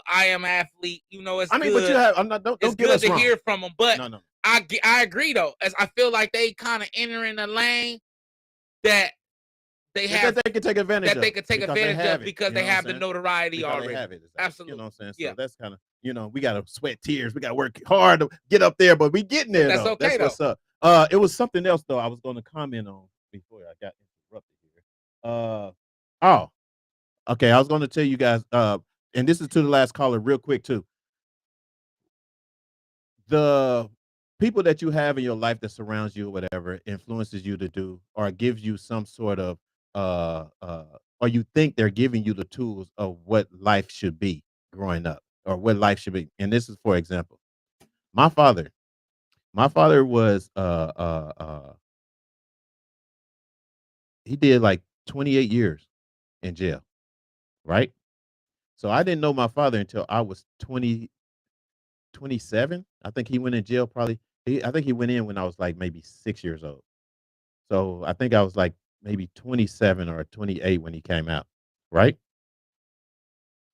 I Am Athlete. It's
I mean,
good.
but you have. I'm not. Don't
it's
get
good
us
to
wrong.
hear from them, but
No.
I agree though, as I feel like they kind of enter in a lane that they have
that they can take advantage
that they can take advantage of because they have the notoriety
because
already.
they have it.
Absolutely.
You know what I'm saying? So
Yeah.
that's kind of, we got to sweat tears. We got to work hard to get up there, but we getting there.
That's
though.
okay.
That's what's up. It was something else though I was going to comment on before I got interrupted here. Okay. I was going to tell you guys, and this is to the last caller real quick too. The people that you have in your life that surrounds you or whatever influences you to do or gives you some sort of or you think they're giving you the tools of what life should be growing up or what life should be. And this is, for example, my father was he did like 28 years in jail, right? So I didn't know my father until I was 27. I think he went in jail I think he went in when I was like maybe 6 years old. So I think I was like maybe 27 or 28 when he came out, right?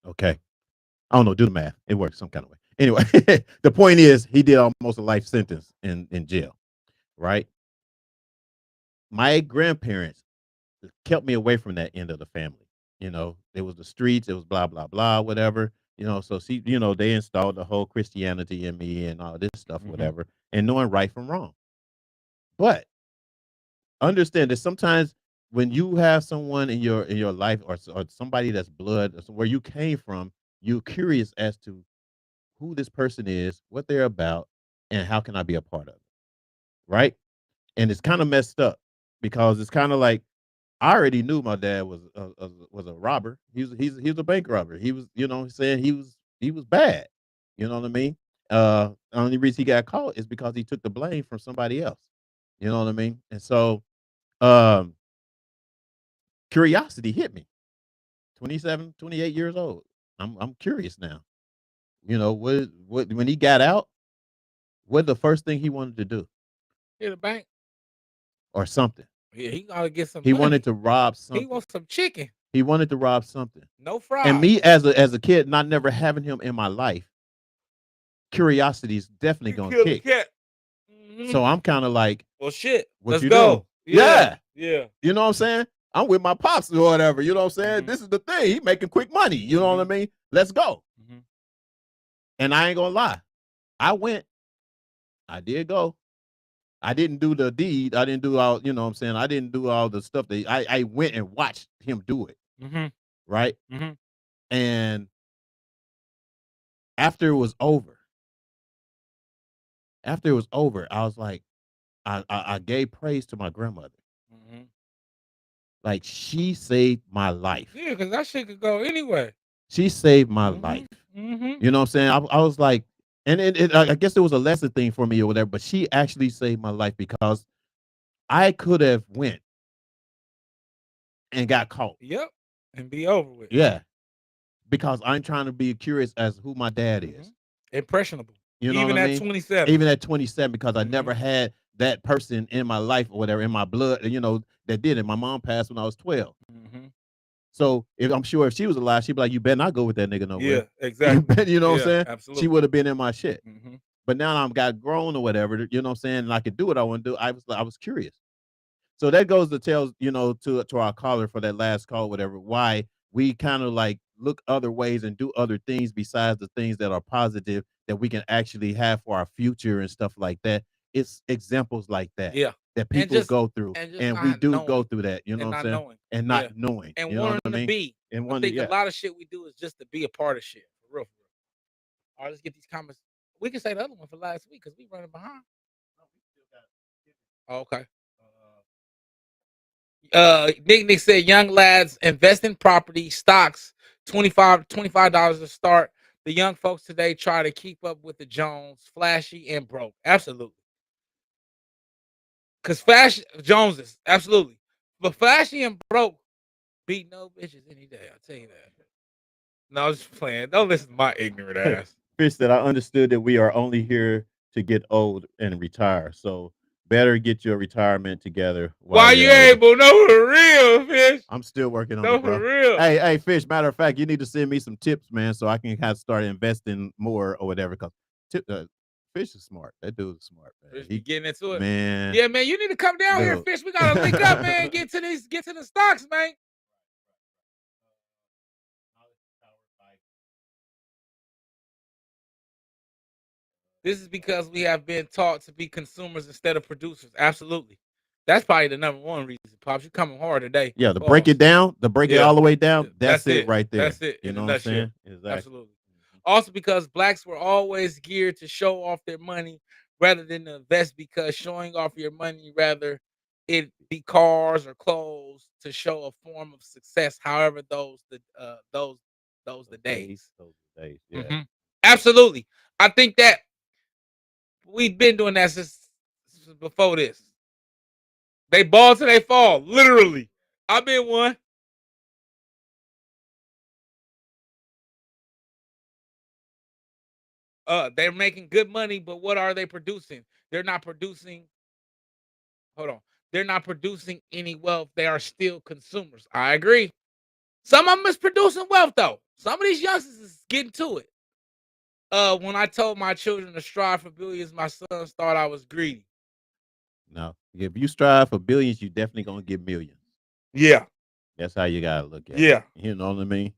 Okay. I don't know, do the math. It works some kind of way. Anyway, the point is he did almost a life sentence in jail, right? My grandparents kept me away from that end of the family. It was the streets, it was blah, blah, blah, whatever. So they installed the whole Christianity in me and all this stuff, whatever, and knowing right from wrong. But understand that sometimes when you have someone in your life or somebody that's blood, where you came from, you're curious as to who this person is, what they're about, and how can I be a part of it, right? And it's kind of messed up because it's kind of like I already knew my dad was a robber. He's a bank robber. He was, saying he was bad. You know what I mean? The only reason he got caught is because he took the blame from somebody else. You know what I mean? And so curiosity hit me. 27, 28 years old. I'm curious now. What when he got out, what the first thing he wanted to do?
Hit a bank
or something.
Yeah, he gotta get some.
He
money.
wanted to rob something.
He wants some chicken.
He wanted to rob something.
No fries.
And me as a kid, not never having him in my life, curiosity is definitely gonna kick. So I'm kind of like,
well, shit.
Let's
go.
Yeah.
Yeah.
You know what I'm saying? I'm with my pops or whatever. You know what I'm saying? This is the thing. He making quick money. You know what I mean? Let's go. And I ain't gonna lie, I went. I did go. I didn't do the deed. I didn't do all, you know what I'm saying? I didn't do all the stuff that I went and watched him do it.
Mm-hmm.
Right.
Mm-hmm.
And after it was over, I was like, I gave praise to my grandmother.
Mm-hmm.
Like, she saved my life.
Yeah, because that shit could go anyway.
She saved my life.
Mm-hmm.
You know what I'm saying? I was like, and I guess it was a lesson thing for me or whatever, but she actually saved my life because I could have went and got caught.
Yep. And be over with.
Yeah. Because I'm trying to be curious as who my dad is.
Impressionable.
You know
Even
what I
at
mean?
27.
Even at 27, because I never had that person in my life or whatever, in my blood, you know, that did it. My mom passed when I was 12.
Mm-hmm.
So I'm sure if she was alive, she'd be like, you better not go with that nigga nowhere.
Yeah, exactly.
You know what I'm saying?
Absolutely.
She would have been in my shit.
Mm-hmm.
But now I'm got grown or whatever, you know what I'm saying? And I could do what I want to do. I was curious. So that goes to tell, you know, to our caller for that last call, whatever, why we kind of like look other ways and do other things besides the things that are positive that we can actually have for our future and stuff like that. It's examples like that.
Yeah.
That people go through. And we do go through that, you know what I'm saying?
Knowing.
And not knowing.
And
you know
wanting
what I mean?
to be.
And
I think a lot of shit we do is just to be a part of shit. For real. All right, let's get these comments. We can say the other one for last week because we running behind. Oh, okay. Nick said, young lads invest in property, stocks, $25 to start. The young folks today try to keep up with the Jones, flashy and broke. Absolutely. Because Flash Joneses, absolutely. But flashy and broke beat no bitches any day. I'll tell you that. No, I was just playing. Don't listen to my ignorant ass.
Fish said, I understood that we are only here to get old and retire. So better get your retirement together.
While you able. No, for real, Fish.
I'm still working on
no,
it, bro.
For real.
Hey, Fish, matter of fact, you need to send me some tips, man, so I can kind of start investing more or whatever. Because Fish is smart. That dude is smart, man.
Fish be getting into it.
Man.
Yeah, man, you need to come down here, Fish. We got to link up, man. Get to the stocks, man. This is because we have been taught to be consumers instead of producers. Absolutely. That's probably the number one reason. Pops, you coming hard today.
Yeah, to break it down, it all the way down. That's it right there.
That's it.
You know what I'm saying? Exactly.
Absolutely. Also, because blacks were always geared to show off their money rather than to invest, because showing off your money, rather it be cars or clothes, to show a form of success. However, those the days.
Yeah.
Absolutely. I think that we've been doing that since before this. They ball till they fall, literally. I've been one. They're making good money, but what are they producing? They're not producing. Hold on. They're not producing any wealth. They are still consumers. I agree. Some of them is producing wealth, though. Some of these youngsters is getting to it. When I told my children to strive for billions, my sons thought I was greedy.
No, if you strive for billions, you definitely gonna get millions.
Yeah.
That's how you gotta look at it.
Yeah.
You know what I mean?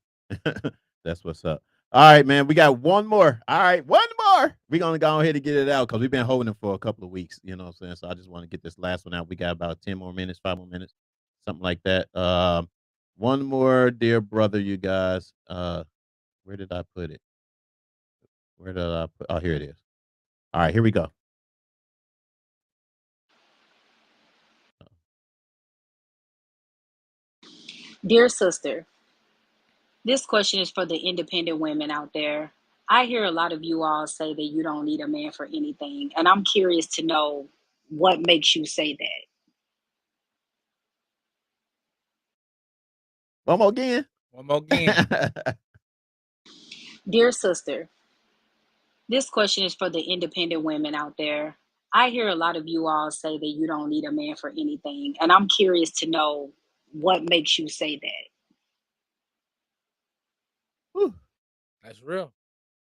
That's what's up. All right, man. We got one more. All right, one more. We're gonna go ahead and get it out because we've been holding it for a couple of weeks. You know what I'm saying? So I just want to get this last one out. We got about 10 more minutes, 5 more minutes, something like that. One more, dear brother, you guys. Where did I put it? Where did I put? Oh, here it is. All right, here we go.
Dear sister, this question is for the independent women out there. I hear a lot of you all say that you don't need a man for anything, and I'm curious to know what makes you say that.
One more again.
One more again.
Dear sister, this question is for the independent women out there. I hear a lot of you all say that you don't need a man for anything, and I'm curious to know what makes you say that.
Whew.
That's real.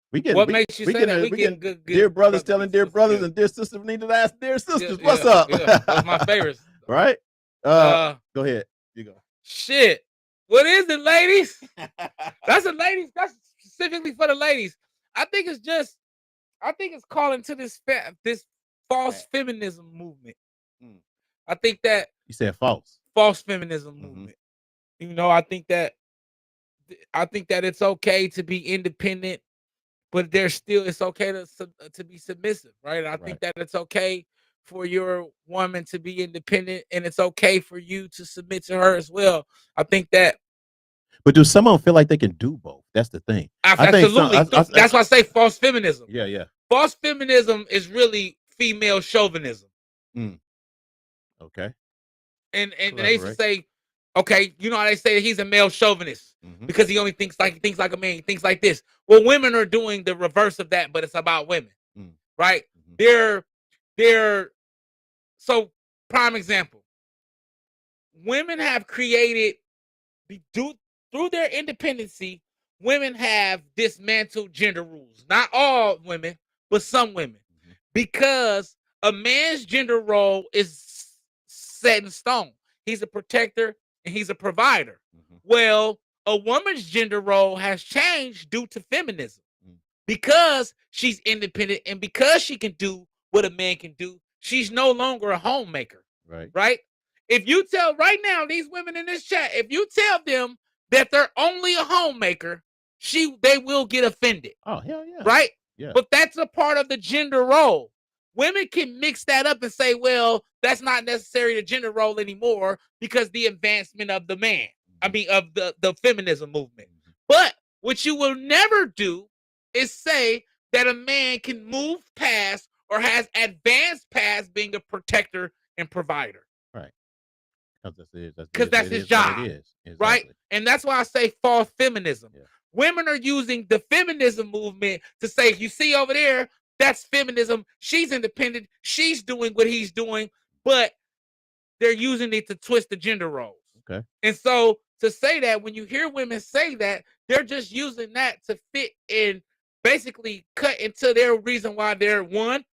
What
makes you say that? We getting good
dear brothers telling dear brothers, and dear sisters need to ask dear sisters. What's up?
Yeah. Those my favorites.
Right? Go ahead. You go.
Shit. What is it, ladies? That's a ladies. That's specifically for the ladies. I think it's calling to this false feminism movement. I think that
You said false
feminism movement. You know, I think that it's okay to be independent, but it's okay to be submissive, right? I think that it's okay for your woman to be independent, and it's okay for you to submit to her as well. I think that.
But do some of them feel like they can do both? That's the thing.
Absolutely. That's why I say false feminism.
Yeah.
False feminism is really female chauvinism.
Okay.
And they used to say, okay, you know how they say he's a male chauvinist because he only thinks like a man, he thinks like this. Well, women are doing the reverse of that, but it's about women, right? They're so prime example. Women have created through their independency. Women have dismantled gender rules. Not all women, but some women, because a man's gender role is set in stone. He's a protector and he's a provider. Well, a woman's gender role has changed due to feminism because she's independent and because she can do what a man can do. She's no longer a homemaker. Right? If you tell right now these women in this chat, if you tell them that they're only a homemaker, they will get offended.
Oh, hell yeah.
Right?
Yeah.
But that's a part of the gender role. Women can mix that up and say, well, that's not necessarily the gender role anymore because the advancement of the man. I mean, of the feminism movement. But what you will never do is say that a man can move past or has advanced past being a protector and provider.
Right.
Because that's his job. It is. Exactly. Right? And that's why I say false feminism. Yeah. Women are using the feminism movement to say, you see over there, that's feminism. She's independent. She's doing what he's doing, but they're using it to twist the gender roles.
Okay.
And so to say that, when you hear women say that, they're just using that to fit in, basically cut into their reason why they're, one,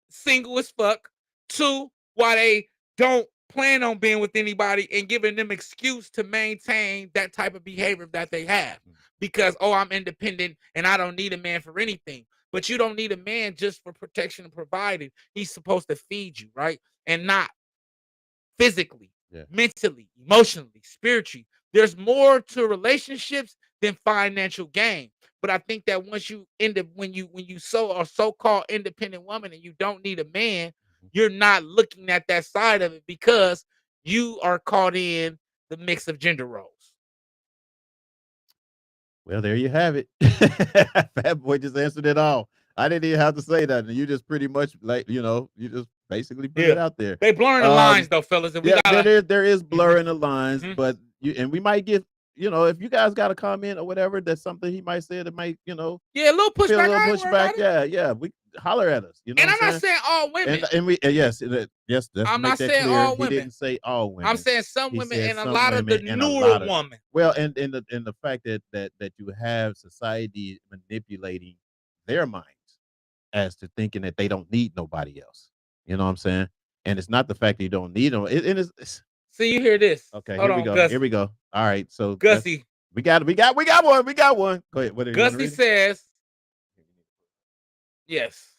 single as fuck, two, why they don't plan on being with anybody, and giving them excuse to maintain that type of behavior that they have. Because, I'm independent and I don't need a man for anything. But you don't need a man just for protection and providing. He's supposed to feed you, right? And not physically, mentally, emotionally, spiritually. There's more to relationships than financial gain. But I think that once you end up, when you a so-called independent woman and you don't need a man, you're not looking at that side of it because you are caught in the mix of gender roles.
Well, there you have it. Fat Boy just answered it all. I didn't even have to say that. And you just pretty much, like, you just basically put it out there.
They blurring the lines though, fellas. And
there is blurring the lines, but we might get, if you guys got a comment or whatever, that's something he might say that might,
a little pushback.
A little pushback. Yeah. We holler at us.
And I'm not saying all women.
Yes.
I'm not saying all women.
He didn't say all women.
I'm saying some women and a lot of the newer women.
Well, and the fact that you have society manipulating their minds as to thinking that they don't need nobody else. You know what I'm saying? And it's not the fact that you don't need them. It's
so you hear this?
Okay, here we go. Gussie. Here we go. All right, so
Gussie,
we got one. We got one. Go ahead. What
Gussie says, yes.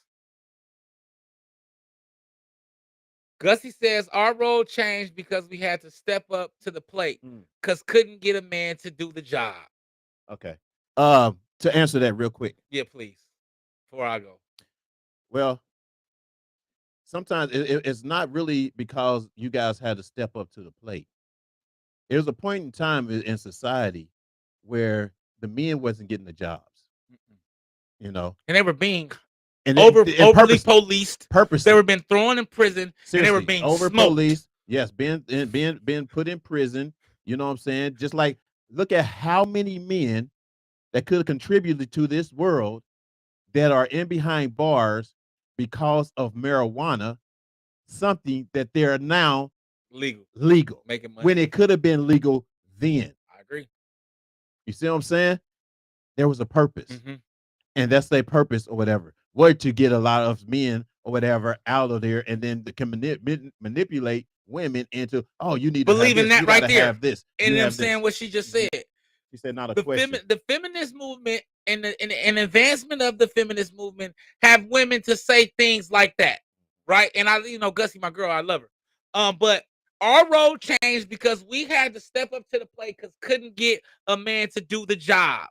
Gussie says our role changed because we had to step up to the plate because couldn't get a man to do the job.
Okay. To answer that real quick.
Yeah, please. Before I go.
Well, sometimes it's not really because you guys had to step up to the plate. There's a point in time in society where the men wasn't getting the jobs,
and they were being
overly
policed.
Purposely,
they were being thrown in prison.
Seriously,
and they were being
over
smoked.
Policed. Yes, being put in prison. You know what I'm saying? Just like, look at how many men that could have contributed to this world that are in behind bars because of marijuana, something that they're now legal,
making money
when it could have been legal then.
I agree.
You see what I'm saying? There was a purpose, and that's their purpose or whatever. Were to get a lot of men or whatever out of there, and then they can manipulate women into, you need to
believing that right there.
Have this,
and them saying what she just said.
She said not a question.
The feminist movement and the advancement of the feminist movement have women to say things like that, right? And I, Gussie, my girl, I love her. But our role changed because we had to step up to the plate because couldn't get a man to do the job.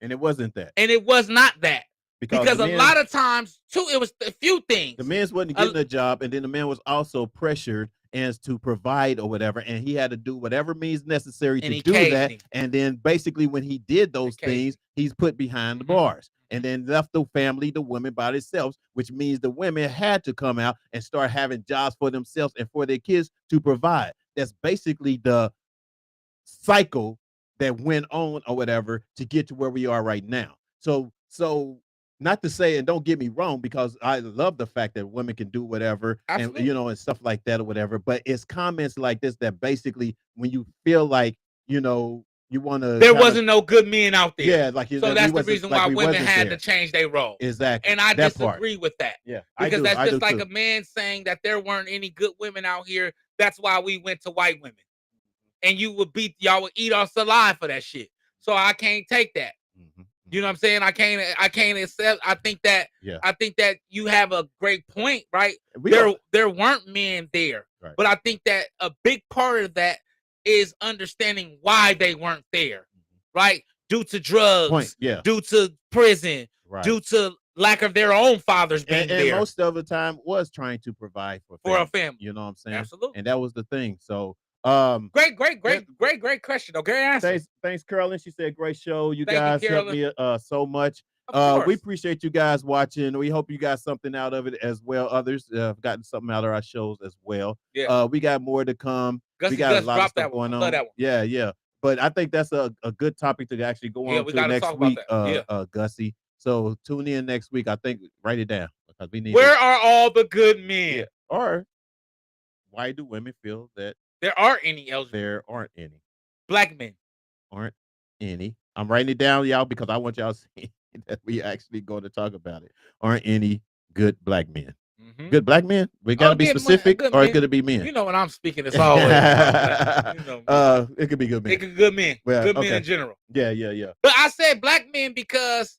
And it wasn't that.
And it was not that. Because a lot of times, too, it was a few things.
The man wasn't getting a job, and then the man was also pressured as to provide or whatever, and he had to do whatever means necessary to do that. And then basically when he did those things, he's put behind the bars. And then left the family, the women by themselves, which means the women had to come out and start having jobs for themselves and for their kids to provide. That's basically the cycle that went on or whatever to get to where we are right now. So not to say, and don't get me wrong, because I love the fact that women can do whatever, and and stuff like that or whatever. But it's comments like this that basically, when you feel like you want to,
there wasn't no good men out there.
Yeah, like
so that's the reason why women had to change their role.
Exactly,
and I disagree with that.
Yeah,
because that's just like a man saying that there weren't any good women out here. That's why we went to white women, and y'all would eat us alive for that shit. So I can't take that. You know what I'm saying? I can't accept. I think that you have a great point, right? There weren't men there, right. But I think that a big part of that is understanding why they weren't there, right? Due to drugs, due to prison, right. Due to lack of their own fathers being there.
And most of the time was trying to provide for a family. You know what I'm saying?
Absolutely.
And that was the thing. So
great question. Okay, answer.
Thanks, Carolyn. She said, great show. You guys helped me so much. We appreciate you guys watching. We hope you got something out of it as well. Others have gotten something out of our shows as well.
Yeah.
We got more to come. We got a lot of stuff going on.
Love that one.
Yeah. But I think that's a good topic to actually go on to next week, Gussie. So tune in next week. I think write it down because we need.
Where are all the good men?
Yeah. Or why do women feel that
there aren't any LGBT?
There aren't any.
Black men
aren't any. I'm writing it down, y'all, because I want y'all to see that we actually going to talk about it. Aren't any good black men? Good black men? We got to be specific, or it could be men.
You know when I'm speaking, it's always
it could be good men.
It could be good men. Well, good men in general.
Yeah.
But I said black men because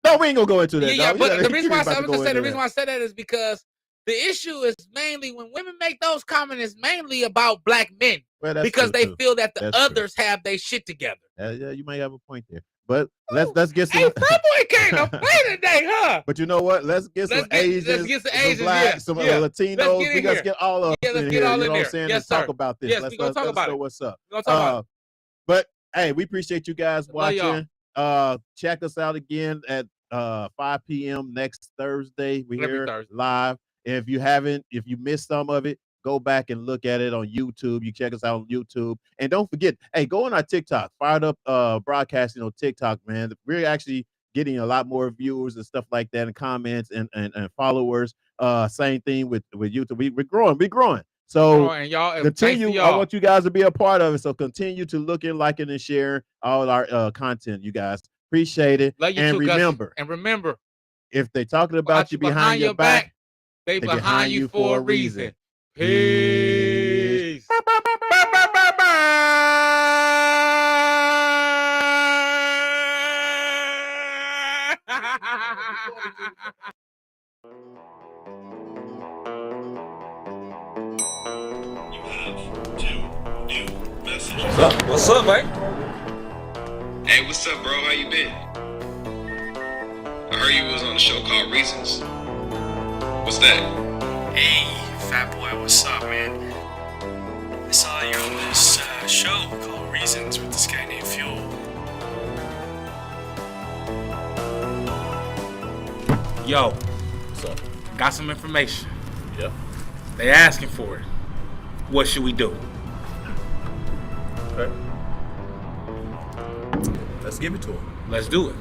no, we ain't gonna go into that.
Yeah, but the reason why I said that is because the issue is mainly when women make those comments is mainly about black men, because they feel that the others have their shit together.
Yeah, you might have a point there. But let's get some.
Hey, Boy came to play today, huh?
But you know what? Let's get some Asians, some Black, some Latinos. We got to get all of them in here. You know what I'm saying?
Yes,
and talk about this.
Yes, let's talk about it.
What's up?
But
hey, we appreciate you guys watching. Check us out again at 5 p.m. next Thursday. We're here live. If you missed some of it, go back and look at it on YouTube. You check us out on YouTube. And don't forget, hey, go on our TikTok. Fired Up Broadcasting on TikTok, man. We're actually getting a lot more viewers and stuff like that, and comments and followers. Same thing with YouTube. We're growing. So
and y'all,
continue. I want you guys to be a part of it. So continue to look and liking and share all our content, you guys. Appreciate it.
And remember,
if they're talking about you behind your back,
they behind you for a reason. Peace.
What's up, man? Hey, what's up, bro? How you been? I heard you was on a show called Reasons. What's that?
Hey, fat boy, what's up, man? I saw you on this show called Reasons with this guy named Fuel.
Yo, what's up? Got some information.
Yep.
They asking for it. What should we do?
Okay. Let's give it to them.
Let's do it.